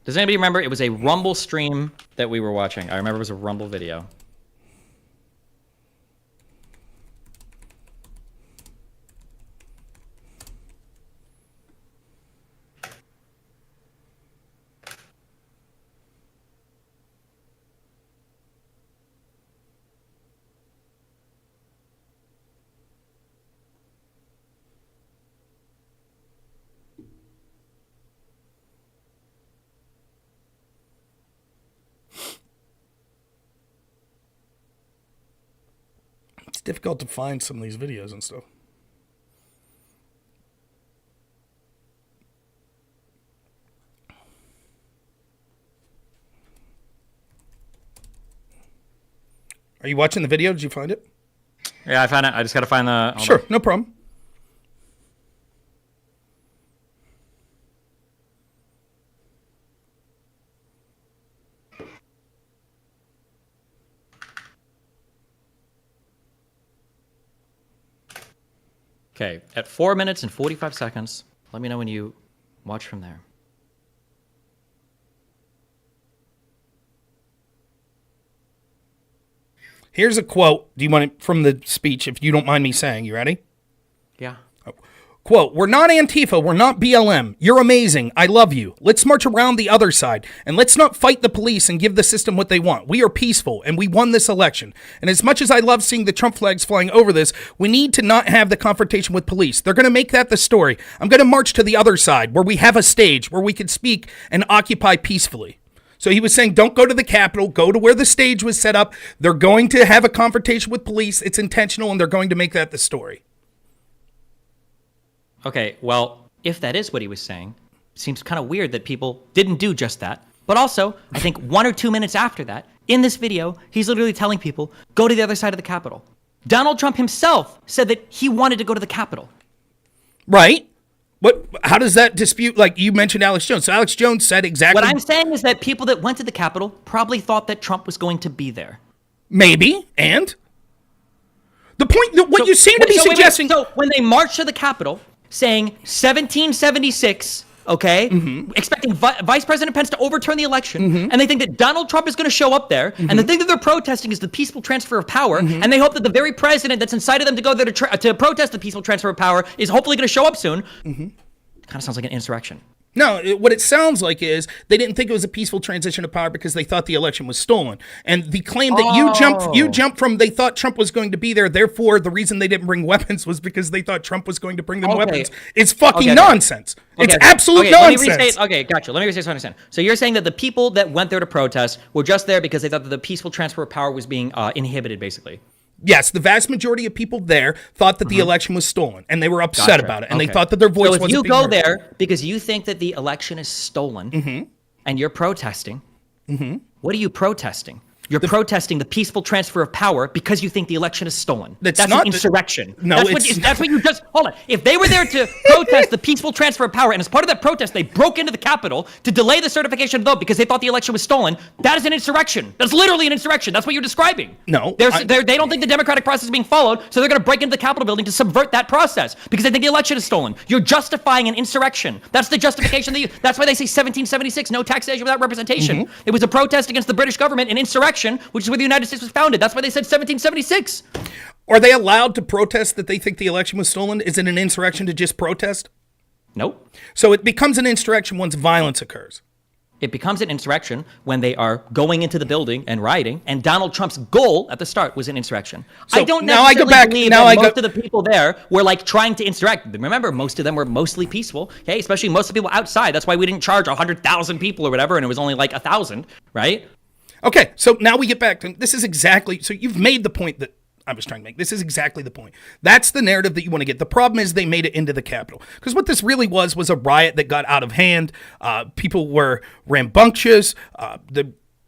Does anybody remember? It was a Rumble stream that we were watching. I remember it was a Rumble video. It's difficult to find some of these videos and stuff. Are you watching the video? Did you find it? Yeah, I found it. I just got to find the... Sure, no problem. Okay, at 4 minutes and 45 seconds, let me know when you watch from there. Here's a quote. Do you want it from the speech, if you don't mind me saying? You ready? Yeah. Quote, "We're not Antifa, we're not BLM. You're amazing. I love you. Let's march around the other side, and let's not fight the police and give the system what they want. We are peaceful, and we won this election. And as much as I love seeing the Trump flags flying over this, we need to not have the confrontation with police. They're going to make that the story. I'm going to march to the other side, where we have a stage, where we can speak and occupy peacefully." So he was saying, don't go to the Capitol, go to where the stage was set up. They're going to have a confrontation with police. It's intentional, and they're going to make that the story. Okay, well, if that is what he was saying, it seems kind of weird that people didn't do just that. But also, I think 1 or 2 minutes after that, in this video, he's literally telling people, go to the other side of the Capitol. Donald Trump himself said that he wanted to go to the Capitol. Right. How does that dispute, like you mentioned Alex Jones? So Alex Jones said exactly... What I'm saying is that people that went to the Capitol probably thought that Trump was going to be there. Maybe, and? The point, what you seem to be suggesting... So when they marched to the Capitol, saying 1776, okay, expecting Vice President Pence to overturn the election, and they think that Donald Trump is going to show up there, and the thing that they're protesting is the peaceful transfer of power, and they hope that the very president that's incited them to go there to protest the peaceful transfer of power is hopefully going to show up soon. Kind of sounds like an insurrection. No, what it sounds like is they didn't think it was a peaceful transition of power because they thought the election was stolen. And the claim that you jumped from they thought Trump was going to be there, therefore the reason they didn't bring weapons was because they thought Trump was going to bring them weapons is fucking nonsense. It's absolute nonsense. Gotcha. Let me restate so I understand. So you're saying that the people that went there to protest were just there because they thought that the peaceful transfer of power was being inhibited, basically. Yes, the vast majority of people there thought that the election was stolen, and they were upset about it, and they thought that their voice wasn't being heard. So if you go there because you think that the election is stolen, and you're protesting, what are you protesting? You're protesting the peaceful transfer of power because you think the election is stolen. That's an insurrection. That's what you just... Hold on. If they were there to protest the peaceful transfer of power, and as part of that protest, they broke into the Capitol to delay the certification of the vote because they thought the election was stolen, that is an insurrection. That's literally an insurrection. That's what you're describing. No. They don't think the democratic process is being followed, so they're going to break into the Capitol building to subvert that process because they think the election is stolen. You're justifying an insurrection. That's the justification. That's why they say 1776, no taxation without representation. It was a protest against the British government, an insurrection, which is where the United States was founded. That's why they said 1776. Are they allowed to protest that they think the election was stolen? Is it an insurrection to just protest? Nope. So it becomes an insurrection once violence occurs. It becomes an insurrection when they are going into the building and rioting, and Donald Trump's goal at the start was an insurrection. So I don't necessarily believe that most of the people there were like trying to insurrect. Remember, most of them were mostly peaceful, okay? Especially most of the people outside. That's why we didn't charge 100,000 people or whatever, and it was only like 1,000, right? Okay, so now we get back to, this is exactly, so you've made the point that I was trying to make. This is exactly the point. That's the narrative that you want to get. The problem is they made it into the Capitol. Because what this really was a riot that got out of hand. People were rambunctious.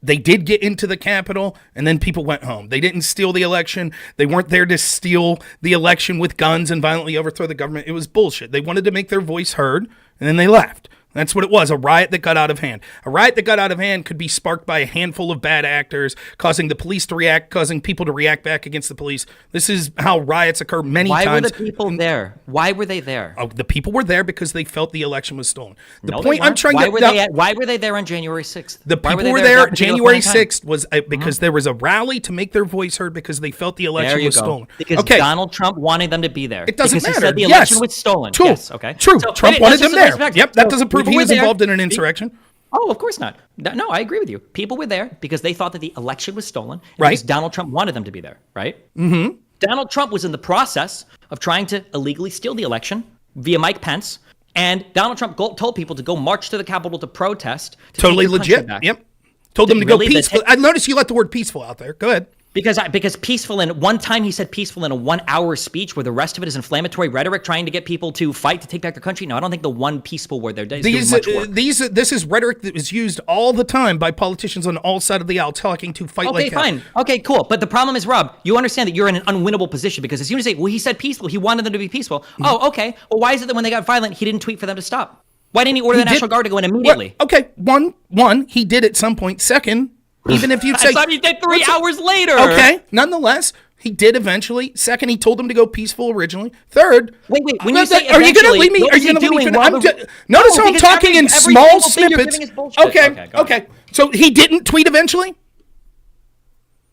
They did get into the Capitol, and then people went home. They didn't steal the election. They weren't there to steal the election with guns and violently overthrow the government. It was bullshit. They wanted to make their voice heard, and then they left. That's what it was, a riot that got out of hand. A riot that got out of hand could be sparked by a handful of bad actors, causing the police to react, causing people to react back against the police. This is how riots occur many times. Why were the people there? Why were they there? Oh, the people were there because they felt the election was stolen. Why were they there on January 6th? The people were there January 6th was because there was a rally to make their voice heard because they felt the election was stolen. Because Donald Trump wanted them to be there. It doesn't matter. He said the election was stolen. True. Yes, okay. True. Trump wanted them there. Yep, that doesn't prove he was involved in an insurrection. Oh, of course not. No, I agree with you. People were there because they thought that the election was stolen. Because Donald Trump wanted them to be there, right? Mm-hmm. Donald Trump was in the process of trying to illegally steal the election via Mike Pence. And Donald Trump told people to go march to the Capitol to protest. Totally legit. Yep. Told them to go peaceful. I noticed you let the word peaceful out there. Go ahead. Because peaceful, in one time he said peaceful in a 1 hour speech where the rest of it is inflammatory rhetoric trying to get people to fight to take back their country. No, I don't think the one peaceful word there is doing much work. This is rhetoric that is used all the time by politicians on all sides of the aisle talking to fight like hell. Okay, fine. Okay, cool. But the problem is, Rob, you understand that you're in an unwinnable position because as soon as he said peaceful, he wanted them to be peaceful. Oh, okay. Well, why is it that when they got violent, he didn't tweet for them to stop? Why didn't he order the National Guard to go in immediately? Well, okay, one, he did at some point. Second, even if you'd say... I thought he did 3 hours later. Okay, nonetheless, he did eventually. Second, he told them to go peaceful originally. Third... Wait, when you say are you going to leave me? Are you going to leave me? Notice how I'm talking in small snippets. Okay. So he didn't tweet eventually?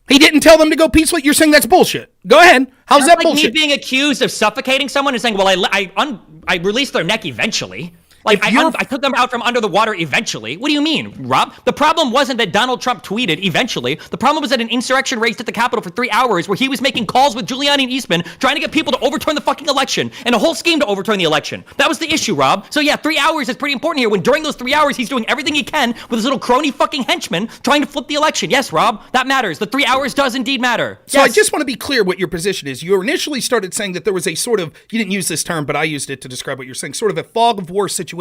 He didn't tell them to go peacefully? You're saying that's bullshit. Go ahead. How's that bullshit? Me being accused of suffocating someone and saying, well, I released their neck eventually. Like, I took them out from under the water eventually. What do you mean, Rob? The problem wasn't that Donald Trump tweeted eventually. The problem was that an insurrection raged at the Capitol for 3 hours where he was making calls with Giuliani and Eastman trying to get people to overturn the fucking election and a whole scheme to overturn the election. That was the issue, Rob. So yeah, 3 hours is pretty important here when during those 3 hours he's doing everything he can with his little crony fucking henchmen trying to flip the election. Yes, Rob, that matters. The 3 hours does indeed matter. So yes. I just want to be clear what your position is. You initially started saying that there was a sort of, you didn't use this term, but I used it to describe what you're saying, sort of a fog of war situation.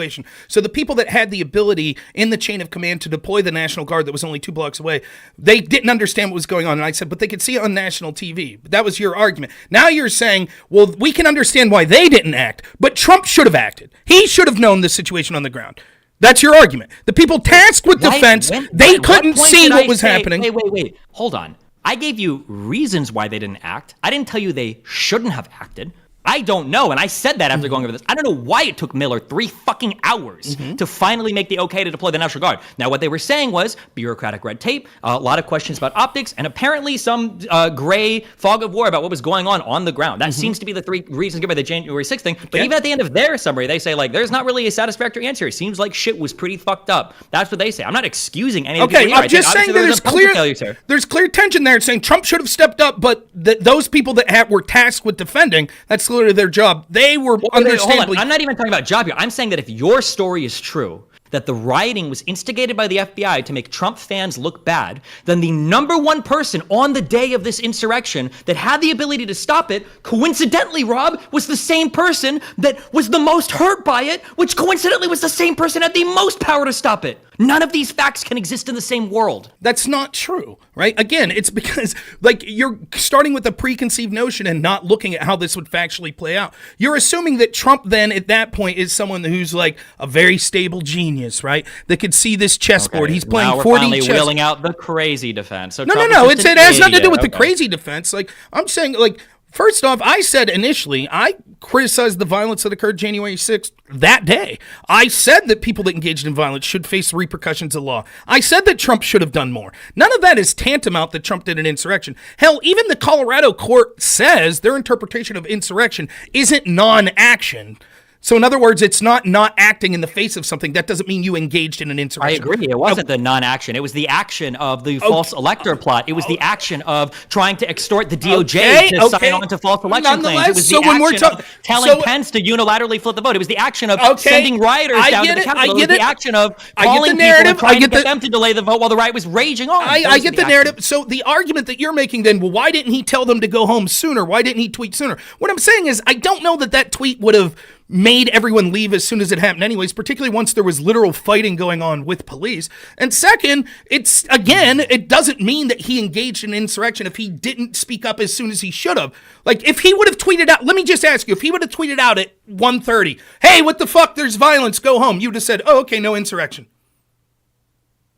So the people that had the ability in the chain of command to deploy the National Guard that was only 2 blocks away, they didn't understand what was going on. And I said, but they could see it on national TV. But that was your argument. Now you're saying, well, we can understand why they didn't act, but Trump should have acted. He should have known the situation on the ground. That's your argument. The people tasked with defense, they couldn't see what was happening. Wait. Hold on. I gave you reasons why they didn't act. I didn't tell you they shouldn't have acted. I don't know, and I said that after going over this. I don't know why it took Miller 3 fucking hours to finally make the okay to deploy the National Guard. Now, what they were saying was bureaucratic red tape, a lot of questions about optics, and apparently some gray fog of war about what was going on the ground. That seems to be the 3 reasons given by the January 6th thing. But even at the end of their summary, they say, like, there's not really a satisfactory answer. It seems like shit was pretty fucked up. That's what they say. I'm not excusing any of the people here. I'm just saying that there's clear tension there saying Trump should have stepped up, but those people that were tasked with defending, that's clearly their job. They were understandably... I'm not even talking about job here. I'm saying that if your story is true, that the rioting was instigated by the FBI to make Trump fans look bad, then the number one person on the day of this insurrection that had the ability to stop it, coincidentally, Rob, was the same person that was the most hurt by it, which coincidentally was the same person that had the most power to stop it. None of these facts can exist in the same world. That's not true, right? Again, it's because, like, you're starting with a preconceived notion and not looking at how this would factually play out. You're assuming that Trump then, at that point, is someone who's, like, a very stable genius, right? That could see this chessboard. Okay. He's playing now 40 chess. Wheeling out the crazy defense. So no. It has nothing to do with the crazy defense. Like, I'm saying, like, first off, I said initially, I criticized the violence that occurred January 6th that day. I said that people that engaged in violence should face the repercussions of law. I said that Trump should have done more. None of that is tantamount that Trump did an insurrection. Hell, even the Colorado court says their interpretation of insurrection isn't non-action. So in other words, it's not acting in the face of something. That doesn't mean you engaged in an insurrection. I agree. It wasn't the non-action. It was the action of the false elector plot. It was the action of trying to extort the DOJ to sign on to false election claims. It was the action of telling Pence to unilaterally flip the vote. It was the action of sending rioters down to the Capitol. It was the action of calling people and trying to get them to delay the vote while the riot was raging on. I get the narrative. So the argument that you're making then, well, why didn't he tell them to go home sooner? Why didn't he tweet sooner? What I'm saying is I don't know that tweet would have made everyone leave as soon as it happened anyways, particularly once there was literal fighting going on with police. And second, it doesn't mean that he engaged in insurrection if he didn't speak up as soon as he should have. Like, if he would have tweeted out, let me just ask you, if he would have tweeted out at 1:30, hey, what the fuck, there's violence, go home, you would have said, oh, okay, no insurrection.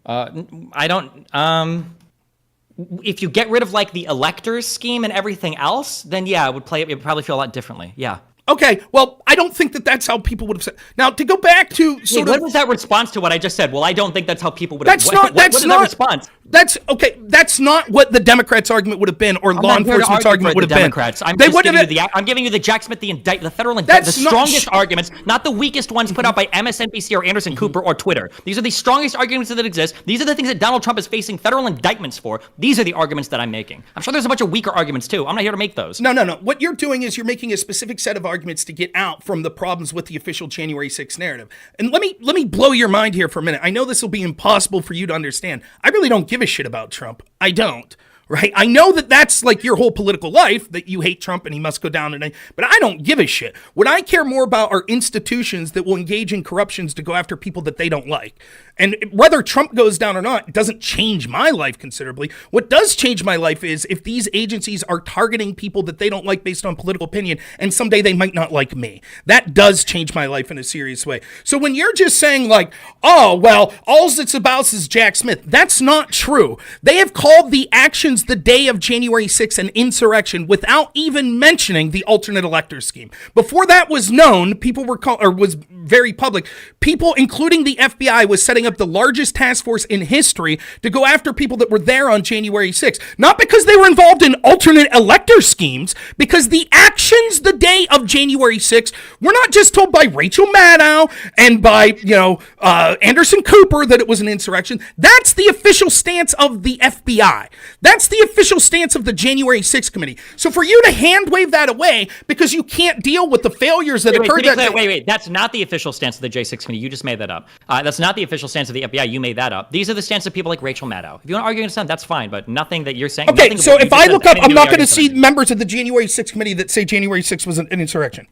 I don't, if you get rid of, like, the electors scheme and everything else, then yeah, it would probably feel a lot differently, yeah. Okay, well, I don't think that's how people would have said. Now, to go back to what was that response to what I just said? Well, I don't think that's how people would have. That's not response. That's okay. That's not what the Democrats' argument would have been, or law enforcement's argument would have been. Democrats. I'm giving you the Jack Smith, the federal indictment, the strongest arguments, not the weakest ones put out by MSNBC or Anderson Cooper or Twitter. These are the strongest arguments that exist. These are the things that Donald Trump is facing federal indictments for. These are the arguments that I'm making. I'm sure there's a bunch of weaker arguments too. I'm not here to make those. No. What you're doing is you're making a specific set of arguments to get out from the problems with the official January 6th narrative. And let me blow your mind here for a minute. I know this will be impossible for you to understand. I really don't give a shit about Trump. I don't. right? I know that that's like your whole political life, that you hate Trump and he must go down today, but I don't give a shit. What I care more about are institutions that will engage in corruptions to go after people that they don't like. And whether Trump goes down or not, it doesn't change my life considerably. What does change my life is if these agencies are targeting people that they don't like based on political opinion, and someday they might not like me. That does change my life in a serious way. So when you're just saying like, oh, well, all it's about is Jack Smith, that's not true. They have called the actions the day of January 6th an insurrection without even mentioning the alternate elector scheme. Before that was known, people were was very public. People, including the FBI, was setting up the largest task force in history to go after people that were there on January 6th. Not because they were involved in alternate elector schemes, because the actions the day of January 6th were not just told by Rachel Maddow and by, Anderson Cooper that it was an insurrection. That's the official stance of the FBI. That's the official stance of the January 6th committee. So for you to hand wave that away because you can't deal with the failures that occurred that day. Wait. That's not the official stance of the J6 committee. You just made that up. That's not the official stance of the FBI. You made that up. These are the stance of people like Rachel Maddow. If you want to argue against them, that's fine, but nothing that you're saying. Okay, so if I look up, I'm not going to see members of the January 6th committee that say January 6th was an insurrection.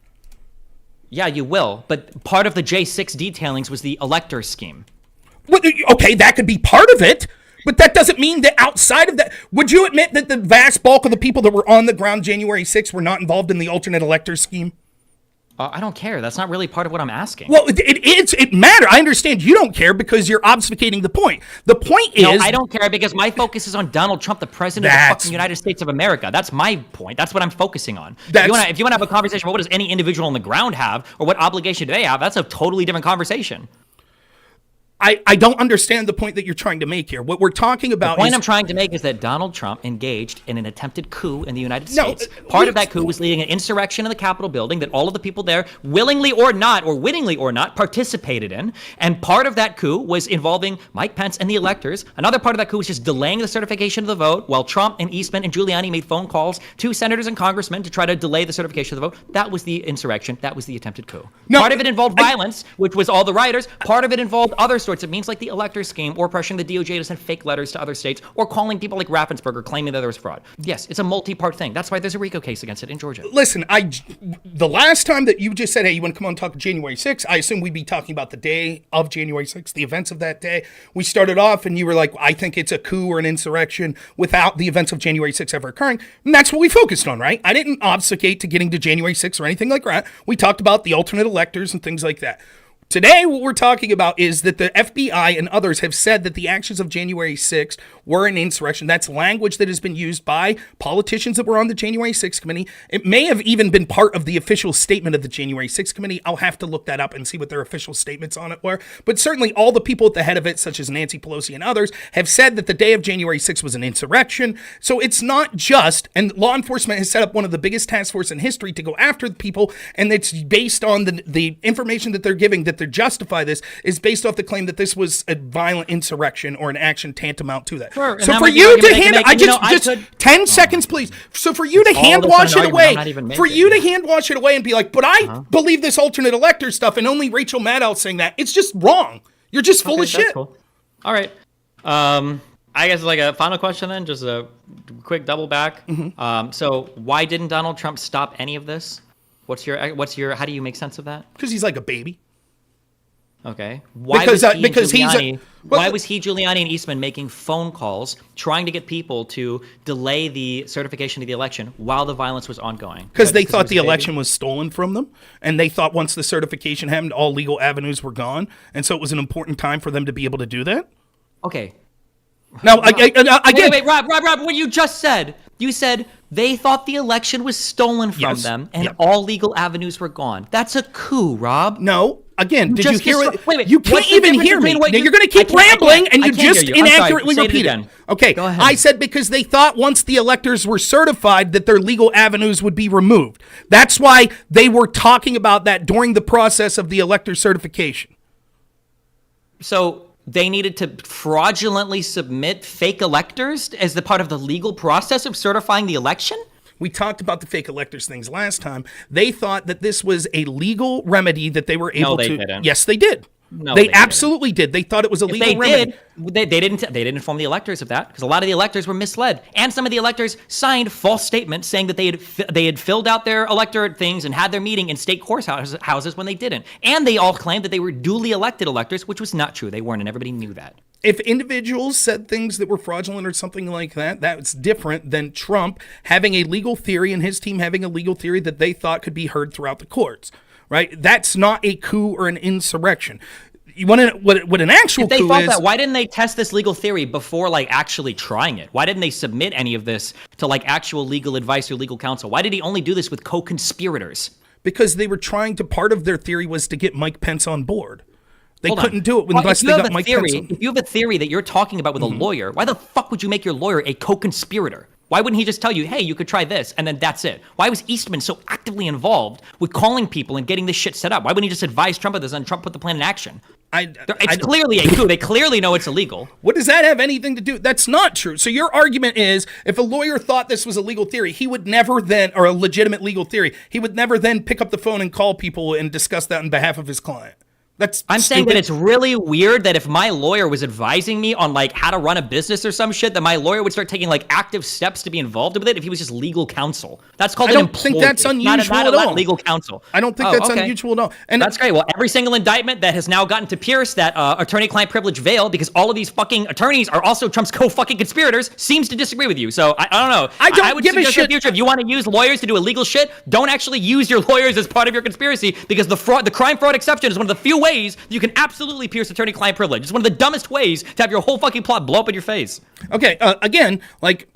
Yeah, you will. But part of the J6 detailings was the elector scheme. Well, okay, that could be part of it. But that doesn't mean that outside of that, would you admit that the vast bulk of the people that were on the ground January 6th were not involved in the alternate elector scheme? I don't care. That's not really part of what I'm asking. Well, it matters. I understand you don't care because you're obfuscating the point. The point is... No, I don't care because my focus is on Donald Trump, the president of the fucking United States of America. That's my point. That's what I'm focusing on. If you want to have a conversation about what does any individual on the ground have or what obligation do they have, that's a totally different conversation. I don't understand the point that you're trying to make here. What we're talking about The point I'm trying to make is that Donald Trump engaged in an attempted coup in the United States. Part of that coup was leading an insurrection in the Capitol building that all of the people there, willingly or not, or wittingly or not, participated in. And part of that coup was involving Mike Pence and the electors. Another part of that coup was just delaying the certification of the vote while Trump and Eastman and Giuliani made phone calls to senators and congressmen to try to delay the certification of the vote. That was the insurrection. That was the attempted coup. Part of it involved violence, which was all the rioters. Part of it involved other sorts of means like the elector scheme or pressuring the DOJ to send fake letters to other states or calling people like Raffensperger claiming that there was fraud. Yes, it's a multi-part thing. That's why there's a RICO case against it in Georgia. Listen, the last time that you just said, hey, you want to come on and talk January 6th, I assume we'd be talking about the day of January 6th, the events of that day. We started off and you were like, I think it's a coup or an insurrection without the events of January 6th ever occurring. And that's what we focused on, right? I didn't obfuscate to getting to January 6th or anything like that. We talked about the alternate electors and things like that. Today, what we're talking about is that the FBI and others have said that the actions of January 6th were an insurrection. That's language that has been used by politicians that were on the January 6th committee. It may have even been part of the official statement of the January 6th committee. I'll have to look that up and see what their official statements on it were. But certainly all the people at the head of it, such as Nancy Pelosi and others, have said that the day of January 6th was an insurrection. So it's not just, and law enforcement has set up one of the biggest task forces in history to go after the people, and it's based on the information that they're giving that they justify this is based off the claim that this was a violent insurrection or an action tantamount to that. Sure, so for you to hand, 10 seconds, please. So for you to hand wash it away, and be like, but I believe this alternate elector stuff, and only Rachel Maddow saying that, it's just wrong. You're just full of shit. Cool. All right. I guess like a final question then, just a quick double back. Mm-hmm. So why didn't Donald Trump stop any of this? What's your how do you make sense of that? Because he's like a baby. Okay. Why was he, Giuliani, and Eastman making phone calls trying to get people to delay the certification of the election while the violence was ongoing? Because they thought the election was stolen from them, and they thought once the certification happened, all legal avenues were gone, and so it was an important time for them to be able to do that? Okay. Now, again... Wait, Rob, what you just said, you said they thought the election was stolen from them, and all legal avenues were gone. That's a coup, Rob. No. Again, did you hear it? Wait, you can't even hear me. Now, you're going to keep rambling, and you just inaccurately repeat it. Okay, go ahead. I said because they thought once the electors were certified that their legal avenues would be removed. That's why they were talking about that during the process of the elector certification. So they needed to fraudulently submit fake electors as the part of the legal process of certifying the election? We talked about the fake electors things last time. They thought that this was a legal remedy that they were able to... Didn't. Yes, they did. No, they didn't. absolutely did. They thought it was a legal They remedy. did. They didn't inform the electors of that, because a lot of the electors were misled, and some of the electors signed false statements saying that they had filled out their electorate things and had their meeting in state courthouses when they didn't, and they all claimed that they were duly elected electors, which was not true. They weren't, and everybody knew that. If individuals said things that were fraudulent or something like that, that's different than Trump having a legal theory and his team having a legal theory that they thought could be heard throughout the courts, right? That's not a coup or an insurrection. You want to what an actual coup is? If they thought that, why didn't they test this legal theory before actually trying it? Why didn't they submit any of this to actual legal advice or legal counsel? Why did he only do this with co-conspirators? Because they were trying to, part of their theory was to get Mike Pence on board. They couldn't do it unless they got Mike Pence on. If you have a theory that you're talking about with a lawyer, why the fuck would you make your lawyer a co-conspirator? Why wouldn't he just tell you, hey, you could try this, and then that's it? Why was Eastman so actively involved with calling people and getting this shit set up? Why wouldn't he just advise Trump of this and Trump put the plan in action? It's clearly a coup. They clearly know it's illegal. What does that have anything to do? That's not true. So your argument is, if a lawyer thought this was a legal theory, he would never then, or a legitimate legal theory, he would never then pick up the phone and call people and discuss that on behalf of his client. I'm saying that it's really weird that if my lawyer was advising me on how to run a business or some shit, that my lawyer would start taking active steps to be involved with it if he was just legal counsel. That's called an employee. I don't think that's unusual at all. Legal counsel. I don't think that's unusual at all. And that's great. Well, every single indictment that has now gotten to pierce that attorney-client privilege veil, because all of these fucking attorneys are also Trump's co-fucking conspirators, seems to disagree with you. So I don't know. I would suggest in the future, if you want to use lawyers to do illegal shit, don't actually use your lawyers as part of your conspiracy, because the crime fraud exception is one of the few ways you can absolutely pierce attorney-client privilege. It's one of the dumbest ways to have your whole fucking plot blow up in your face. Okay, again,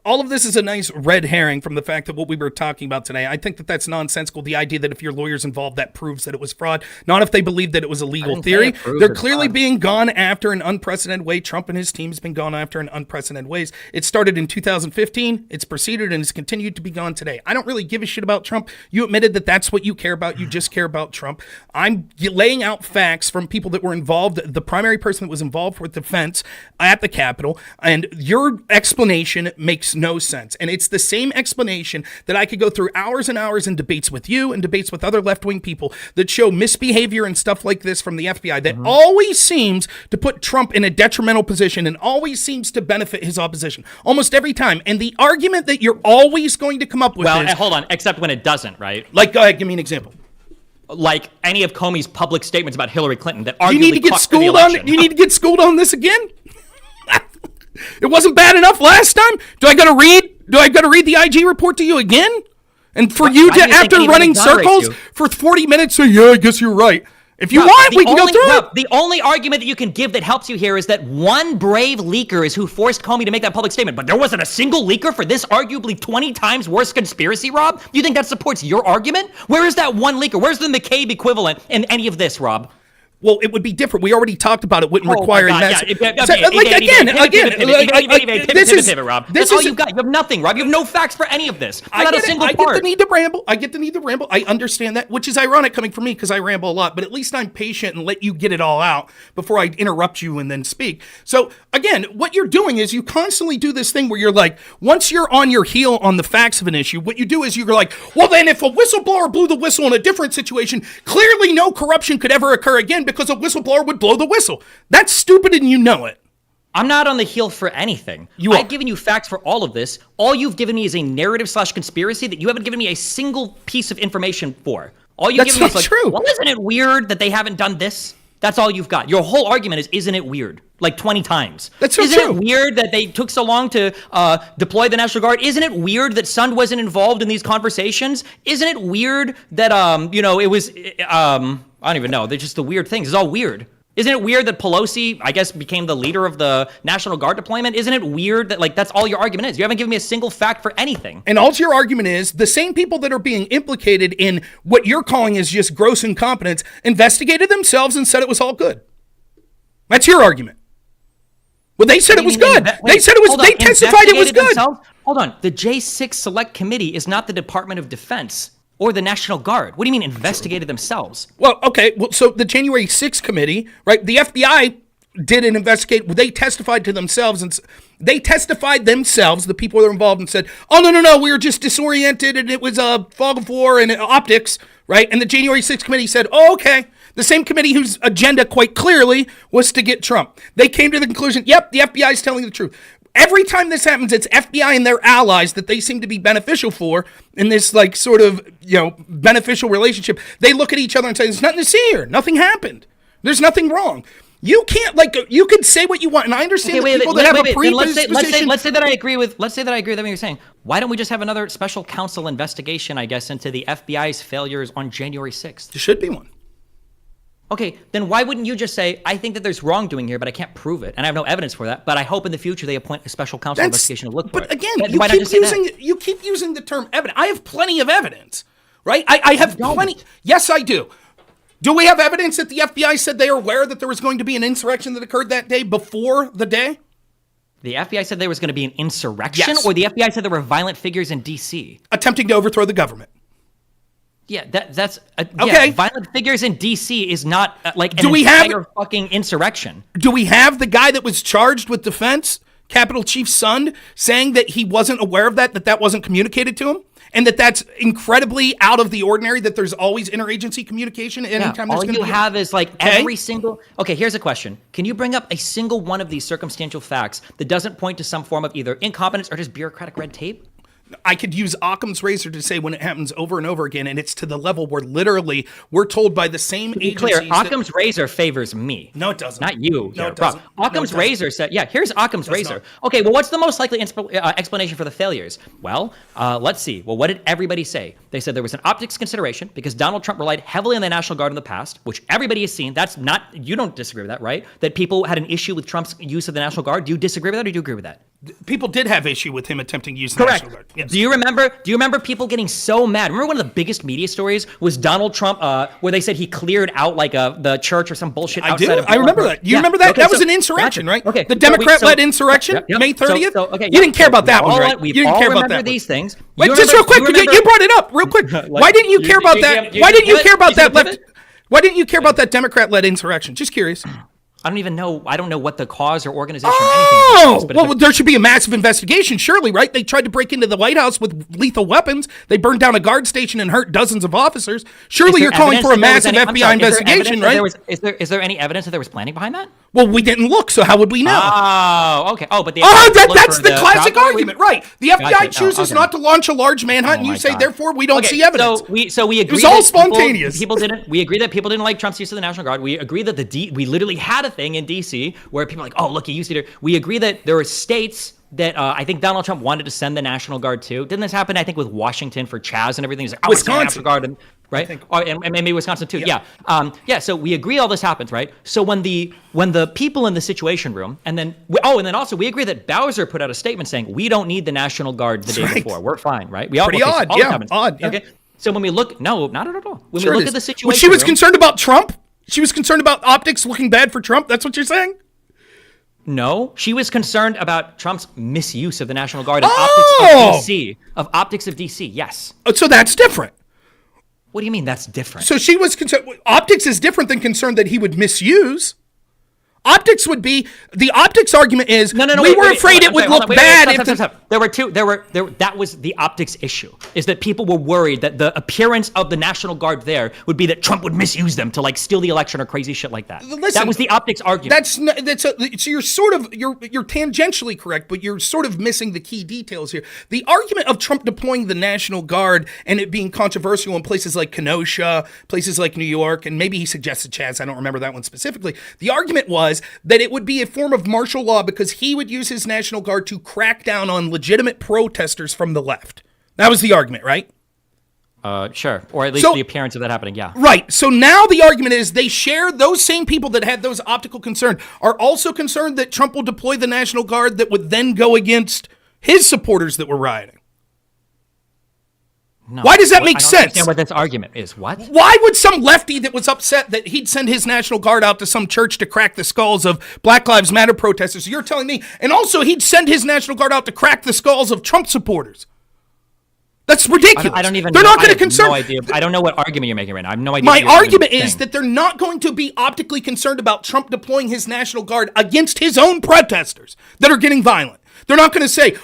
all of this is a nice red herring from the fact that what we were talking about today. I think that that's nonsensical. The idea that if your lawyer's involved, that proves that it was fraud. Not if they believe that it was a legal theory. They're clearly being gone after in an unprecedented way. Trump and his team has been gone after in unprecedented ways. It started in 2015. It's proceeded and it's continued to be gone today. I don't really give a shit about Trump. You admitted that that's what you care about. You just care about Trump. I'm laying out facts from people that were involved, the primary person that was involved with defense at the Capitol, and your explanation makes no sense. And it's the same explanation that I could go through hours and hours in debates with you and debates with other left-wing people that show misbehavior and stuff like this from the FBI that always seems to put Trump in a detrimental position and always seems to benefit his opposition almost every time. And the argument that you're always going to come up with is... hold on, except when it doesn't, right? Go ahead, give me an example. Any of Comey's public statements about Hillary Clinton that arguably you need to get schooled on. You need to get schooled on this again. It wasn't bad enough last time. Do I got to read the IG report to you again? And for you to, after running circles for 40 minutes, say, yeah, I guess you're right. If you want, we can go through it. The only argument that you can give that helps you here is that one brave leaker is who forced Comey to make that public statement. But there wasn't a single leaker for this arguably 20 times worse conspiracy, Rob? You think that supports your argument? Where is that one leaker? Where's the McCabe equivalent in any of this, Rob? Well, it would be different. We already talked about it. Wouldn't require Rob. That's all you've got. You have nothing, Rob. You have no facts for any of this. Not a single part. I get the need to ramble. I understand that, which is ironic coming from me because I ramble a lot. But at least I'm patient and let you get it all out before I interrupt you and then speak. So again, what you're doing is you constantly do this thing where you're like, once you're on your heel on the facts of an issue, what you do is you're like, well, then if a whistleblower blew the whistle in a different situation, clearly no corruption could ever occur again, because a whistleblower would blow the whistle. That's stupid and you know it. I'm not on the heel for anything. I've given you facts for all of this. All you've given me is a narrative/conspiracy that you haven't given me a single piece of information for. All you've given me is true. Well, isn't it weird that they haven't done this? That's all you've got. Your whole argument is, isn't it weird? 20 times. That's so Isn't true. it weird that they took so long to deploy the National Guard? Isn't it weird that Sund wasn't involved in these conversations? Isn't it weird that, it was, I don't even know. They're just the weird things. It's all weird. Isn't it weird that Pelosi, I guess, became the leader of the National Guard deployment? Isn't it weird that, that's all your argument is? You haven't given me a single fact for anything. And all your argument is the same people that are being implicated in what you're calling is just gross incompetence investigated themselves and said it was all good. That's your argument. Well, they said it was good. They said it was, they testified it was good. Hold on. The J6 Select Committee is not the Department of Defense or the National Guard. What do you mean investigated themselves? Well, okay. Well, so the January 6th committee, right? The FBI did an investigate. They testified to themselves, and the people that were involved, and said, "Oh no, we were just disoriented, and it was a fog of war and optics." Right? And the January 6th committee said, "Oh, okay, The same committee whose agenda quite clearly was to get Trump. They came to the conclusion, yep, the FBI is telling the truth. Every time this happens, it's FBI and their allies that they seem to be beneficial for in this like sort of, beneficial relationship. They look at each other and say, there's nothing to see here. Nothing happened. There's nothing wrong. You can't you could say what you want, and I understand people that have a predisposition. Let's say that I agree with what you're saying. Why don't we just have another special counsel investigation, I guess, into the FBI's failures on January 6th? There should be one. Okay, then why wouldn't you just say, I think that there's wrongdoing here, but I can't prove it, and I have no evidence for that, but I hope in the future they appoint a special counsel investigation to look for it. But again, you keep using the term evidence. I have plenty of evidence, right? I have plenty. Yes, I do. Do we have evidence that the FBI said they are aware that there was going to be an insurrection that occurred that day before the day? The FBI said there was going to be an insurrection? Yes. Or the FBI said there were violent figures in D.C.? Attempting to overthrow the government. Yeah, that's... okay. Violent figures in D.C. is not entire fucking insurrection. Do we have the guy that was charged with defense, Capitol Chief Sund, saying that he wasn't aware of that wasn't communicated to him? And that's incredibly out of the ordinary, that there's always interagency communication anytime there's going to be... All you have is every single... Okay, here's a question. Can you bring up a single one of these circumstantial facts that doesn't point to some form of either incompetence or just bureaucratic red tape? I could use Occam's razor to say when it happens over and over again, and it's to the level where literally we're told by the same agencies... Clear, Occam's razor favors me. No, it doesn't. Not you. No, it doesn't. Occam's razor said... Yeah, here's Occam's razor. Okay, well, what's the most likely explanation for the failures? Well, let's see. Well, what did everybody say? They said there was an optics consideration because Donald Trump relied heavily on the National Guard in the past, which everybody has seen. That's not... You don't disagree with that, right? That people had an issue with Trump's use of the National Guard. Do you disagree with that, or do you agree with that? People did have issue with him attempting to use the National Guard. Yes. Do you remember people getting so mad? Remember one of the biggest media stories was Donald Trump, where they said he cleared out the church or some bullshit outside of... I remember that. You remember that? Okay, that was an insurrection, right? Okay. The Democrat-led insurrection, May 30th? You didn't care about that one, right? You didn't care about that these things. Wait, just real quick, you brought it up real quick. Why didn't you care about that? Why didn't you care about that left... Why didn't you care about that Democrat-led insurrection? Just curious. I don't even know. I don't know what the cause or organization or anything is. Well, there should be a massive investigation, surely, right? They tried to break into the White House with lethal weapons. They burned down a guard station and hurt dozens of officers. Surely you're calling for a massive FBI investigation, right? Is there any evidence that there was planning behind that? Well, we didn't look, so how would we know? Oh, okay. Oh, but that's the classic argument, right? The FBI chooses not to launch a large manhunt, and you say, therefore, we don't see evidence. So we agree. It was all spontaneous. We agree that people didn't like Trump's use of the National Guard. We agree that we literally had a thing in D.C. where people are like, oh, look, he used it. We agree that there were states that I think Donald Trump wanted to send the National Guard to. Didn't this happen, I think, with Washington for Chaz and everything? He's like, Wisconsin. National Guard, right? And maybe Wisconsin too. Yeah. So we agree all this happens, right? So when the people in the Situation Room, and then also we agree that Bowser put out a statement saying we don't need the National Guard the day before. We're fine, right? We all pretty odd, odd. Okay. So when we look, no, not at all. When we look at the situation, well, she was concerned about Trump. She was concerned about optics looking bad for Trump. That's what you're saying? No, she was concerned about Trump's misuse of the National Guard and optics of DC. Yes. So that's different. What do you mean that's different? So she was concerned. Optics is different than concerned that he would misuse. Optics would be the optics argument is we were afraid it would look bad if there were two. That was the optics issue. Is that people were worried that the appearance of the National Guard there would be that Trump would misuse them to steal the election or crazy shit like that. Listen, that was the optics argument. So you're you're tangentially correct, but you're sort of missing the key details here. The argument of Trump deploying the National Guard and it being controversial in places like Kenosha, places like New York, and maybe he suggested Chaz. I don't remember that one specifically. The argument was that it would be a form of martial law because he would use his National Guard to crack down on legitimate protesters from the left. That was the argument, right? Sure. Or at least the appearance of that happening, yeah. Right. So now the argument is they share those same people that had those optical concerns are also concerned that Trump will deploy the National Guard that would then go against his supporters that were rioting. No, why does that make sense? I don't understand what this argument is. What? Why would some lefty that was upset that he'd send his National Guard out to some church to crack the skulls of Black Lives Matter protesters? You're telling me. And also he'd send his National Guard out to crack the skulls of Trump supporters. That's ridiculous. I don't even They're know. not going to concern. No idea. I don't know what argument you're making right now. I have no idea. My argument is that they're not going to be optically concerned about Trump deploying his National Guard against his own protesters that are getting violent. They're not going to say,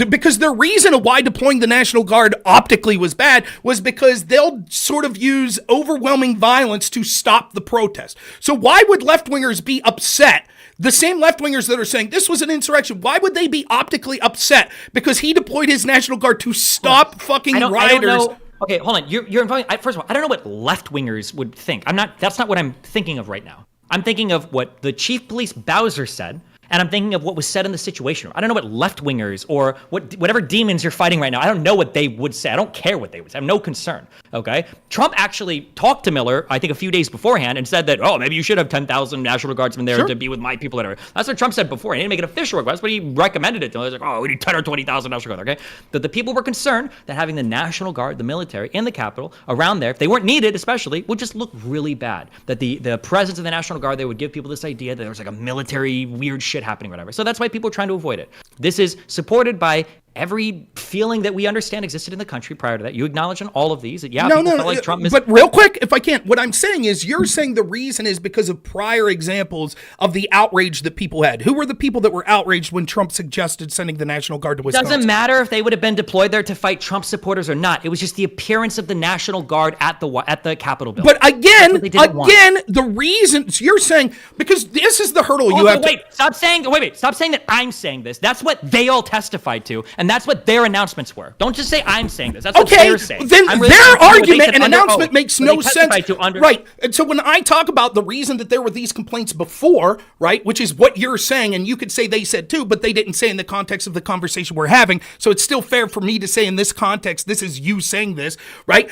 because their reason of why deploying the National Guard optically was bad was because they'll sort of use overwhelming violence to stop the protest. So why would left-wingers be upset? The same left-wingers that are saying this was an insurrection, why would they be optically upset because he deployed his National Guard to stop fucking rioters? I don't know. Okay, hold on. You're involving. First of all, I don't know what left-wingers would think. That's not what I'm thinking of right now. I'm thinking of what the chief police Bowser said, and I'm thinking of what was said in the Situation Room. I don't know what left-wingers or whatever demons you're fighting right now. I don't know what they would say. I don't care what they would say. I have no concern, okay? Trump actually talked to Miller, I think a few days beforehand, and said that, maybe you should have 10,000 National Guardsmen there to be with my people, whatever. That's what Trump said before. He didn't make an official request, but he recommended it to him. He was like, we need 10 or 20,000 National Guard, okay? That the people were concerned that having the National Guard, the military, and the Capitol around there, if they weren't needed especially, would just look really bad. That the presence of the National Guard, they would give people this idea that there was like a military weird shit happening, whatever. So that's why people are trying to avoid it. This is supported by every feeling that we understand existed in the country prior to that. You acknowledge on all of these that, people felt like Trump but real quick, if I can't, what I'm saying is you're saying the reason is because of prior examples of the outrage that people had. Who were the people that were outraged when Trump suggested sending the National Guard to Wisconsin? Doesn't matter if they would have been deployed there to fight Trump supporters or not. It was just the appearance of the National Guard at the Capitol building. But again, the reason you're saying, because this is the hurdle you have to... Stop saying that I'm saying this. That's what they all testified to, and that's what their announcements were. Don't just say I'm saying this. That's what they're saying. Then their argument and announcement makes no sense. Right. And so when I talk about the reason that there were these complaints before, right, which is what you're saying, and you could say they said too, but they didn't say in the context of the conversation we're having. So it's still fair for me to say in this context, this is you saying this, right?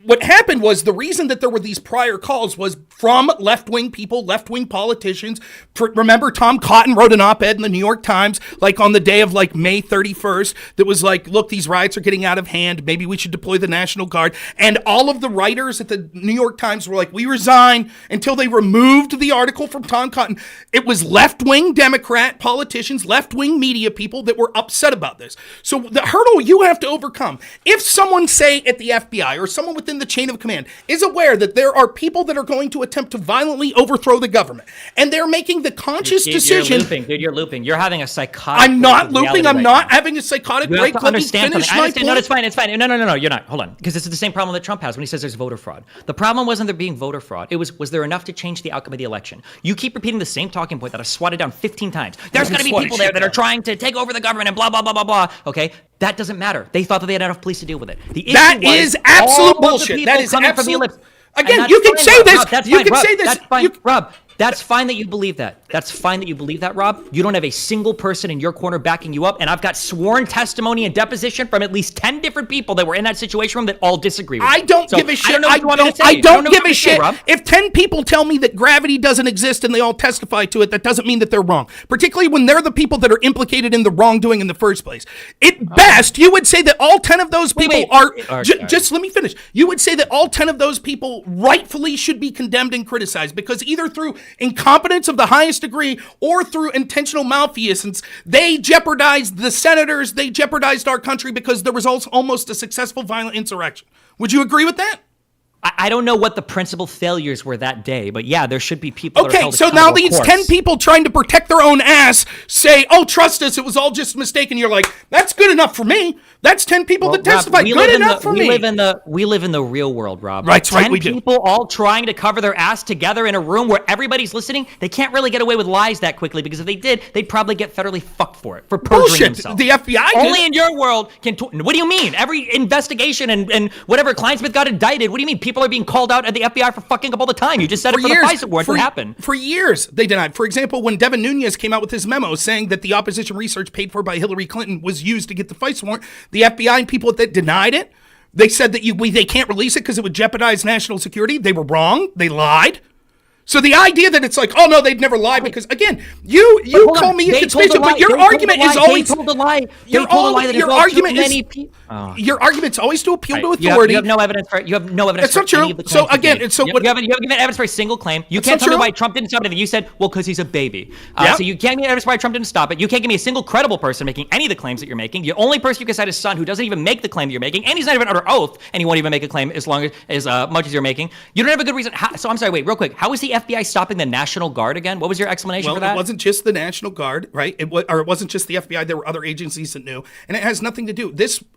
What happened was the reason that there were these prior calls was from left-wing people, left-wing politicians. Remember, Tom Cotton wrote an op-ed in the New York Times, like on the day of like May 31st, that was like, look, these riots are getting out of hand. Maybe we should deploy the National Guard. And all of the writers at the New York Times were like, we resign, until they removed the article from Tom Cotton. It was left-wing Democrat politicians, left-wing media people that were upset about this. So the hurdle you have to overcome, if someone, say, at the FBI or someone within the chain of command is aware that there are people that are going to attempt to violently overthrow the government, and they're making the conscious decision. You're looping. You're having a psychotic. I'm not looping. I'm not having a psychotic break. Let me finish my point. No, it's fine. No, you're not. Hold on, because this is the same problem that Trump has when he says there's voter fraud. The problem wasn't there being voter fraud. It was there enough to change the outcome of the election? You keep repeating the same talking point that I swatted down 15 times. There's going to be people there that are trying to take over the government and blah blah blah blah blah. Okay. That doesn't matter. They thought that they had enough police to deal with it. The issue that is absolute bullshit. That is absolute. Again, you can say this. You can say this. That's fine, Rob. That's fine that you believe that. That's fine that you believe that, Rob. You don't have a single person in your corner backing you up, and I've got sworn testimony and deposition from at least 10 different people that were in that Situation Room that all disagree with me. I don't give a shit. I don't give a shit. If 10 people tell me that gravity doesn't exist and they all testify to it, that doesn't mean that they're wrong. Particularly when they're the people that are implicated in the wrongdoing in the first place. At best, you would say that all 10 of those people are... Just let me finish. You would say that all 10 of those people rightfully should be condemned and criticized because either through incompetence of the highest degree or through intentional malfeasance, they jeopardized the senators, they jeopardized our country because there was also almost a successful violent insurrection. Would you agree with that? I don't know what the principal failures were that day, but yeah, there should be people that are held so now these 10 people trying to protect their own ass say, trust us, it was all just a mistake, and you're like, that's good enough for me. That's 10 people that testify. Good enough for me. We live in the real world, Rob. Right, we do. 10 people all trying to cover their ass together in a room where everybody's listening. They can't really get away with lies that quickly because if they did, they'd probably get federally fucked for it, for perjuring themselves. The FBI only in your world can. What do you mean? Every investigation and whatever Kleinsmith got indicted. What do you mean? People are being called out at the FBI for fucking up all the time. You just said it for the FISA warrant. What happened? For years, they denied. For example, when Devin Nunes came out with his memo saying that the opposition research paid for by Hillary Clinton was used to get the FISA warrant, the FBI and people that denied it, they said that they can't release it because it would jeopardize national security. They were wrong. They lied. So the idea that it's like, oh no, they'd never lie because again, you call me a conspiracy, but your argument is always they told a lie. Your argument's always to appeal to authority. You have no evidence for it. You have no evidence. That's not true. So again, you haven't given evidence for a single claim. You can't tell me why Trump didn't stop anything. You said, well, because he's a baby. So you can't give me evidence why Trump didn't stop it. You can't give me a single credible person making any of the claims that you're making. The only person you can cite is son, who doesn't even make the claim that you're making, and he's not even under oath, and he won't even make a claim as much as you're making. You don't have a good reason. So I'm sorry. Wait, real quick. How is he the FBI stopping the National Guard again? What was your explanation for that? It wasn't just the National Guard, right? It wasn't just the FBI. There were other agencies that knew, and it has nothing to do.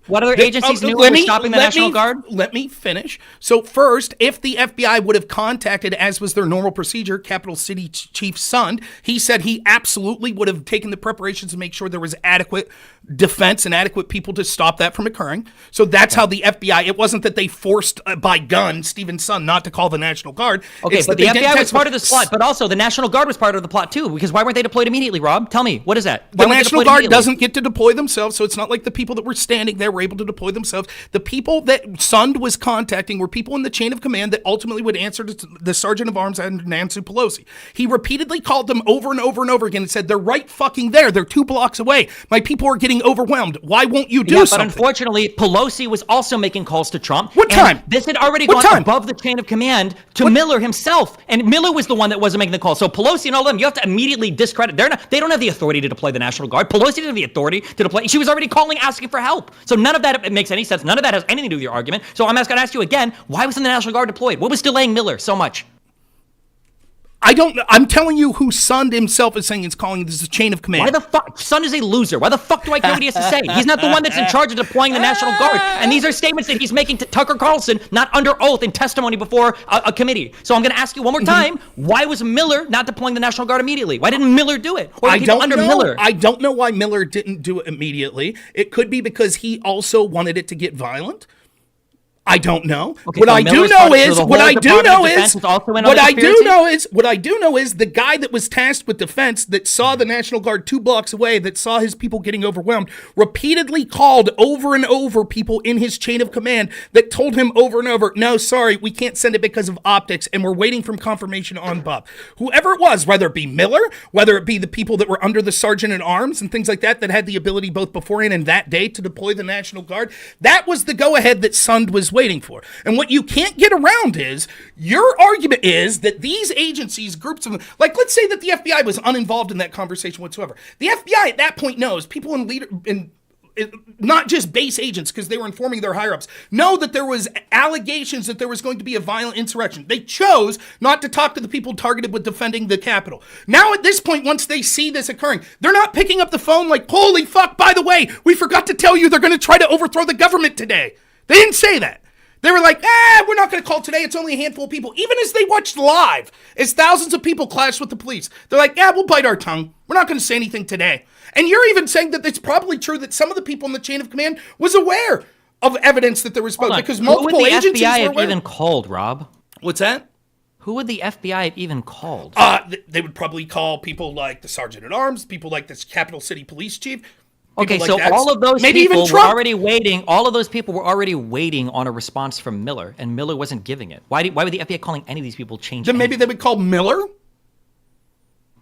What other agencies knew were stopping the National Guard? Let me finish. So first, if the FBI would have contacted, as was their normal procedure, Capital City Chief Sund, he said he absolutely would have taken the preparations to make sure there was adequate defense and adequate people to stop that from occurring. So that's how the FBI, it wasn't that they forced by gun Stephen Sund not to call the National Guard. Okay, but the FBI was part of this plot, but also the National Guard was part of the plot too, because why weren't they deployed immediately, Rob? Tell me, what is that? The National Guard doesn't get to deploy themselves, so it's not like the people that were standing there were able to deploy themselves. The people that Sund was contacting were people in the chain of command that ultimately would answer to the Sergeant of Arms and Nancy Pelosi. He repeatedly called them over and over and over again and said, they're right fucking there. They're 2 blocks away. My people are getting overwhelmed. Why won't you do something? But unfortunately, Pelosi was also making calls to Trump. What time? This had already gone above the chain of command to Miller himself. And Miller was the one that wasn't making the call. So Pelosi and all of them, you have to immediately discredit. They don't have the authority to deploy the National Guard. Pelosi didn't have the authority to deploy. She was already calling, asking for help. So none of that makes any sense. None of that has anything to do with your argument. So I'm going to ask you again, why wasn't the National Guard deployed? What was delaying Miller so much? I'm telling you who Sund himself is saying is calling this a chain of command. Why the fuck? Sund is a loser. Why the fuck do I care what he has to say? He's not the one that's in charge of deploying the National Guard. And these are statements that he's making to Tucker Carlson, not under oath in testimony before a committee. So I'm going to ask you one more time, why was Miller not deploying the National Guard immediately? Why didn't Miller do it? Or people under Miller? I don't know why Miller didn't do it immediately. It could be because he also wanted it to get violent. I don't know. Okay, what so I do know is the guy that was tasked with defense that saw the National Guard 2 blocks away, that saw his people getting overwhelmed, repeatedly called over and over people in his chain of command that told him over and over, no, sorry, we can't send it because of optics, and we're waiting for confirmation on Bob. Whoever it was, whether it be Miller, whether it be the people that were under the Sergeant at Arms and things like that had the ability both beforehand and that day to deploy the National Guard, that was the go-ahead that Sund was waiting for. And what you can't get around is, your argument is that these agencies, groups of, like, let's say that the FBI was uninvolved in that conversation whatsoever. The FBI at that point knows, people in not just base agents, because they were informing their higher-ups, know that there was allegations that there was going to be a violent insurrection. They chose not to talk to the people targeted with defending the Capitol. Now at this point, once they see this occurring, they're not picking up the phone like, holy fuck, by the way, we forgot to tell you they're going to try to overthrow the government today. They didn't say that. They were like, we're not going to call today. It's only a handful of people. Even as they watched live, as thousands of people clashed with the police, they're like, we'll bite our tongue. We're not going to say anything today. And you're even saying that it's probably true that some of the people in the chain of command was aware of evidence that there was smoke, because multiple agencies were aware. Who would the FBI have even called, Rob? What's that? Who would the FBI have even called? They would probably call people like the Sergeant at Arms, people like this Capital City Police Chief. Okay, so all of those people were already waiting. All of those people were already waiting on a response from Miller, and Miller wasn't giving it. Why would the FBI calling any of these people change? Then maybe they would call Miller.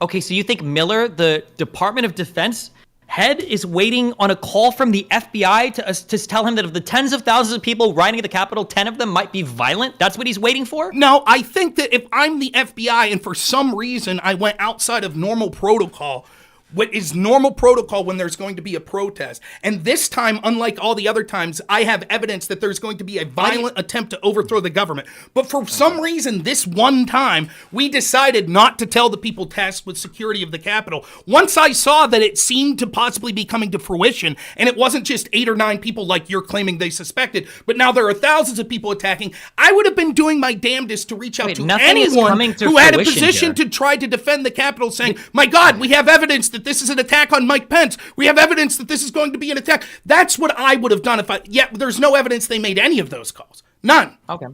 Okay, so you think Miller, the Department of Defense head, is waiting on a call from the FBI to tell him that of the tens of thousands of people riding at the Capitol, 10 of them might be violent? That's what he's waiting for? No, I think that if I'm the FBI and for some reason I went outside of normal protocol, what is normal protocol when there's going to be a protest. And this time, unlike all the other times, I have evidence that there's going to be a violent attempt to overthrow the government. But for some reason, this one time, we decided not to tell the people tasked with security of the Capitol. Once I saw that it seemed to possibly be coming to fruition, and it wasn't just 8 or 9 people like you're claiming they suspected, but now there are thousands of people attacking, I would have been doing my damnedest to reach out to anyone who had a position to try to defend the Capitol, saying, my God, we have evidence that this is an attack on Mike Pence. We have evidence that this is going to be an attack. That's what I would have done if there's no evidence they made any of those calls. None. Okay.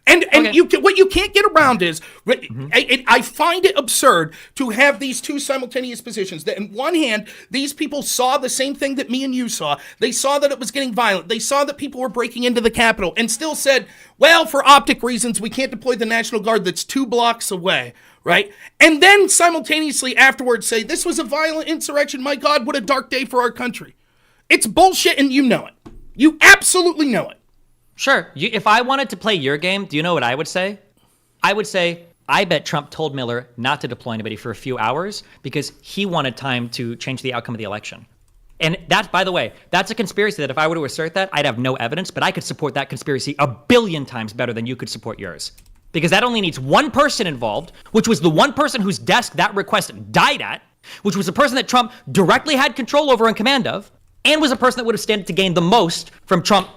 And what you can't get around is, I find it absurd to have these two simultaneous positions. That in one hand, these people saw the same thing that me and you saw. They saw that it was getting violent. They saw that people were breaking into the Capitol and still said, well, for optic reasons, we can't deploy the National Guard that's 2 blocks away. Right? And then simultaneously afterwards say, this was a violent insurrection. My God, what a dark day for our country. It's bullshit, and you know it. You absolutely know it. Sure. If I wanted to play your game, do you know what I would say? I would say, I bet Trump told Miller not to deploy anybody for a few hours because he wanted time to change the outcome of the election. And that, by the way, that's a conspiracy that if I were to assert that, I'd have no evidence, but I could support that conspiracy 1 billion times better than you could support yours. because that only needs one person involved, which was the one person whose desk that request died at, which was the person that Trump directly had control over and command of, and was a person that would have stood to gain the most from Trump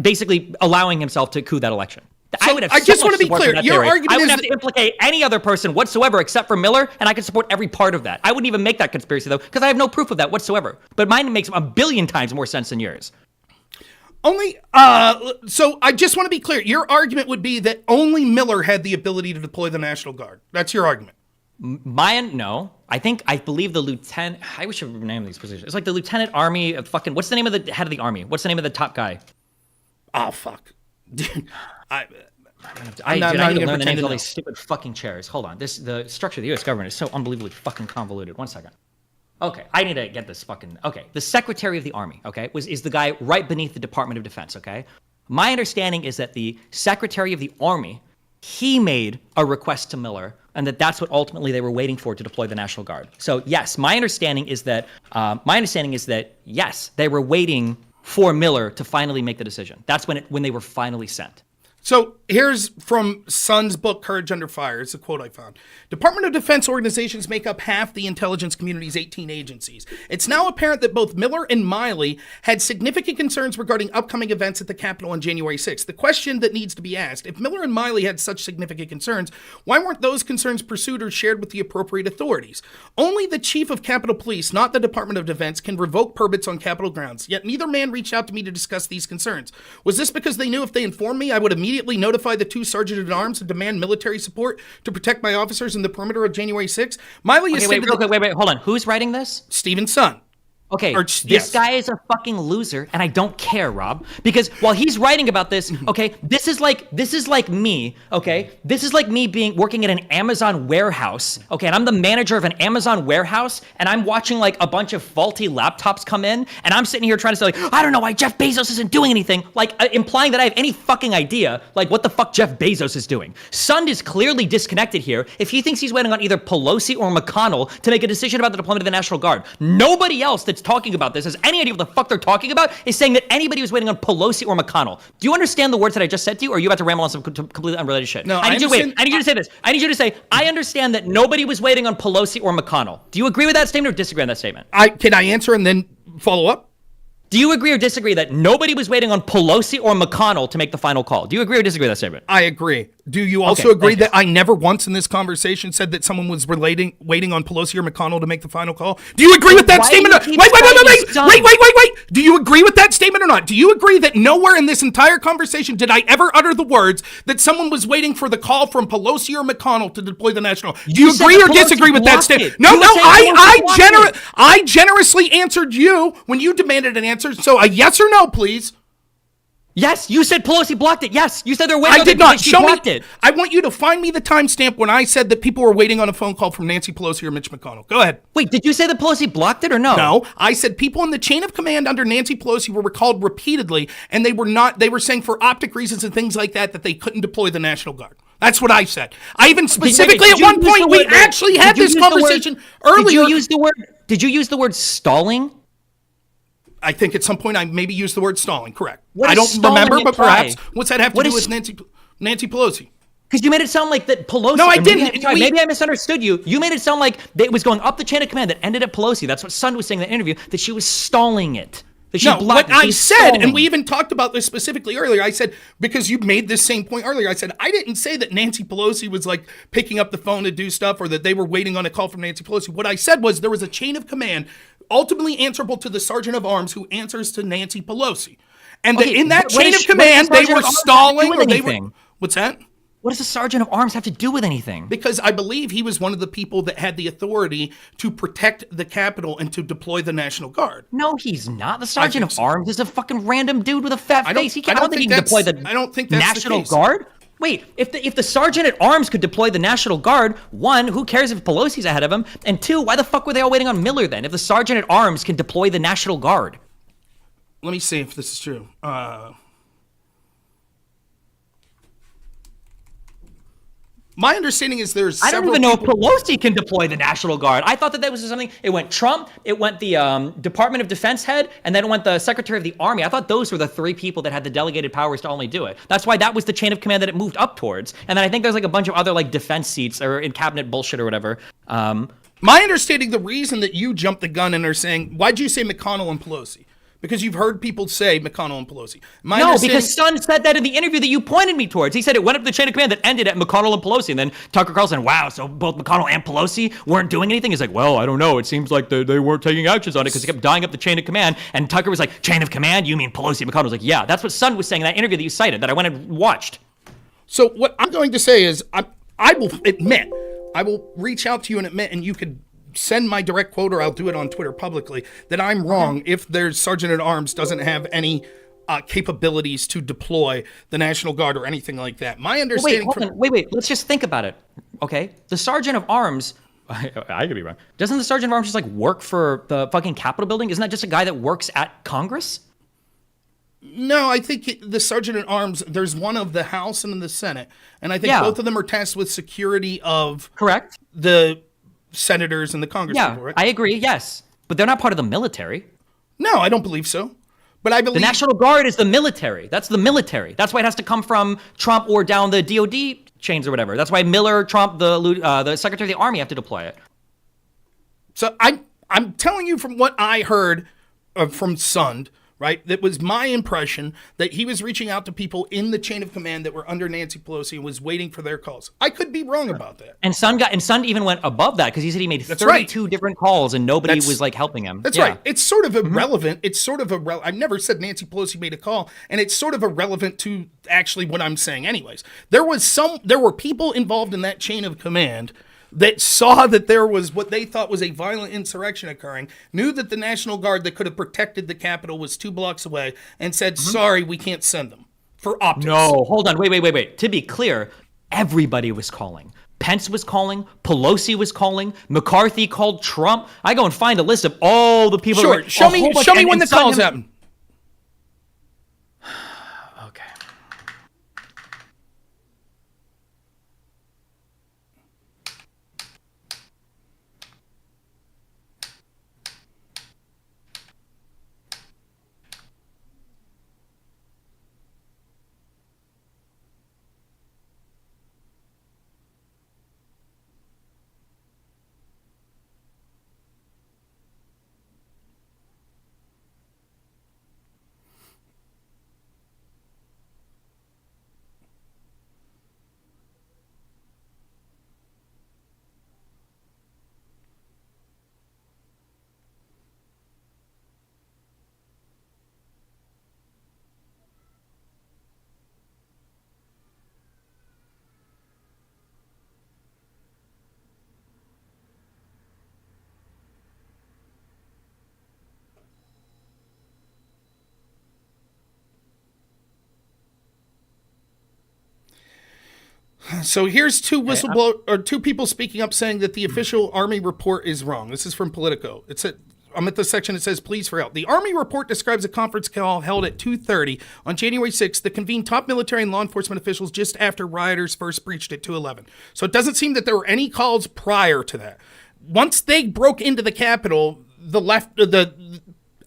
basically allowing himself to coup that election. So I just want to be clear. Your argument I is wouldn't have to implicate any other person whatsoever except for Miller, and I can support every part of that. I wouldn't even make that conspiracy, though, because I have no proof of that whatsoever. But mine makes a billion times more sense than yours. So I just want to be clear. Your argument would be that only Miller had the ability to deploy the National Guard. That's your argument. Mine, no. I believe the lieutenant, I wish I would name these positions. It's like the lieutenant army of fucking, what's the name of the head of the army? What's the name of the top guy? Oh, fuck. Dude, I need to learn the names of all these stupid fucking chairs. Hold on. The structure of the U.S. government is so unbelievably fucking convoluted. 1 second. Okay, I need to get this fucking... Okay, the Secretary of the Army, okay, is the guy right beneath the Department of Defense, okay? My understanding is that the Secretary of the Army, he made a request to Miller, and that's what ultimately they were waiting for to deploy the National Guard. So, yes, my understanding is that, yes, they were waiting for Miller to finally make the decision. That's when they were finally sent. So here's from Sun's book, Courage Under Fire. It's a quote I found. Department of Defense organizations make up half the intelligence community's 18 agencies. It's now apparent that both Miller and Miley had significant concerns regarding upcoming events at the Capitol on January 6th. The question that needs to be asked, if Miller and Miley had such significant concerns, why weren't those concerns pursued or shared with the appropriate authorities? Only the chief of Capitol Police, not the Department of Defense, can revoke permits on Capitol grounds. Yet neither man reached out to me to discuss these concerns. Was this because they knew if they informed me, I would immediately notify the two sergeant-at-arms and demand military support to protect my officers in the perimeter of January 6th? Miley is wait, hold on. Who's writing this? Stephen Sun. Okay, this guy is a fucking loser, and I don't care, Rob, because while he's writing about this, okay, this is like me, okay? This is like me working at an Amazon warehouse, okay? And I'm the manager of an Amazon warehouse, and I'm watching like a bunch of faulty laptops come in, and I'm sitting here trying to say like, I don't know why Jeff Bezos isn't doing anything, like implying that I have any fucking idea like what the fuck Jeff Bezos is doing. Sun is clearly disconnected here if he thinks he's waiting on either Pelosi or McConnell to make a decision about the deployment of the National Guard. Nobody else that's talking about this has any idea what the fuck they're talking about is saying that anybody was waiting on Pelosi or McConnell. Do you understand the words that I just said to you, or are you about to ramble on some completely unrelated shit? No, I need you to say this. I need you to say, I understand that nobody was waiting on Pelosi or McConnell. Do you agree with that statement or disagree on that statement? Can I answer and then follow up? Do you agree or disagree that nobody was waiting on Pelosi or McConnell to make the final call? Do you agree or disagree with that statement? I agree. Do you also agree that I never once in this conversation said that someone was waiting on Pelosi or McConnell to make the final call? Do you agree with that statement? Wait. Do you agree with that statement or not? Do you agree that nowhere in this entire conversation did I ever utter the words that someone was waiting for the call from Pelosi or McConnell to deploy the National? Do you agree or disagree with that statement? No, I generously answered you when you demanded an answer. So a yes or no, please. Yes, you said Pelosi blocked it. Yes, you said they're waiting. I did not. Show me it. I want you to find me the timestamp when I said that people were waiting on a phone call from Nancy Pelosi or Mitch McConnell. Go ahead. Wait, did you say that Pelosi blocked it or no? No, I said people in the chain of command under Nancy Pelosi were recalled repeatedly, and they were not. They were saying for optic reasons and things like that they couldn't deploy the National Guard. That's what I said. I even specifically at one point we actually had this conversation earlier. Did you use the word stalling? I think at some point I maybe used the word stalling. Correct. I don't remember, but perhaps. What's that have to do with Nancy Pelosi? Because you made it sound like that Pelosi. No, I didn't. Maybe I misunderstood you. You made it sound like it was going up the chain of command that ended at Pelosi. That's what Sun was saying in the interview, that she was stalling it. What I said, and we even talked about this specifically earlier, I said, because you made this same point earlier, I said, I didn't say that Nancy Pelosi was like picking up the phone to do stuff or that they were waiting on a call from Nancy Pelosi. What I said was there was a chain of command ultimately answerable to the Sergeant of Arms who answers to Nancy Pelosi. And in that chain of command, they were stalling or they were... What's that? What does the Sergeant of Arms have to do with anything? Because I believe he was one of the people that had the authority to protect the Capitol and to deploy the National Guard. No, he's not. The Sergeant of Arms is a fucking random dude with a fat face. I don't think he can deploy the National Guard. Wait, if the Sergeant at Arms could deploy the National Guard, one, who cares if Pelosi's ahead of him? And two, why the fuck were they all waiting on Miller then? If the Sergeant at Arms can deploy the National Guard. Let me see if this is true. My understanding is there's I don't several even know if people- Pelosi can deploy the National Guard. I thought that was something. It went Trump, it went the Department of Defense head, and then it went the Secretary of the Army. I thought those were the three people that had the delegated powers to only do it. That's why that was the chain of command that it moved up towards. And then I think there's like a bunch of other like defense seats or in cabinet bullshit or whatever. My understanding, the reason that you jumped the gun and are saying, why'd you say McConnell and Pelosi? Because you've heard people say McConnell and Pelosi. No, because Sun said that in the interview that you pointed me towards. He said it went up the chain of command that ended at McConnell and Pelosi. And then Tucker Carlson, wow, so both McConnell and Pelosi weren't doing anything? He's like, well, I don't know. It seems like they weren't taking actions on it because it kept dying up the chain of command. And Tucker was like, chain of command? You mean Pelosi and McConnell? Was like, yeah, that's what Sun was saying in that interview that you cited, that I went and watched. So what I'm going to say is I will admit, I will reach out to you and admit, and you could send my direct quote, or I'll do it on Twitter publicly, that I'm wrong if their Sergeant at Arms doesn't have any capabilities to deploy the National Guard or anything like that. My understanding. Wait. Let's just think about it. Okay, the Sergeant of Arms. I could be wrong. Doesn't the Sergeant of Arms just like work for the fucking Capitol building? Isn't that just a guy that works at Congress? No, I think the Sergeant at Arms, there's one of the House and the Senate, and I think both of them are tasked with security of the senators and the Congress people, right? I agree, yes. But they're not part of the military. No, I don't believe so. But I believe the National Guard is the military. That's the military. That's why it has to come from Trump or down the DOD chains or whatever. That's why Miller, Trump, the Secretary of the Army have to deploy it. So I'm telling you from what I heard from Sund, right? That was my impression that he was reaching out to people in the chain of command that were under Nancy Pelosi and was waiting for their calls. I could be wrong about that. And Sund even went above that because he said he made 32 different calls and nobody was like helping him. That's right. It's sort of irrelevant. It's sort of I've never said Nancy Pelosi made a call, and it's sort of irrelevant to actually what I'm saying anyways. There were people involved in that chain of command that saw that there was what they thought was a violent insurrection occurring, knew that the National Guard that could have protected the Capitol was 2 blocks away, and said, sorry, we can't send them for optics. No, hold on. Wait. To be clear, everybody was calling. Pence was calling. Pelosi was calling. McCarthy called Trump. I go and find a list of all the people. Sure, show me when the calls happen. Okay. So here's two people speaking up saying that the official Army report is wrong. This is from Politico. I'm at the section that says, please for help. The Army report describes a conference call held at 2:30 on January 6th that convened top military and law enforcement officials just after rioters first breached at 2:11. So it doesn't seem that there were any calls prior to that. Once they broke into the Capitol,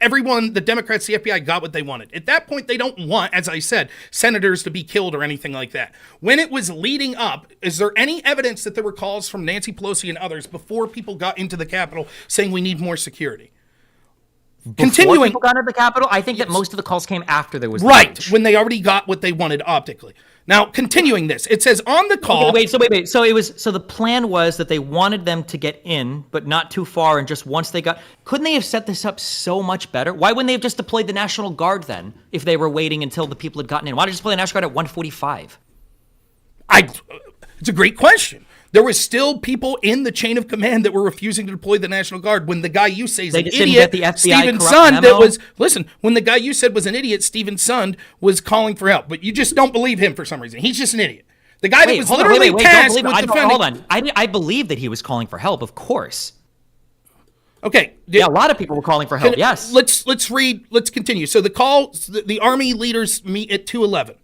everyone, the Democrats, the FBI, got what they wanted. At that point, they don't want, as I said, senators to be killed or anything like that. When it was leading up, is there any evidence that there were calls from Nancy Pelosi and others before people got into the Capitol saying we need more security? Before people got into the Capitol, I think that most of the calls came after there was right, when they already got what they wanted optically. Now, continuing this, it says on the call. Okay, wait. So the plan was that they wanted them to get in, but not too far, and just once they got. Couldn't they have set this up so much better? Why wouldn't they have just deployed the National Guard then, if they were waiting until the people had gotten in? Why did they just deploy the National Guard at 1:45? It's a great question. There was still people in the chain of command that were refusing to deploy the National Guard when the guy you say is an idiot, Stephen Sund, when the guy you said was an idiot, Stephen Sund, was calling for help. But you just don't believe him for some reason. He's just an idiot. The guy that was literally tasked with defending. Hold on. I believe that he was calling for help, of course. Okay. Yeah, a lot of people were calling for help, yes. Let's continue. So the Army leaders meet at 2:11.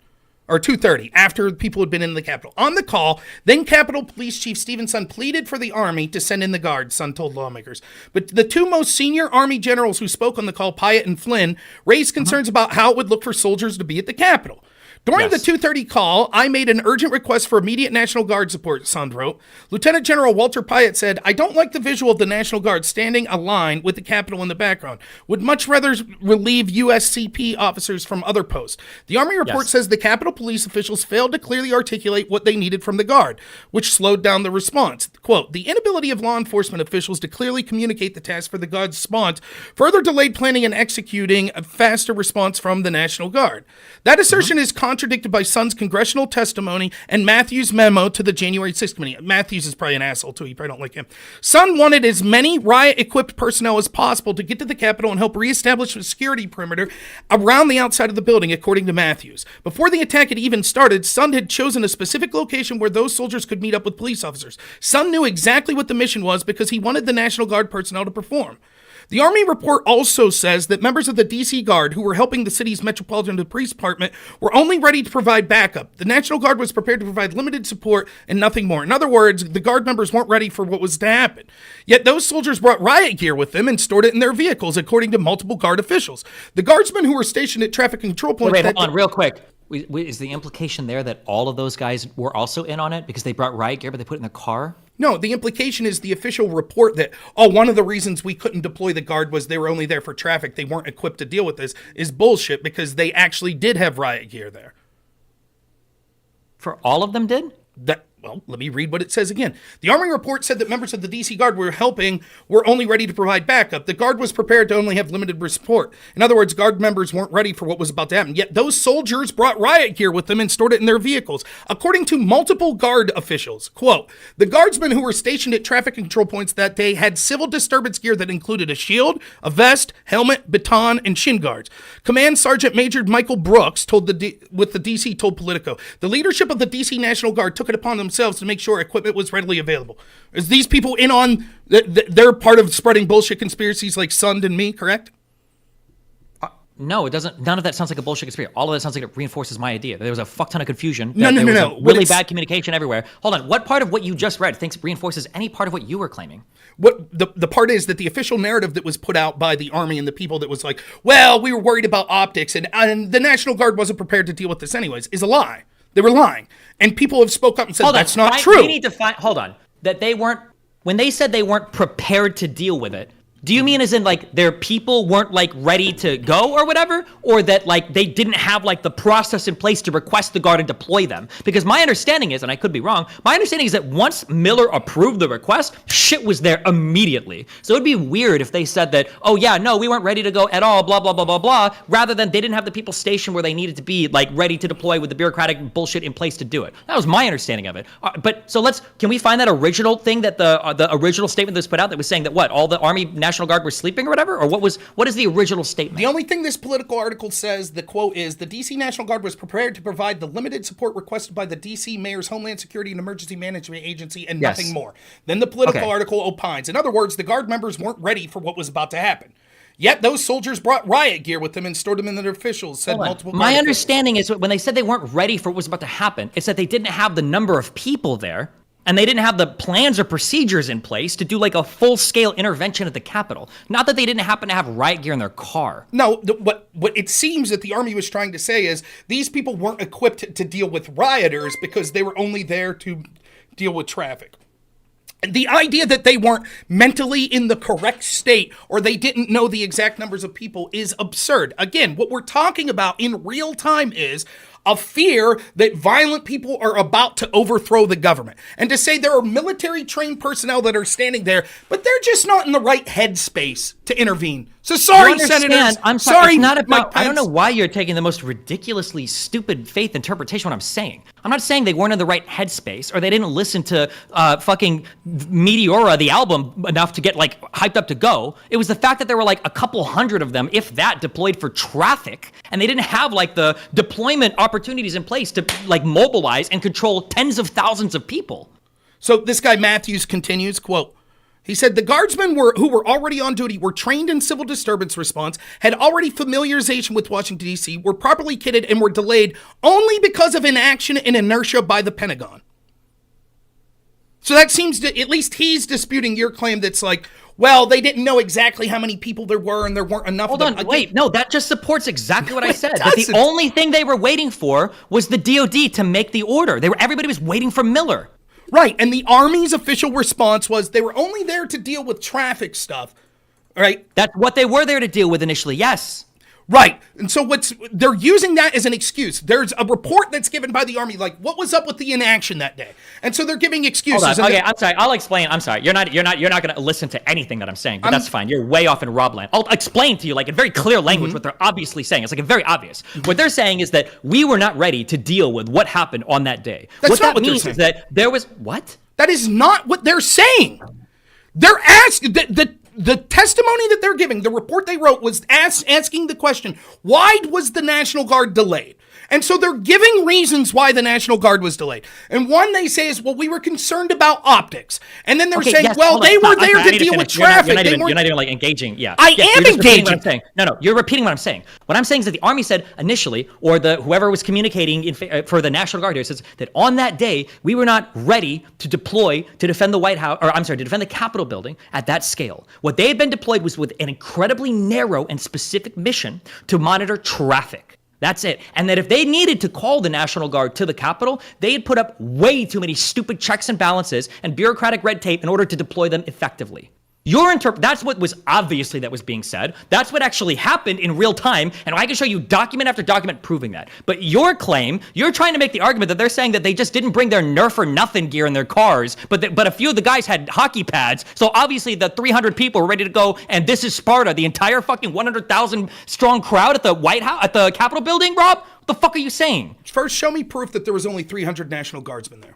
or 2:30, after people had been in the Capitol. On the call, then Capitol Police Chief Stephen Sund pleaded for the Army to send in the Guard, Sund told lawmakers. But the two most senior Army generals who spoke on the call, Pyatt and Flynn, raised concerns about how it would look for soldiers to be at the Capitol. During the 2:30 call, I made an urgent request for immediate National Guard support, Sund wrote. Lieutenant General Walter Pyatt said, I don't like the visual of the National Guard standing aligned with the Capitol in the background. Would much rather relieve USCP officers from other posts. The Army report says the Capitol police officials failed to clearly articulate what they needed from the Guard, which slowed down the response. Quote, the inability of law enforcement officials to clearly communicate the task for the Guard's response further delayed planning and executing a faster response from the National Guard. That assertion is contradicted by Sund's congressional testimony and Matthews' memo to the January 6th committee. Matthews is probably an asshole, too. You probably don't like him. Sund wanted as many riot-equipped personnel as possible to get to the Capitol and help reestablish a security perimeter around the outside of the building, according to Matthews. Before the attack had even started, Sund had chosen a specific location where those soldiers could meet up with police officers. Sund knew exactly what the mission was because he wanted the National Guard personnel to perform. The Army report also says that members of the D.C. Guard who were helping the city's Metropolitan Police Department were only ready to provide backup. The National Guard was prepared to provide limited support and nothing more. In other words, the Guard members weren't ready for what was to happen. Yet those soldiers brought riot gear with them and stored it in their vehicles, according to multiple Guard officials. The Guardsmen who were stationed at traffic control points... Wait, hold on, real quick. Is the implication there that all of those guys were also in on it because they brought riot gear, but they put it in the car? No, the implication is the official report that, one of the reasons we couldn't deploy the Guard was they were only there for traffic. They weren't equipped to deal with this is bullshit because they actually did have riot gear there. For all of them did? Well, let me read what it says again. The Army report said that members of the D.C. Guard were only ready to provide backup. The Guard was prepared to only have limited support. In other words, Guard members weren't ready for what was about to happen. Yet those soldiers brought riot gear with them and stored it in their vehicles. According to multiple Guard officials, quote, the Guardsmen who were stationed at traffic control points that day had civil disturbance gear that included a shield, a vest, helmet, baton, and shin guards. Command Sergeant Major Michael Brooks with the D.C. told Politico, the leadership of the D.C. National Guard took it upon themselves to make sure equipment was readily available. Is these people in on, they're part of spreading bullshit conspiracies like Sund and me, correct? No, it doesn't. None of that sounds like a bullshit conspiracy. All of that sounds like it reinforces my idea. There was a fuck ton of confusion. No. Really bad communication everywhere. Hold on. What part of what you just read reinforces any part of what you were claiming? What the part is that the official narrative that was put out by the Army and the people that was like, well, we were worried about optics and the National Guard wasn't prepared to deal with this anyways, is a lie. They were lying. And people have spoke up and said that's not true. We need to find, hold on, that they weren't, when they said they weren't prepared to deal with it, do you mean as in like their people weren't like ready to go or whatever? Or that like they didn't have like the process in place to request the Guard and deploy them? Because my understanding is, and I could be wrong, my understanding is that once Miller approved the request, shit was there immediately. So it'd be weird if they said that, oh yeah, no, we weren't ready to go at all, blah, blah, blah, blah, blah, rather than they didn't have the people stationed where they needed to be like ready to deploy with the bureaucratic bullshit in place to do it. That was my understanding of it. But so can we find that original thing that the original statement that was put out that was saying that what, all the Army National Guard were sleeping or whatever? Or what is the original statement? The only thing this Political article says, the quote is, the D.C. National Guard was prepared to provide the limited support requested by the D.C. Mayor's Homeland Security and Emergency Management Agency and nothing more. Then the Political article opines. In other words, the Guard members weren't ready for what was about to happen. Yet those soldiers brought riot gear with them and stored them in their officials, said multiple My understanding is when they said they weren't ready for what was about to happen, it's that they didn't have the number of people there and they didn't have the plans or procedures in place to do like a full-scale intervention at the Capitol. Not that they didn't happen to have riot gear in their car. No, what it seems that the Army was trying to say is these people weren't equipped to deal with rioters because they were only there to deal with traffic. The idea that they weren't mentally in the correct state or they didn't know the exact numbers of people is absurd. Again, what we're talking about in real time is a fear that violent people are about to overthrow the government. And to say there are military trained personnel that are standing there, but they're just not in the right headspace to intervene. So sorry, senators. I'm sorry. It's not about, I don't know why you're taking the most ridiculously stupid faith interpretation of what I'm saying. I'm not saying they weren't in the right headspace or they didn't listen to fucking Meteora, the album, enough to get like hyped up to go. It was the fact that there were like a couple hundred of them, if that, deployed for traffic, and they didn't have like the deployment opportunities in place to like mobilize and control tens of thousands of people. So this guy Matthews continues, quote, He said the guardsmen who were already on duty were trained in civil disturbance response, had already familiarization with Washington, D.C., were properly kitted, and were delayed only because of inaction and inertia by the Pentagon. So that seems to, at least he's disputing your claim that's like, well, they didn't know exactly how many people there were and there weren't enough of them. Hold on, wait, no, that just supports exactly what I said. That That the only thing they were waiting for was the DOD to make the order. Everybody was waiting for Miller. Right, and the Army's official response was they were only there to deal with traffic stuff, right? That's what they were there to deal with initially, yes. Right, and so they're using that as an excuse. There's a report that's given by the Army, like, what was up with the inaction that day? And so they're giving excuses. Hold on. Okay, I'm sorry. I'll explain. I'm sorry. You're not going to listen to anything that I'm saying, but that's fine. You're way off in Rob land. I'll explain to you, like, in very clear language, what they're obviously saying. It's like very obvious. What they're saying is that we were not ready to deal with what happened on that day. That's not what means they're is saying. that there was what? That is not what they're saying. They're asking the testimony that they're giving, the report they wrote was asking the question, why was the National Guard delayed? And so they're giving reasons why the National Guard was delayed. And one they say is, well, we were concerned about optics. And then they're saying, yes, well, they were there to to deal with finish. You're traffic. not even like engaging. Yeah. I am you're just repeating what engaging. I'm saying. No, you're repeating what I'm saying. What I'm saying is that the Army said initially, or whoever was communicating for the National Guard here says that on that day, we were not ready to deploy to defend the White House, to defend the Capitol building at that scale. What they had been deployed was with an incredibly narrow and specific mission to monitor traffic. That's it. And that if they needed to call the National Guard to the Capitol, they had put up way too many stupid checks and balances and bureaucratic red tape in order to deploy them effectively. That's what was obviously that was being said. That's what actually happened in real time. And I can show you document after document proving that. But your claim, you're trying to make the argument that they're saying that they just didn't bring their Nerf or nothing gear in their cars, but a few of the guys had hockey pads. So obviously the 300 people were ready to go. And this is Sparta, the entire fucking 100,000 strong crowd at the White House, at the Capitol building, Rob? What the fuck are you saying? First, show me proof that there was only 300 National Guardsmen there.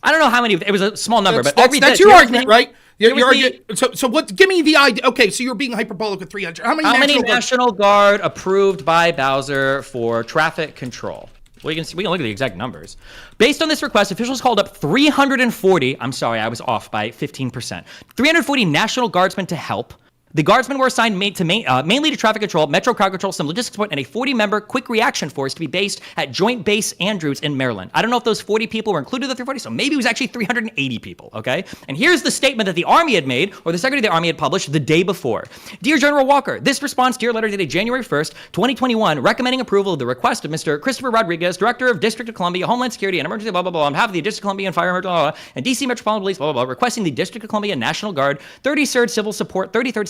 I don't know how many. It was a small number, that's your argument, right? So what? Give me the idea. Okay, so you're being hyperbolic with 300. How many National Guard approved by Bowser for traffic control? Well, we can look at the exact numbers. Based on this request, officials called up 340. I'm sorry, I was off by 15%. 340 National Guardsmen to help. The Guardsmen were assigned mainly to traffic control, metro crowd control, some logistics support, and a 40-member quick reaction force to be based at Joint Base Andrews in Maryland. I don't know if those 40 people were included in the 340, so maybe it was actually 380 people, okay? And here's the statement that the Army had made, or the Secretary of the Army had published the day before. Dear General Walker, this response to your letter dated January 1st, 2021, recommending approval of the request of Mr. Christopher Rodriguez, Director of District of Columbia, Homeland Security, and Emergency, blah, blah, blah, on behalf of the District of Columbia and Fire Emergency, blah, blah, blah, and D.C. Metropolitan Police, blah, blah, blah, requesting the District of Columbia National Guard, 33rd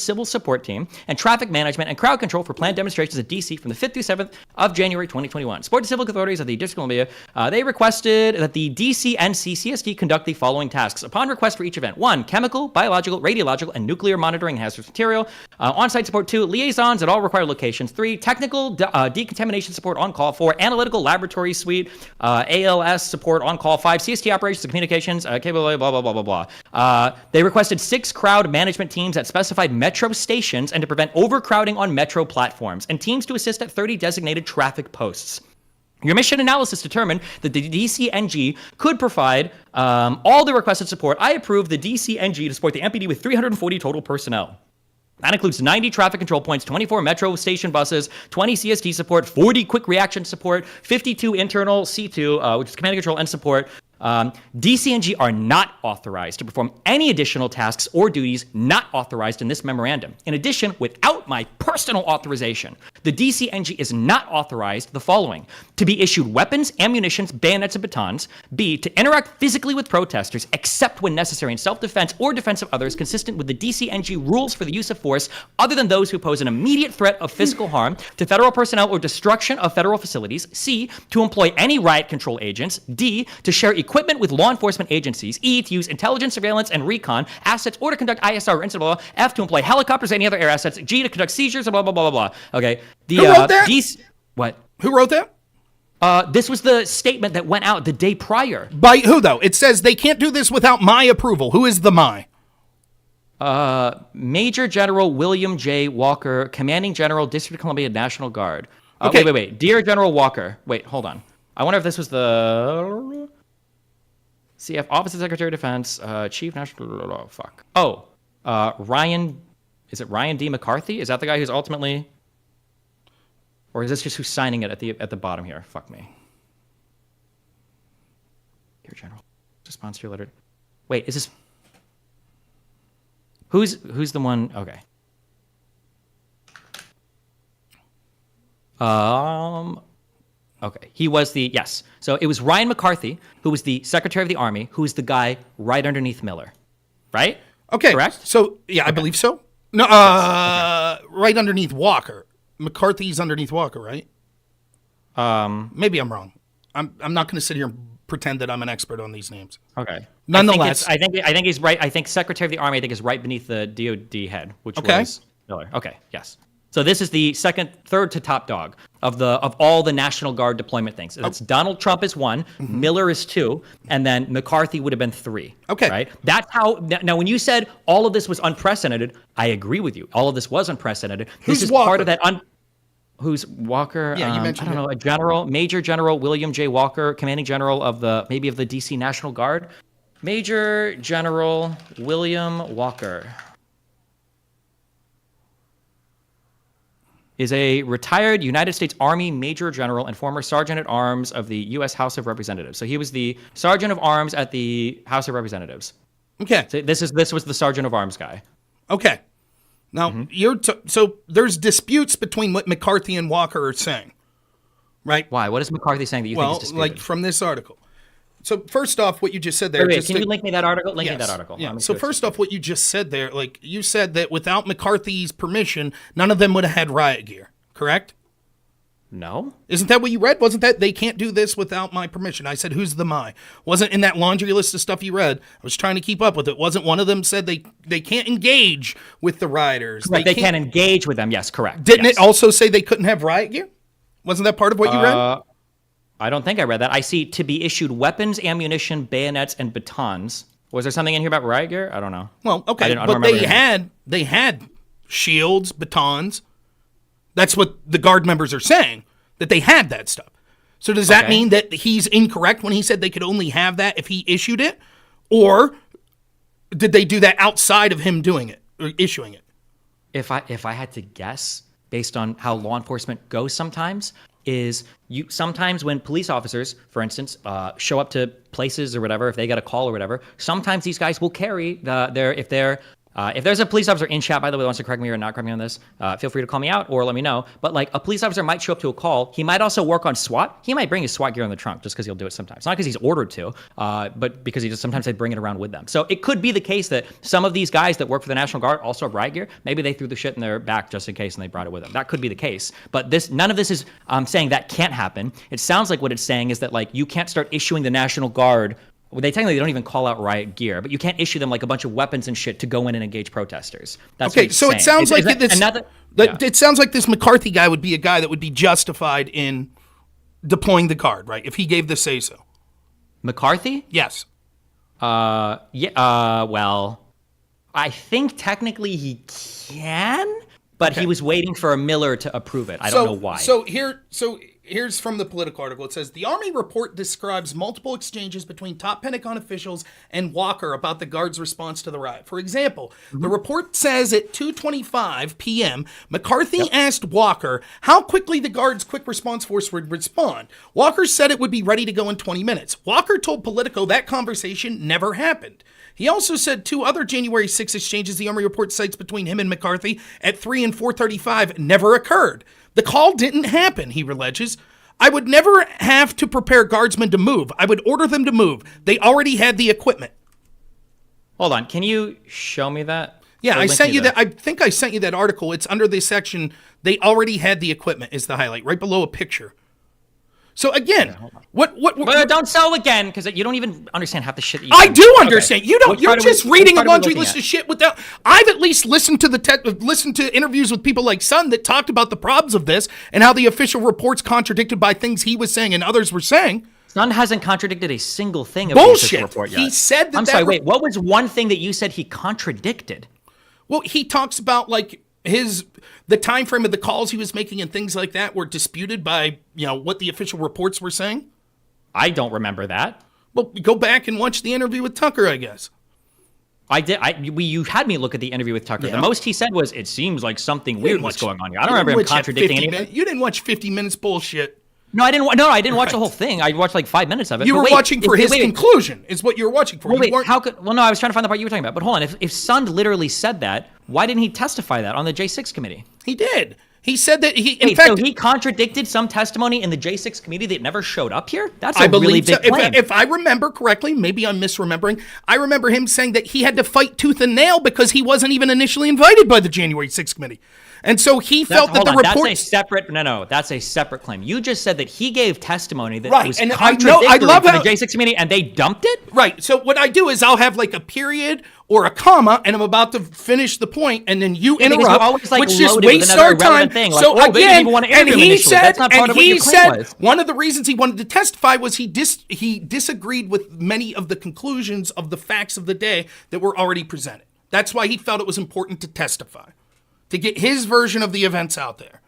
Civil Support Team, and traffic management and crowd control for planned demonstrations at D.C. from the 5th through 7th of January 2021. Support the civil authorities of the District of Columbia. They requested that the D.C.NC CST conduct the following tasks upon request for each event. 1. Chemical, biological, radiological, and nuclear monitoring hazardous material. On-site support. 2. Liaisons at all required locations. 3. Technical decontamination support on call. 4. Analytical laboratory suite. ALS support on call. 5. CST operations and communications. Capability, blah, blah, blah, blah, blah. They requested 6 crowd management teams at specified metro stations and to prevent overcrowding on metro platforms, and teams to assist at 30 designated traffic posts. Your mission analysis determined that the DCNG could provide all the requested support. I approve the DCNG to support the MPD with 340 total personnel. That includes 90 traffic control points, 24 metro station buses, 20 CST support, 40 quick reaction support, 52 internal C2, which is command and control and support. DCNG are not authorized to perform any additional tasks or duties not authorized in this memorandum. In addition, without my personal authorization, the DCNG is not authorized the following: to be issued weapons, ammunitions, bayonets, and batons. B, to interact physically with protesters except when necessary in self-defense or defense of others consistent with the DCNG rules for the use of force other than those who pose an immediate threat of physical harm to federal personnel or destruction of federal facilities. C, to employ any riot control agents. D, to share equipment with law enforcement agencies. E, to use intelligence, surveillance, and recon assets or to conduct ISR or incident, blah, blah. F, to employ helicopters, any other air assets. G, to conduct seizures, blah, blah, blah, blah, blah. Okay. Who wrote that? What? Who wrote that? This was the statement that went out the day prior. By who, though? It says they can't do this without my approval. Who is the my? Major General William J. Walker, Commanding General, District of Columbia National Guard. Okay. Wait. Dear General Walker. Wait, hold on. I wonder if this was the CF Office of Secretary of Defense, Chief National... fuck. Oh. Ryan. Is it Ryan D. McCarthy? Is that the guy who's ultimately, or is this just who's signing it at the bottom here? Fuck me. Dear General, response to your letter. Wait, is this? Who's the one? Okay. Okay. He was yes. So it was Ryan McCarthy, who was the Secretary of the Army, who was the guy right underneath Miller, right? Okay. Correct? So, yeah, I believe so. No, yes. Okay. Right underneath Walker. McCarthy's underneath Walker, right? Maybe I'm wrong. I'm not going to sit here and pretend that I'm an expert on these names. Okay. Nonetheless. I think he's right. I think Secretary of the Army, I think, is right beneath the DOD head, which was Miller. Okay, yes. So this is the third to top dog of all the National Guard deployment things. That's Donald Trump is 1, Miller is 2, and then McCarthy would have been 3. Okay. Right? That's how. Now, when you said all of this was unprecedented, I agree with you. All of this was unprecedented. Who's this is Walker? Part of that. Who's Walker? Yeah, you mentioned I don't know. Major General William J. Walker, commanding general of the DC National Guard. Major General William Walker is a retired United States Army Major General and former Sergeant at Arms of the U.S. House of Representatives. So he was the Sergeant of Arms at the House of Representatives. Okay. So this was the Sergeant of Arms guy. Okay. Now, so there's disputes between what McCarthy and Walker are saying, right? Why? What is McCarthy saying that you think is disputed? Like from this article. So first off, what you just said there. Wait, can you link me that article? Link me that article. Yeah. So first off, what you just said there, like you said that without McCarthy's permission, none of them would have had riot gear, correct? No. Isn't that what you read? Wasn't that they can't do this without my permission? I said, who's the my? Wasn't in that laundry list of stuff you read. I was trying to keep up with it. Wasn't one of them said they can't engage with the rioters? Correct. They can't engage with them. Yes, correct. Didn't it also say they couldn't have riot gear? Wasn't that part of what you read? I don't think I read that. I see to be issued weapons, ammunition, bayonets, and batons. Was there something in here about riot gear? I don't know. Well, okay, but they had shields, batons. That's what the Guard members are saying, that they had that stuff. So does that mean that he's incorrect when he said they could only have that if he issued it? Or did they do that outside of him doing it, or issuing it? If I had to guess, based on how law enforcement goes sometimes, sometimes when police officers, for instance, show up to places or whatever, if they get a call or whatever, sometimes these guys will carry if there's a police officer in chat, by the way, that wants to correct me or not correct me on this, feel free to call me out or let me know. But like a police officer might show up to a call. He might also work on SWAT. He might bring his SWAT gear in the trunk just because he'll do it sometimes. Not because he's ordered to, but because sometimes they bring it around with them. So it could be the case that some of these guys that work for the National Guard also have riot gear. Maybe they threw the shit in their back just in case and they brought it with them. That could be the case. But none of this is saying that can't happen. It sounds like what it's saying is that like you can't start issuing the National Guard. Well, they don't even call out riot gear, but you can't issue them like a bunch of weapons and shit to go in and engage protesters. That's okay. So it sounds like it sounds like this McCarthy guy would be a guy that would be justified in deploying the Guard, right? If he gave the say so. McCarthy? Yes. Yeah. Well, I think technically he can, but he was waiting for a Miller to approve it. I don't know why. Here's from the Politico article. It says, the Army report describes multiple exchanges between top Pentagon officials and Walker about the Guard's response to the riot. For example, the report says at 2:25 p.m., McCarthy asked Walker how quickly the Guard's quick response force would respond. Walker said it would be ready to go in 20 minutes. Walker told Politico that conversation never happened. He also said 2 other January 6 exchanges the Army report cites between him and McCarthy at 3 and 4:35 never occurred. The call didn't happen, he alleges. I would never have to prepare guardsmen to move. I would order them to move. They already had the equipment. Hold on. Can you show me that? Yeah, I sent you that. I think I sent you that article. It's under the section, they already had the equipment is the highlight, right below a picture. So again, what don't sell again, because you don't even understand half the shit that you I do understand. You don't. You're just reading a laundry list of shit without. I've at least listened to interviews with people like Sun that talked about the problems of this and how the official reports contradicted by things he was saying and others were saying. Sun hasn't contradicted a single thing of Bullshit. The official report yet. He said that. I'm sorry. Wait. What was one thing that you said he contradicted? Well, he talks about like the time frame of the calls he was making and things like that were disputed by, what the official reports were saying. I don't remember that. Well, go back and watch the interview with Tucker, I guess. I did. You had me look at the interview with Tucker. Yeah. The most he said was, "It seems like something weird was going on here." I don't You remember didn't him watch that contradicting 50 anything. You didn't watch 50 minutes bullshit. No, I didn't. No, I didn't watch Right. the whole thing. I watched like 5 minutes of it. You But were wait, watching for his wait, conclusion, is what you were watching for. Wait, how could? Well, no, I was trying to find the part you were talking about. But hold on, if Sund literally said that, why didn't he testify that on the J6 committee? He did. He said that he, Wait, in fact, so he contradicted some testimony in the J6 committee that never showed up here? That's I a really believe big so. claim. If I remember correctly, maybe I'm misremembering. I remember him saying that he had to fight tooth and nail because he wasn't even initially invited by the January 6th committee. And so he felt that the report. That's a separate. No, that's a separate claim. You just said that he gave testimony that Right, was and contradictory I love to how- the J6 committee, and they dumped it. Right. So what I do is I'll have like a period or a comma, and I'm about to finish the point, and then you because interrupt, you always, like, which just load it with wastes another our time. irrelevant thing, like, So oh, they didn't again, even want to and interview him he initially. said, That's not part of what your claim was. one of the reasons he wanted to testify was he disagreed with many of the conclusions of the facts of the day that were already presented. That's why he felt it was important to testify, to get his version of the events out there.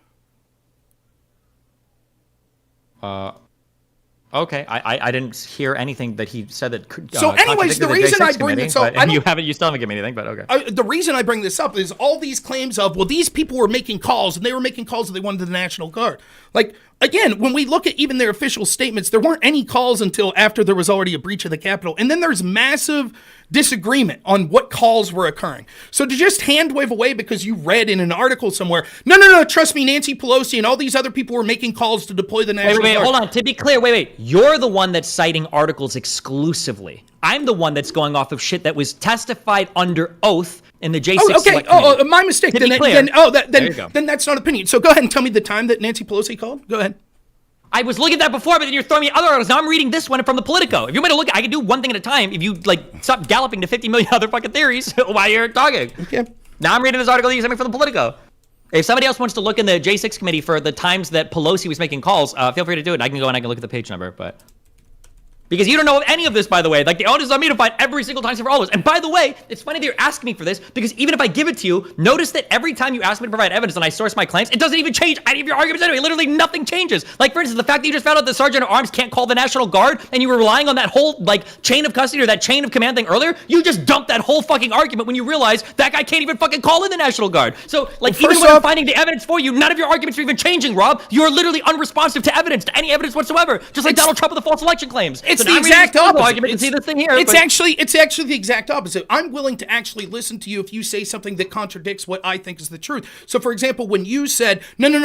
Okay, I didn't hear anything that he said that. So anyways, the reason I bring this up, you still haven't given me anything, but okay. The reason I bring this up is all these claims of, well, these people were making calls, and they were making calls and they wanted the National Guard. Like, again, when we look at even their official statements, there weren't any calls until after there was already a breach of the Capitol. And then there's massive disagreement on what calls were occurring. So to just hand wave away because you read in an article somewhere, no, trust me, Nancy Pelosi and all these other people were making calls to deploy the National Guard. Hold on. To be clear, you're the one that's citing articles exclusively. I'm the one that's going off of shit that was testified under oath in the J6 okay. My mistake. To be clear. Then that's not opinion. So go ahead and tell me the time that Nancy Pelosi called. Go ahead. I was looking at that before, but then you're throwing me other articles. Now I'm reading this one from the Politico. If you want me to look, I can do one thing at a time. If you stop galloping to 50 million other fucking theories while you're talking. Okay. Now I'm reading this article that you sent me from the Politico. If somebody else wants to look in the J6 committee for the times that Pelosi was making calls, feel free to do it. I can go and I can look at the page number, but. Because you don't know any of this, by the way. Like, the onus is on me to find every single time for all of us. And by the way, it's funny that you're asking me for this, because even if I give it to you, notice that every time you ask me to provide evidence and I source my claims, it doesn't even change any of your arguments anyway. Literally nothing changes. Like, for instance, the fact that you just found out the Sergeant at Arms can't call the National Guard, and you were relying on that whole, chain of custody or that chain of command thing earlier, you just dumped that whole fucking argument when you realize that guy can't even fucking call in the National Guard. So, even when I'm finding the evidence for you, none of your arguments are even changing, Rob. You're literally unresponsive to evidence, to any evidence whatsoever. Just like Donald Trump with the false election claims. It's the exact opposite. Argument to see this thing here. It's actually the exact opposite. I'm willing to actually listen to you if you say something that contradicts what I think is the truth. So, for example, when you said the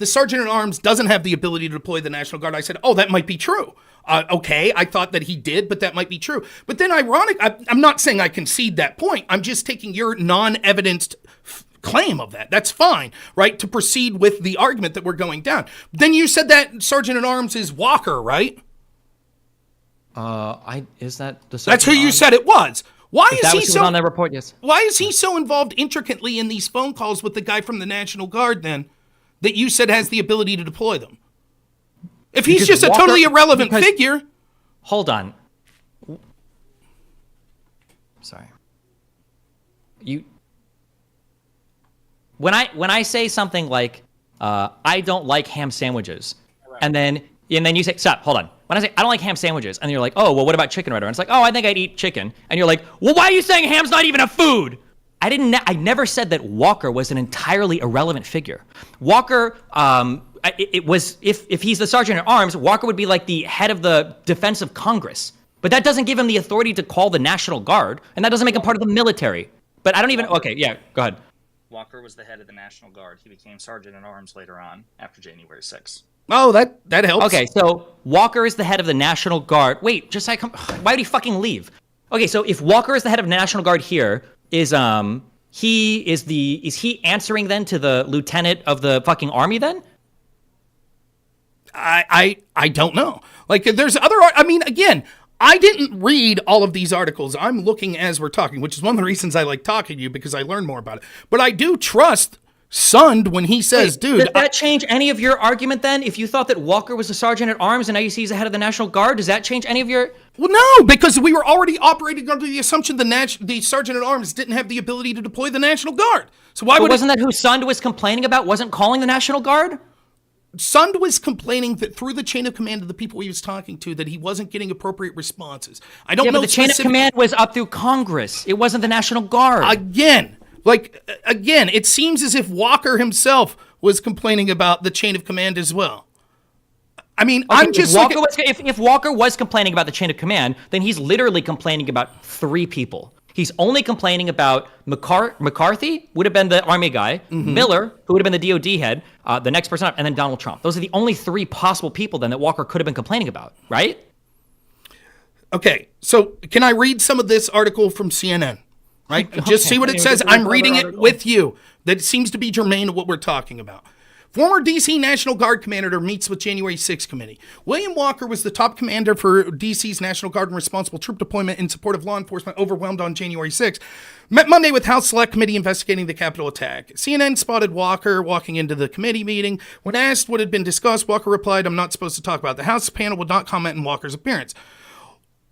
Sergeant at Arms doesn't have the ability to deploy the National Guard, I said, oh, that might be true. Okay, I thought that he did, but that might be true. But then I'm not saying I concede that point. I'm just taking your non-evidenced claim of that. That's fine, right? To proceed with the argument that we're going down. Then you said that Sergeant at Arms is Walker, right? Is that the? That's who you said it was. Why is he so on that report? Yes. Why is he so involved intricately in these phone calls with the guy from the National Guard then, that you said has the ability to deploy them? If he's just a totally irrelevant figure. Hold on. Sorry. When I say something like I don't like ham sandwiches, and then you say, stop, hold on. When I say I don't like ham sandwiches, and you're like, oh, well, what about chicken right? And it's like, oh, I think I'd eat chicken. And you're like, well, why are you saying ham's not even a food? I never said that Walker was an entirely irrelevant figure. Walker, it was, if he's the Sergeant at Arms, Walker would be like the head of the Defense of Congress. But that doesn't give him the authority to call the National Guard, and that doesn't make him part of the military. But I don't even, okay, yeah, go ahead. Walker was the head of the National Guard. He became Sergeant at Arms later on, after January 6th. Oh, that helps. Okay, so Walker is the head of the National Guard. Wait, why would he fucking leave? Okay, so if Walker is the head of the National Guard here, is he answering then to the lieutenant of the fucking army then? I don't know. Like, there's other, I mean, again, I didn't read all of these articles. I'm looking as we're talking, which is one of the reasons I like talking to you, because I learn more about it. But I do trust Sund when he says, dude. Does that change any of your argument then? If you thought that Walker was a Sergeant at Arms and now you see he's the head of the National Guard, does that change any of your... Well, no, because we were already operating under the assumption the Sergeant at Arms didn't have the ability to deploy the National Guard. So why would... Wasn't that who Sund was complaining about? Wasn't calling the National Guard? Sund was complaining that through the chain of command of the people he was talking to, that he wasn't getting appropriate responses. I don't know. But the chain of command was up through Congress. It wasn't the National Guard. Again, it seems as if Walker himself was complaining about the chain of command as well. I mean, okay, I'm just if Walker was complaining about the chain of command, then he's literally complaining about 3 people. He's only complaining about McCarthy, would have been the Army guy, Miller, who would have been the DOD head, the next person up, and then Donald Trump. Those are the only 3 possible people then that Walker could have been complaining about, right? Okay, so can I read some of this article from CNN? Right? Just see what it says. I'm reading it with you. That seems to be germane to what we're talking about. Former D.C. National Guard commander meets with January 6th committee. William Walker was the top commander for D.C.'s National Guard and responsible troop deployment in support of law enforcement, overwhelmed on January 6th. Met Monday with House Select Committee investigating the Capitol attack. CNN spotted Walker walking into the committee meeting. When asked what had been discussed, Walker replied, "I'm not supposed to talk about it." The House panel would not comment on Walker's appearance.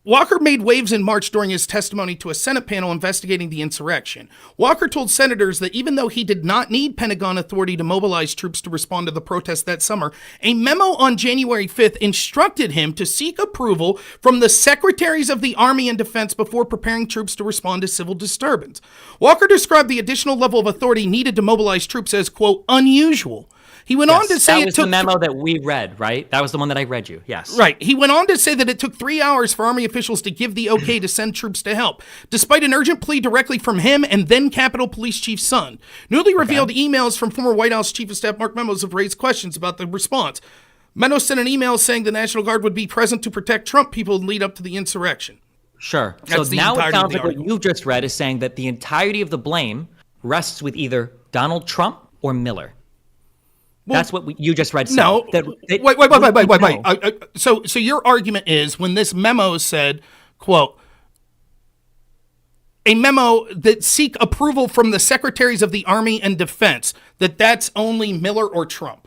Walker made waves in March during his testimony to a Senate panel investigating the insurrection. Walker told senators that even though he did not need Pentagon authority to mobilize troops to respond to the protests that summer, a memo on January 5th instructed him to seek approval from the secretaries of the Army and Defense before preparing troops to respond to civil disturbance. Walker described the additional level of authority needed to mobilize troops as, quote, unusual. He went on to say that was the memo that we read, right? That was the one that I read you. Yes. Right. He went on to say that it took 3 hours for Army officials to give the okay to send troops to help, despite an urgent plea directly from him and then Capitol Police Chief Sund. Newly revealed emails from former White House Chief of Staff Mark Meadows have raised questions about the response. Meadows sent an email saying the National Guard would be present to protect Trump people and lead up to the insurrection. Sure. So now it sounds like what you've just read is saying that the entirety of the blame rests with either Donald Trump or Miller. Well, that's what you just read. No, wait. So your argument is when this memo said, quote, a memo that seek approval from the secretaries of the Army and Defense, that's only Miller or Trump.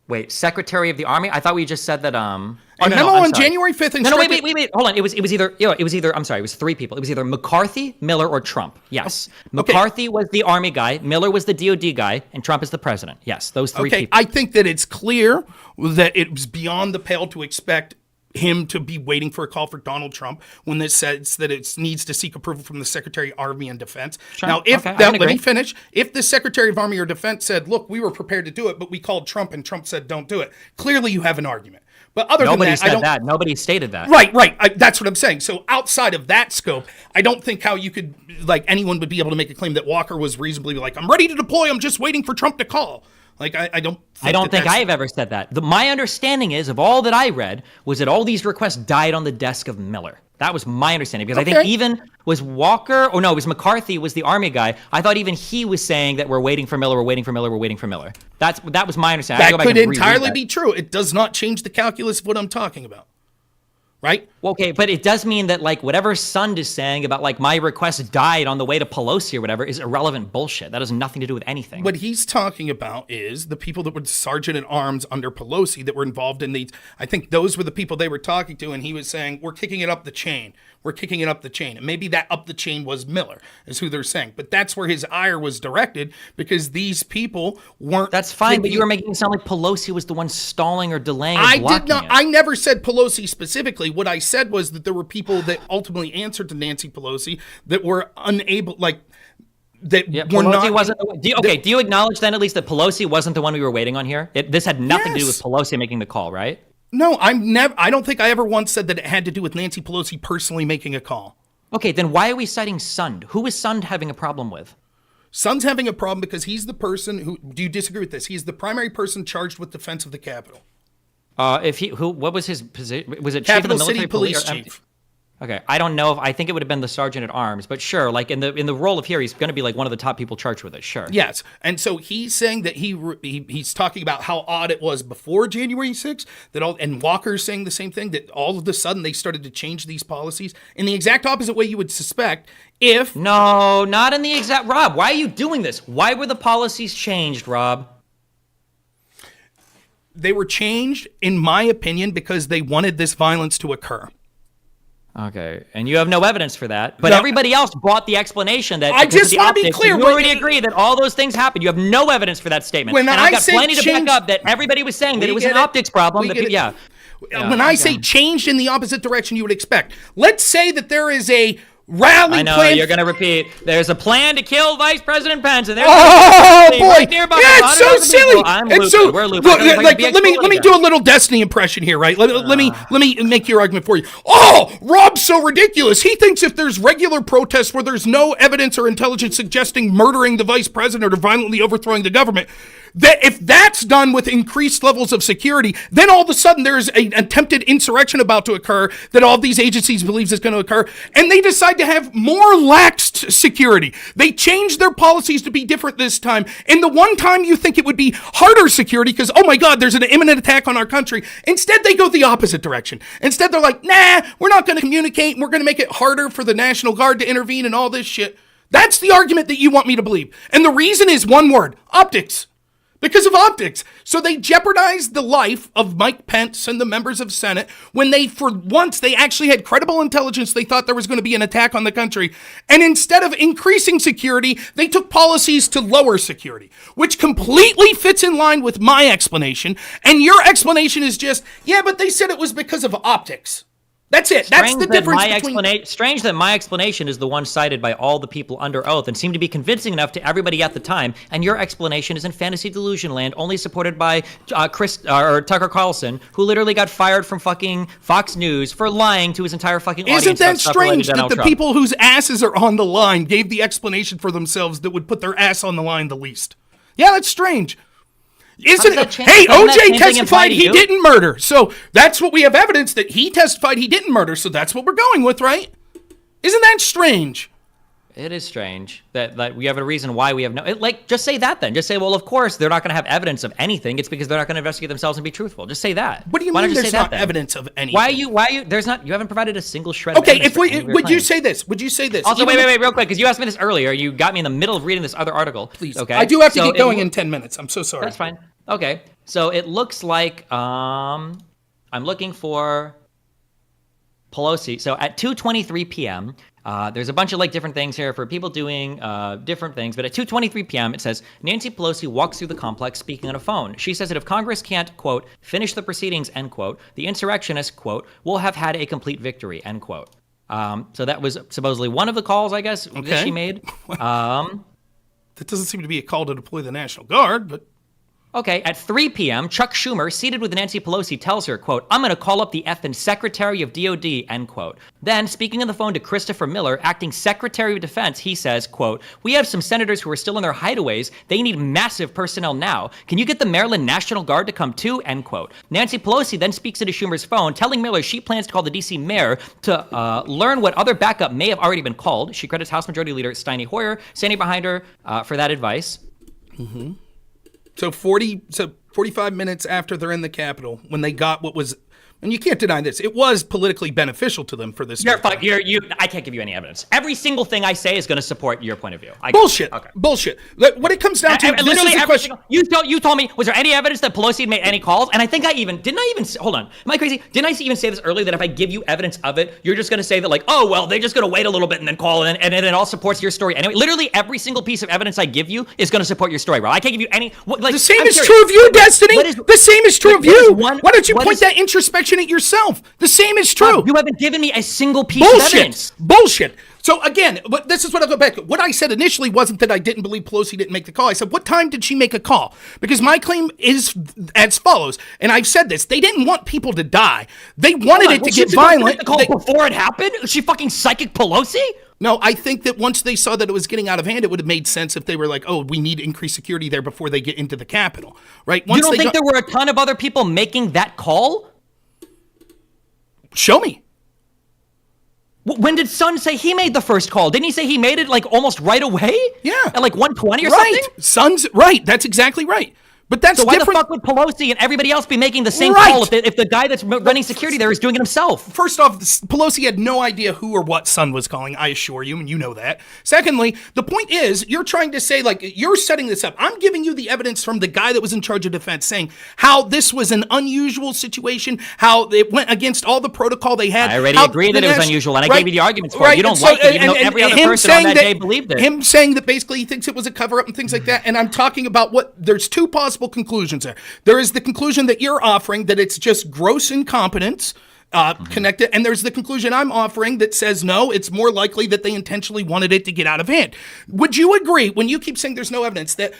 Wait, Secretary of the Army? I thought we just said that. A memo on January 5th. No, wait. Hold on. It was either. I'm sorry. It was 3 people. It was either McCarthy, Miller, or Trump. Yes. Okay. McCarthy was the Army guy. Miller was the DOD guy, and Trump is the president. Yes, those 3 people. I think that it's clear that it was beyond the pale to expect him to be waiting for a call for Donald Trump when this says that it needs to seek approval from the Secretary of Army and Defense. Sure. Now, let me finish. If the Secretary of Army or Defense said, look, we were prepared to do it, but we called Trump and Trump said, don't do it. Clearly you have an argument. But Nobody said that. Nobody stated that. Right. That's what I'm saying. So outside of that scope, I don't think how you could, anyone would be able to make a claim that Walker was reasonably I'm ready to deploy. I'm just waiting for Trump to call. I don't think I've ever said that. My understanding of all that I read was that all these requests died on the desk of Miller. That was my understanding, because I think even was Walker, or no, it was McCarthy was the Army guy. I thought even he was saying that we're waiting for Miller, we're waiting for Miller, we're waiting for Miller. That was my understanding. That could entirely be true. It does not change the calculus of what I'm talking about. Right? Well, okay, but it does mean that whatever Sund is saying about my request died on the way to Pelosi or whatever is irrelevant bullshit. That has nothing to do with anything. What he's talking about is the people that were sergeant at arms under Pelosi that were involved in these. I think those were the people they were talking to, and he was saying, we're kicking it up the chain. We're kicking it up the chain. And maybe that up the chain was Miller, is who they're saying. But that's where his ire was directed, because these people weren't. That's fine, but you were making it sound like Pelosi was the one stalling or delaying or blocking it. I never said Pelosi specifically. What I said was that there were people that ultimately answered to Nancy Pelosi that were unable, Pelosi wasn't. Do you acknowledge then at least that Pelosi wasn't the one we were waiting on here? This had nothing to do with Pelosi making the call, right? No, I don't think I ever once said that it had to do with Nancy Pelosi personally making a call. Okay, then why are we citing Sund? Who is Sund having a problem with? Sund's having a problem because he's the person who. Do you disagree with this? He's the primary person charged with defense of the Capitol. What was his position? Was it Capitol chief of the military City Police Chief? Okay, I don't know. I think it would have been the sergeant at arms, but sure, in the role of here, he's going to be one of the top people charged with it. Sure. Yes, and so he's saying that he's talking about how odd it was before January 6th and Walker's saying the same thing, that all of a sudden they started to change these policies in the exact opposite way you would suspect. No, not in the exact. Rob, why are you doing this? Why were the policies changed, Rob? They were changed, in my opinion, because they wanted this violence to occur. Okay, and you have no evidence for that, but everybody else bought the explanation that I just want to be clear. You already agree that all those things happened. You have no evidence for that statement. When and I I've got say plenty to change, back up that everybody was saying that it was an optics problem. When I say changed in the opposite direction you would expect, let's say that there is a rally I know plan. you're going to repeat. There's a plan to kill Vice President Pence, and there's boy, right nearby. Yeah, it's so silly. It's so we're looping. Like, let me do a little Destiny impression here, right? Let me make your argument for you. Oh, Rob's so ridiculous. He thinks if there's regular protests where there's no evidence or intelligence suggesting murdering the vice president or violently overthrowing the government, that if that's done with increased levels of security, then all of a sudden there's an attempted insurrection about to occur that all these agencies believes is going to occur, and they decide to have more laxed security. They change their policies to be different this time, and the one time you think it would be harder security because, oh my God, there's an imminent attack on our country, instead they go the opposite direction. Instead they're like, nah, we're not going to communicate, and we're going to make it harder for the National Guard to intervene and all this shit. That's the argument that you want me to believe. And the reason is one word: optics. Because of optics. So they jeopardized the life of Mike Pence and the members of Senate when for once, they actually had credible intelligence. They thought there was going to be an attack on the country. And instead of increasing security, they took policies to lower security, which completely fits in line with my explanation. And your explanation is just, yeah, but they said it was because of optics. That's it. That's the difference between... Strange that my explanation is the one cited by all the people under oath and seemed to be convincing enough to everybody at the time, and your explanation is in fantasy delusion land, only supported by Tucker Carlson, who literally got fired from fucking Fox News for lying to his entire fucking audience. Isn't that strange that the people whose asses are on the line gave the explanation for themselves that would put their ass on the line the least? Yeah, that's strange. Isn't it? Hey, OJ testified he didn't murder. So that's what we have evidence that he testified he didn't murder. So that's what we're going with, right? Isn't that strange? It is strange that we have a reason why we have no... just say that then. Just say, well, of course, they're not going to have evidence of anything. It's because they're not going to investigate themselves and be truthful. Just say that. What do you mean there's not evidence of anything? Why you... There's not... You haven't provided a single shred of evidence. Okay, would you say this? Would you say this? Also, wait, real quick, because you asked me this earlier. You got me in the middle of reading this other article. Please. Okay. I do have to get going in 10 minutes. I'm so sorry. That's fine. Okay. So it looks like I'm looking for Pelosi. So at 2:23 p.m., there's a bunch of different things here for people doing different things. But at 2:23 p.m., it says Nancy Pelosi walks through the complex speaking on a phone. She says that if Congress can't, quote, finish the proceedings, end quote, the insurrectionists, quote, will have had a complete victory, end quote. So that was supposedly one of the calls, I guess, that she made. That doesn't seem to be a call to deploy the National Guard, but... Okay, at 3 p.m., Chuck Schumer, seated with Nancy Pelosi, tells her, quote, I'm going to call up the effing Secretary of DOD, end quote. Then, speaking on the phone to Christopher Miller, acting Secretary of Defense, he says, quote, we have some senators who are still in their hideaways. They need massive personnel now. Can you get the Maryland National Guard to come too, end quote. Nancy Pelosi then speaks into Schumer's phone, telling Miller she plans to call the D.C. mayor to learn what other backup may have already been called. She credits House Majority Leader Steny Hoyer, standing behind her for that advice. Mm-hmm. So 45 minutes after they're in the Capitol, when they got what was, and you can't deny this, it was politically beneficial to them for this. I can't give you any evidence. Every single thing I say is going to support your point of view. Bullshit. Okay. Bullshit. What it comes down to, this is the question. You told me, was there any evidence that Pelosi had made any calls? And I think hold on, am I crazy? Didn't I even say this earlier, that if I give you evidence of it, you're just going to say that oh, well, they're just going to wait a little bit and then call and it all supports your story. Anyway, literally every single piece of evidence I give you is going to support your story, bro. I can't give you any... the same is true of you, Destiny. The same is true of you. Why don't you point that introspection at yourself? The same is true. You haven't given me a single piece of evidence. Bullshit. So again, but this is what I'll go back to. What I said initially wasn't that I didn't believe Pelosi didn't make the call. I said, what time did she make a call? Because my claim is as follows, and I've said this: they didn't want people to die. They wanted it to get violent. Before it happened? Was she fucking psychic Pelosi? No, I think that once they saw that it was getting out of hand, it would have made sense if they were like, oh, we need increased security there before they get into the Capitol, right? You don't think there were a ton of other people making that call? Show me. When did Sun say he made the first call? Didn't he say he made it almost right away? Yeah. At 1:20 or right. something? Sun's right. That's exactly right. But that's so why different. the fuck would Pelosi and everybody else be making the same Right. call if the guy that's running security there is doing it himself? First off, Pelosi had no idea who or what Sun was calling, I assure you, and you know that. Secondly, the point is, you're trying to say, like, you're setting this up. I'm giving you the evidence from the guy that was in charge of defense saying how this was an unusual situation, how it went against all the protocol they had. I already agreed that it was unusual, and I gave you the arguments for it. You don't like it, even though every other person on that day believed it. Him saying that basically he thinks it was a cover-up and things like that, and I'm talking about there's two possible conclusions there. There is the conclusion that you're offering that it's just gross incompetence connected, and there's the conclusion I'm offering that says no, it's more likely that they intentionally wanted it to get out of hand. Would you agree, when you keep saying there's no evidence, that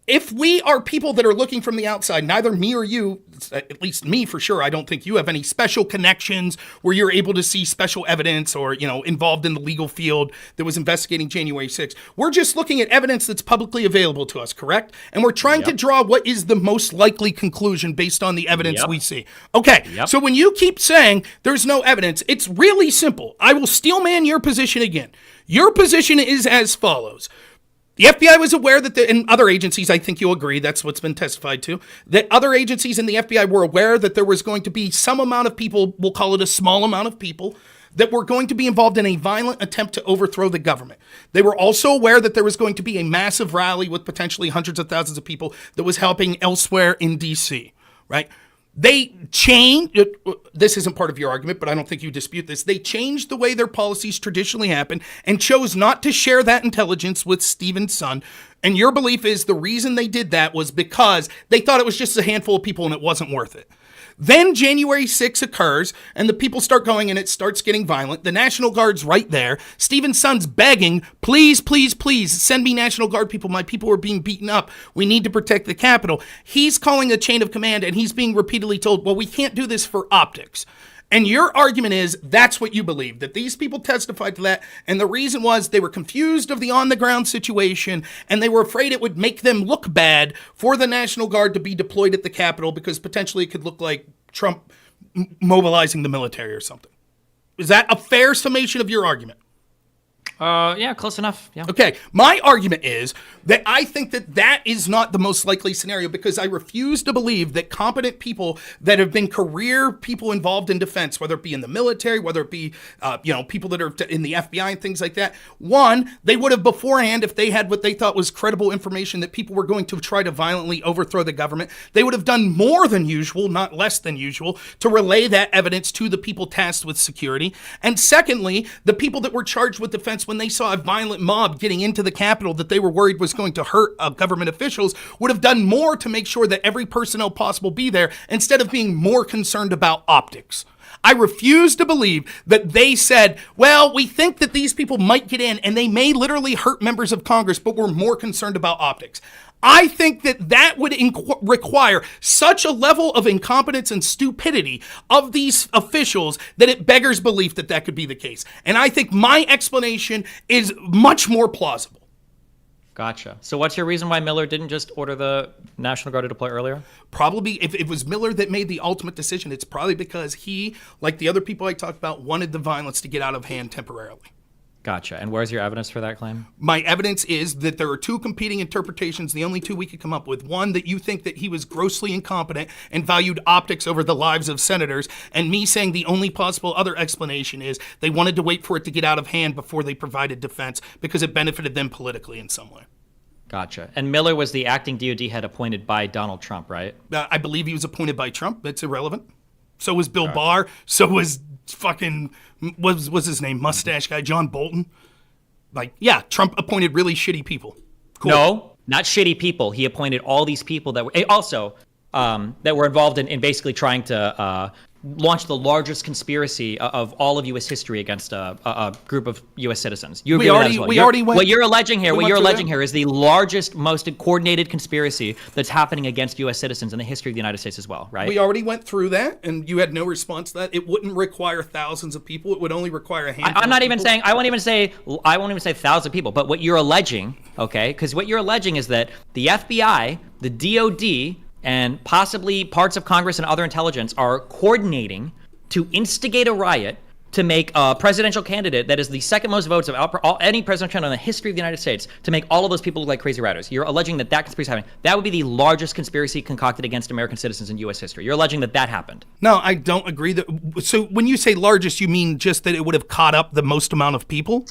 if we are people that are looking from the outside, neither me or you, at least me for sure, I don't think you have any special connections where you're able to see special evidence or, involved in the legal field that was investigating January 6th. We're just looking at evidence that's publicly available to us, correct? And we're trying to draw what is the most likely conclusion based on the evidence we see. Okay, so when you keep saying there's no evidence, it's really simple. I will steelman your position again. Your position is as follows. The FBI was aware that, and other agencies, I think you'll agree, that's what's been testified to, that other agencies in the FBI were aware that there was going to be some amount of people, we'll call it a small amount of people, that were going to be involved in a violent attempt to overthrow the government. They were also aware that there was going to be a massive rally with potentially hundreds of thousands of people that was happening elsewhere in D.C., right? They changed, this isn't part of your argument, but I don't think you dispute this. They changed the way their policies traditionally happen and chose not to share that intelligence with Stephen's son. And your belief is the reason they did that was because they thought it was just a handful of people and it wasn't worth it. Then January 6th occurs and the people start going and it starts getting violent. The National Guard's right there. Stephen's son's begging, please, please, please send me National Guard people. My people are being beaten up. We need to protect the Capitol. He's calling a chain of command and he's being repeatedly told, well, we can't do this for optics. And your argument is that's what you believe, that these people testified to that. And the reason was they were confused of the on-the-ground situation and they were afraid it would make them look bad for the National Guard to be deployed at the Capitol because potentially it could look like Trump mobilizing the military or something. Is that a fair summation of your argument? Yeah, close enough. Yeah. Okay, my argument is that I think that that is not the most likely scenario because I refuse to believe that competent people that have been career people involved in defense, whether it be in the military, whether it be, people that are in the FBI and things like that, one, they would have beforehand, if they had what they thought was credible information that people were going to try to violently overthrow the government, they would have done more than usual, not less than usual, to relay that evidence to the people tasked with security. And secondly, the people that were charged with defense when they saw a violent mob getting into the Capitol that they were worried was going to hurt government officials would have done more to make sure that every personnel possible be there instead of being more concerned about optics. I refuse to believe that they said, well, we think that these people might get in and they may literally hurt members of Congress, but we're more concerned about optics. I think that would require such a level of incompetence and stupidity of these officials that it beggars belief that that could be the case. And I think my explanation is much more plausible. Gotcha. So what's your reason why Miller didn't just order the National Guard to deploy earlier? Probably, if it was Miller that made the ultimate decision, it's probably because he, like the other people I talked about, wanted the violence to get out of hand temporarily. Gotcha. And where's your evidence for that claim? My evidence is that there are two competing interpretations, the only two we could come up with. One, that you think that he was grossly incompetent and valued optics over the lives of senators, and me saying the only possible other explanation is they wanted to wait for it to get out of hand before they provided defense because it benefited them politically in some way. Gotcha. And Miller was the acting DOD head appointed by Donald Trump, right? I believe he was appointed by Trump. That's irrelevant. So was Bill Barr. So was fucking, what was his name? Mustache guy, John Bolton. Like, yeah, Trump appointed really shitty people. Cool. No, not shitty people. He appointed all these people that were also that were involved in basically trying to launch the largest conspiracy of all of U.S. history against a group of U.S. citizens. You agree with that as well? What you're alleging here is the largest, most coordinated conspiracy that's happening against U.S. citizens in the history of the United States as well, right? We already went through that, and you had no response to that. It wouldn't require thousands of people. It would only require a handful. I'm not even saying. I won't even say 1,000 people. But what you're alleging, okay? Because what you're alleging is that the FBI, the DOD, and possibly parts of Congress and other intelligence are coordinating to instigate a riot to make a presidential candidate that is the second most votes of any presidential candidate in the history of the United States to make all of those people look like crazy writers. You're alleging that conspiracy happened. That would be the largest conspiracy concocted against American citizens in U.S. history. You're alleging that happened. No, I don't agree. So when you say largest, you mean just that it would have caught up the most amount of people?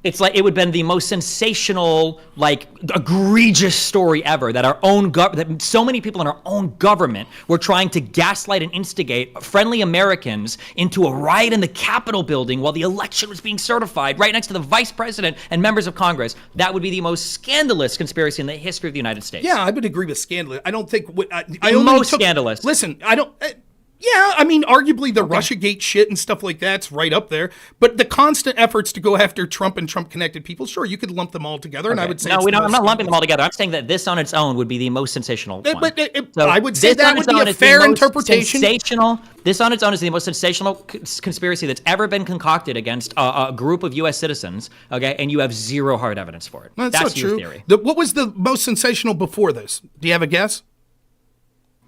It's like it would have been the most sensational, like egregious story ever that that so many people in our own government were trying to gaslight and instigate friendly Americans into a riot in the Capitol building while the election was being certified right next to the vice president and members of Congress. That would be the most scandalous conspiracy in the history of the United States. Yeah, I would agree with scandalous. I don't think scandalous. Listen, I don't. Yeah, I mean, arguably the Russiagate shit and stuff like that's right up there. But the constant efforts to go after Trump and Trump-connected people, sure, you could lump them all together, and I would say I'm not lumping them all together. I'm saying that this on its own would be the most sensational one. But I would say that would be a fair interpretation. This on its own is the most sensational conspiracy that's ever been concocted against a group of U.S. citizens, okay, and you have zero hard evidence for it. That's your true. Theory. What was the most sensational before this? Do you have a guess?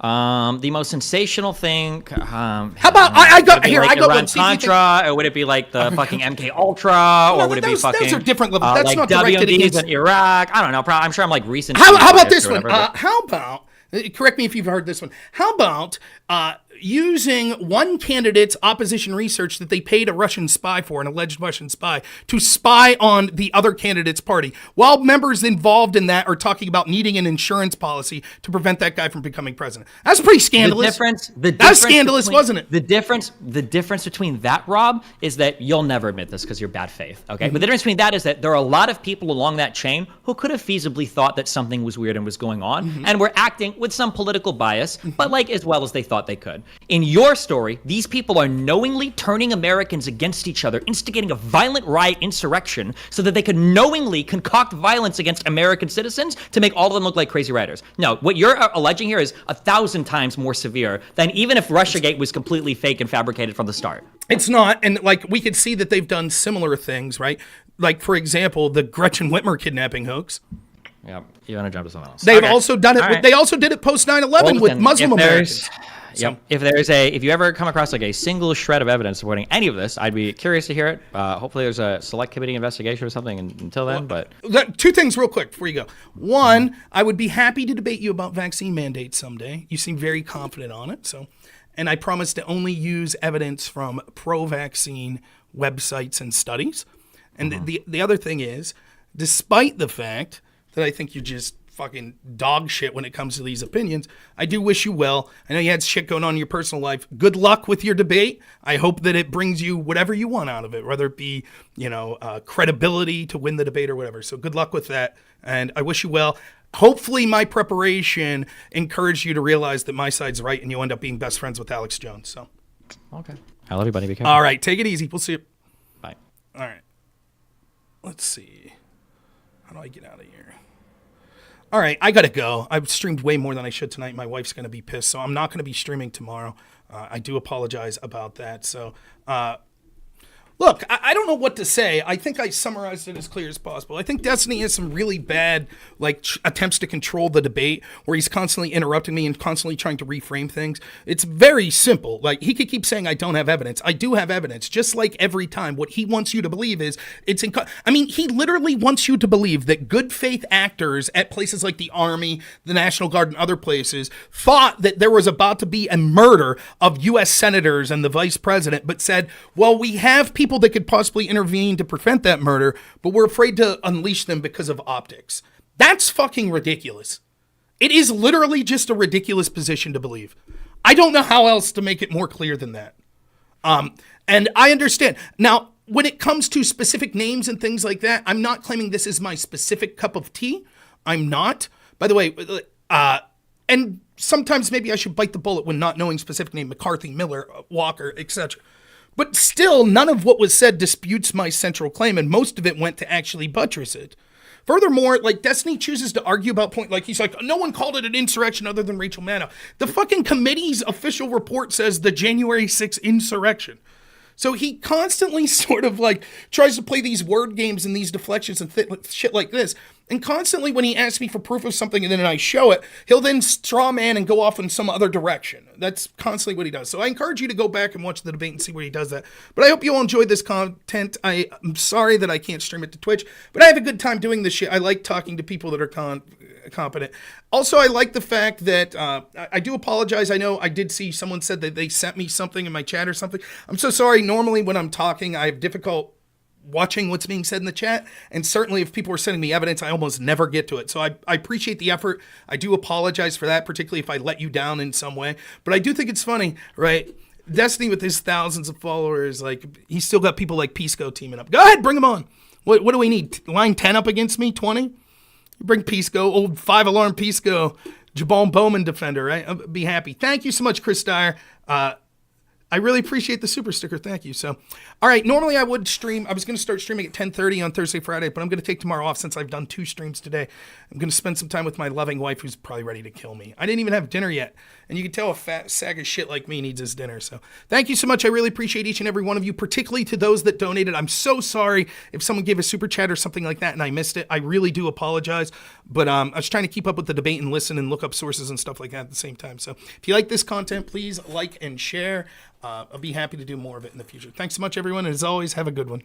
The most sensational thing. How about I got here? I got one. Contra, or would it be like the fucking MK Ultra, or would it be fucking? Those are different levels. That's like not directed against in Iraq. I don't know. I'm sure I'm like recent. How about this one? How about? Correct me if you've heard this one. How about using one candidate's opposition research that they paid a Russian spy for, an alleged Russian spy, to spy on the other candidate's party, while members involved in that are talking about needing an insurance policy to prevent that guy from becoming president? That's pretty scandalous. That's scandalous, wasn't it? The difference between that, Rob, is that you'll never admit this because you're bad faith, okay? But the difference between that is that there are a lot of people along that chain who could have feasibly thought that something was weird and was going on, and were acting with some political bias, but like as well as they thought they could. In your story, these people are knowingly turning Americans against each other, instigating a violent riot insurrection so that they could knowingly concoct violence against American citizens to make all of them look like crazy writers. No, what you're alleging here is 1,000 times more severe than even if Russiagate was completely fake and fabricated from the start. It's not, and like we could see that they've done similar things, right? Like, for example, the Gretchen Whitmer kidnapping hoax. Yeah, you want to jump to something else? They've also done it. Right. They also did it post 9/11 with Muslim Americans. Yep. If you ever come across like a single shred of evidence supporting any of this, I'd be curious to hear it. Hopefully, there's a select committee investigation or something until then. But two things real quick before you go. One, I would be happy to debate you about vaccine mandates someday. You seem very confident on it, and I promise to only use evidence from pro-vaccine websites and studies. And the other thing is, despite the fact that I think you're just fucking dog shit when it comes to these opinions, I do wish you well. I know you had shit going on in your personal life. Good luck with your debate. I hope that it brings you whatever you want out of it, whether it be, credibility to win the debate or whatever. So good luck with that. And I wish you well. Hopefully my preparation encouraged you to realize that my side's right and you end up being best friends with Alex Jones. So, okay. I love you, buddy. Be careful. All right. Take it easy. We'll see you. Bye. All right. Let's see. How do I get out of here? All right, I got to go. I've streamed way more than I should tonight. My wife's going to be pissed, so I'm not going to be streaming tomorrow. I do apologize about that. So, look, I don't know what to say. I think I summarized it as clear as possible. I think Destiny has some really bad attempts to control the debate where he's constantly interrupting me and constantly trying to reframe things. It's very simple. Like, he could keep saying I don't have evidence. I do have evidence. Just like every time, what he wants you to believe is he literally wants you to believe that good faith actors at places like the Army, the National Guard, and other places thought that there was about to be a murder of U.S. senators and the vice president, but said, well, we have people that could possibly intervene to prevent that murder, but we're afraid to unleash them because of optics. That's fucking ridiculous. It is literally just a ridiculous position to believe. I don't know how else to make it more clear than that. And I understand. Now, when it comes to specific names and things like that, I'm not claiming this is my specific cup of tea. I'm not. By the way, and sometimes maybe I should bite the bullet when not knowing specific name, McCarthy, Miller, Walker, etc. But still, none of what was said disputes my central claim, and most of it went to actually buttress it. Furthermore, Destiny chooses to argue about he's like, no one called it an insurrection other than Rachel Maddow. The fucking committee's official report says the January 6th insurrection. So he constantly sort of tries to play these word games and these deflections and shit like this. And constantly when he asks me for proof of something and then I show it, he'll then straw man and go off in some other direction. That's constantly what he does. So I encourage you to go back and watch the debate and see where he does that. But I hope you all enjoyed this content. I'm sorry that I can't stream it to Twitch, but I have a good time doing this shit. I like talking to people that are competent. Also, I like the fact that I do apologize. I know I did see someone said that they sent me something in my chat or something. I'm so sorry. Normally when I'm talking, I have difficult watching what's being said in the chat, and certainly if people are sending me evidence, I almost never get to it. So I appreciate the effort. I do apologize for that, particularly if I let you down in some way. But I do think it's funny, right? Destiny with his thousands of followers, like he's still got people like Pisco teaming up. Go ahead, bring them on. What do we need? Line 10 up against me? 20? You bring Pisco, old 5-alarm Pisco, Jabal Bowman defender, right? I'll be happy. Thank you so much, Chris Dyer. I really appreciate the super sticker. Thank you. So, all right. Normally I would stream. I was going to start streaming at 10:30 on Thursday, Friday, but I'm going to take tomorrow off since I've done 2 streams today. I'm going to spend some time with my loving wife who's probably ready to kill me. I didn't even have dinner yet. And you can tell a fat sack of shit like me needs his dinner. So thank you so much. I really appreciate each and every one of you, particularly to those that donated. I'm so sorry if someone gave a super chat or something like that and I missed it. I really do apologize. But I was trying to keep up with the debate and listen and look up sources and stuff like that at the same time. So if you like this content, please like and share. I'll be happy to do more of it in the future. Thanks so much, everyone. And as always, have a good one.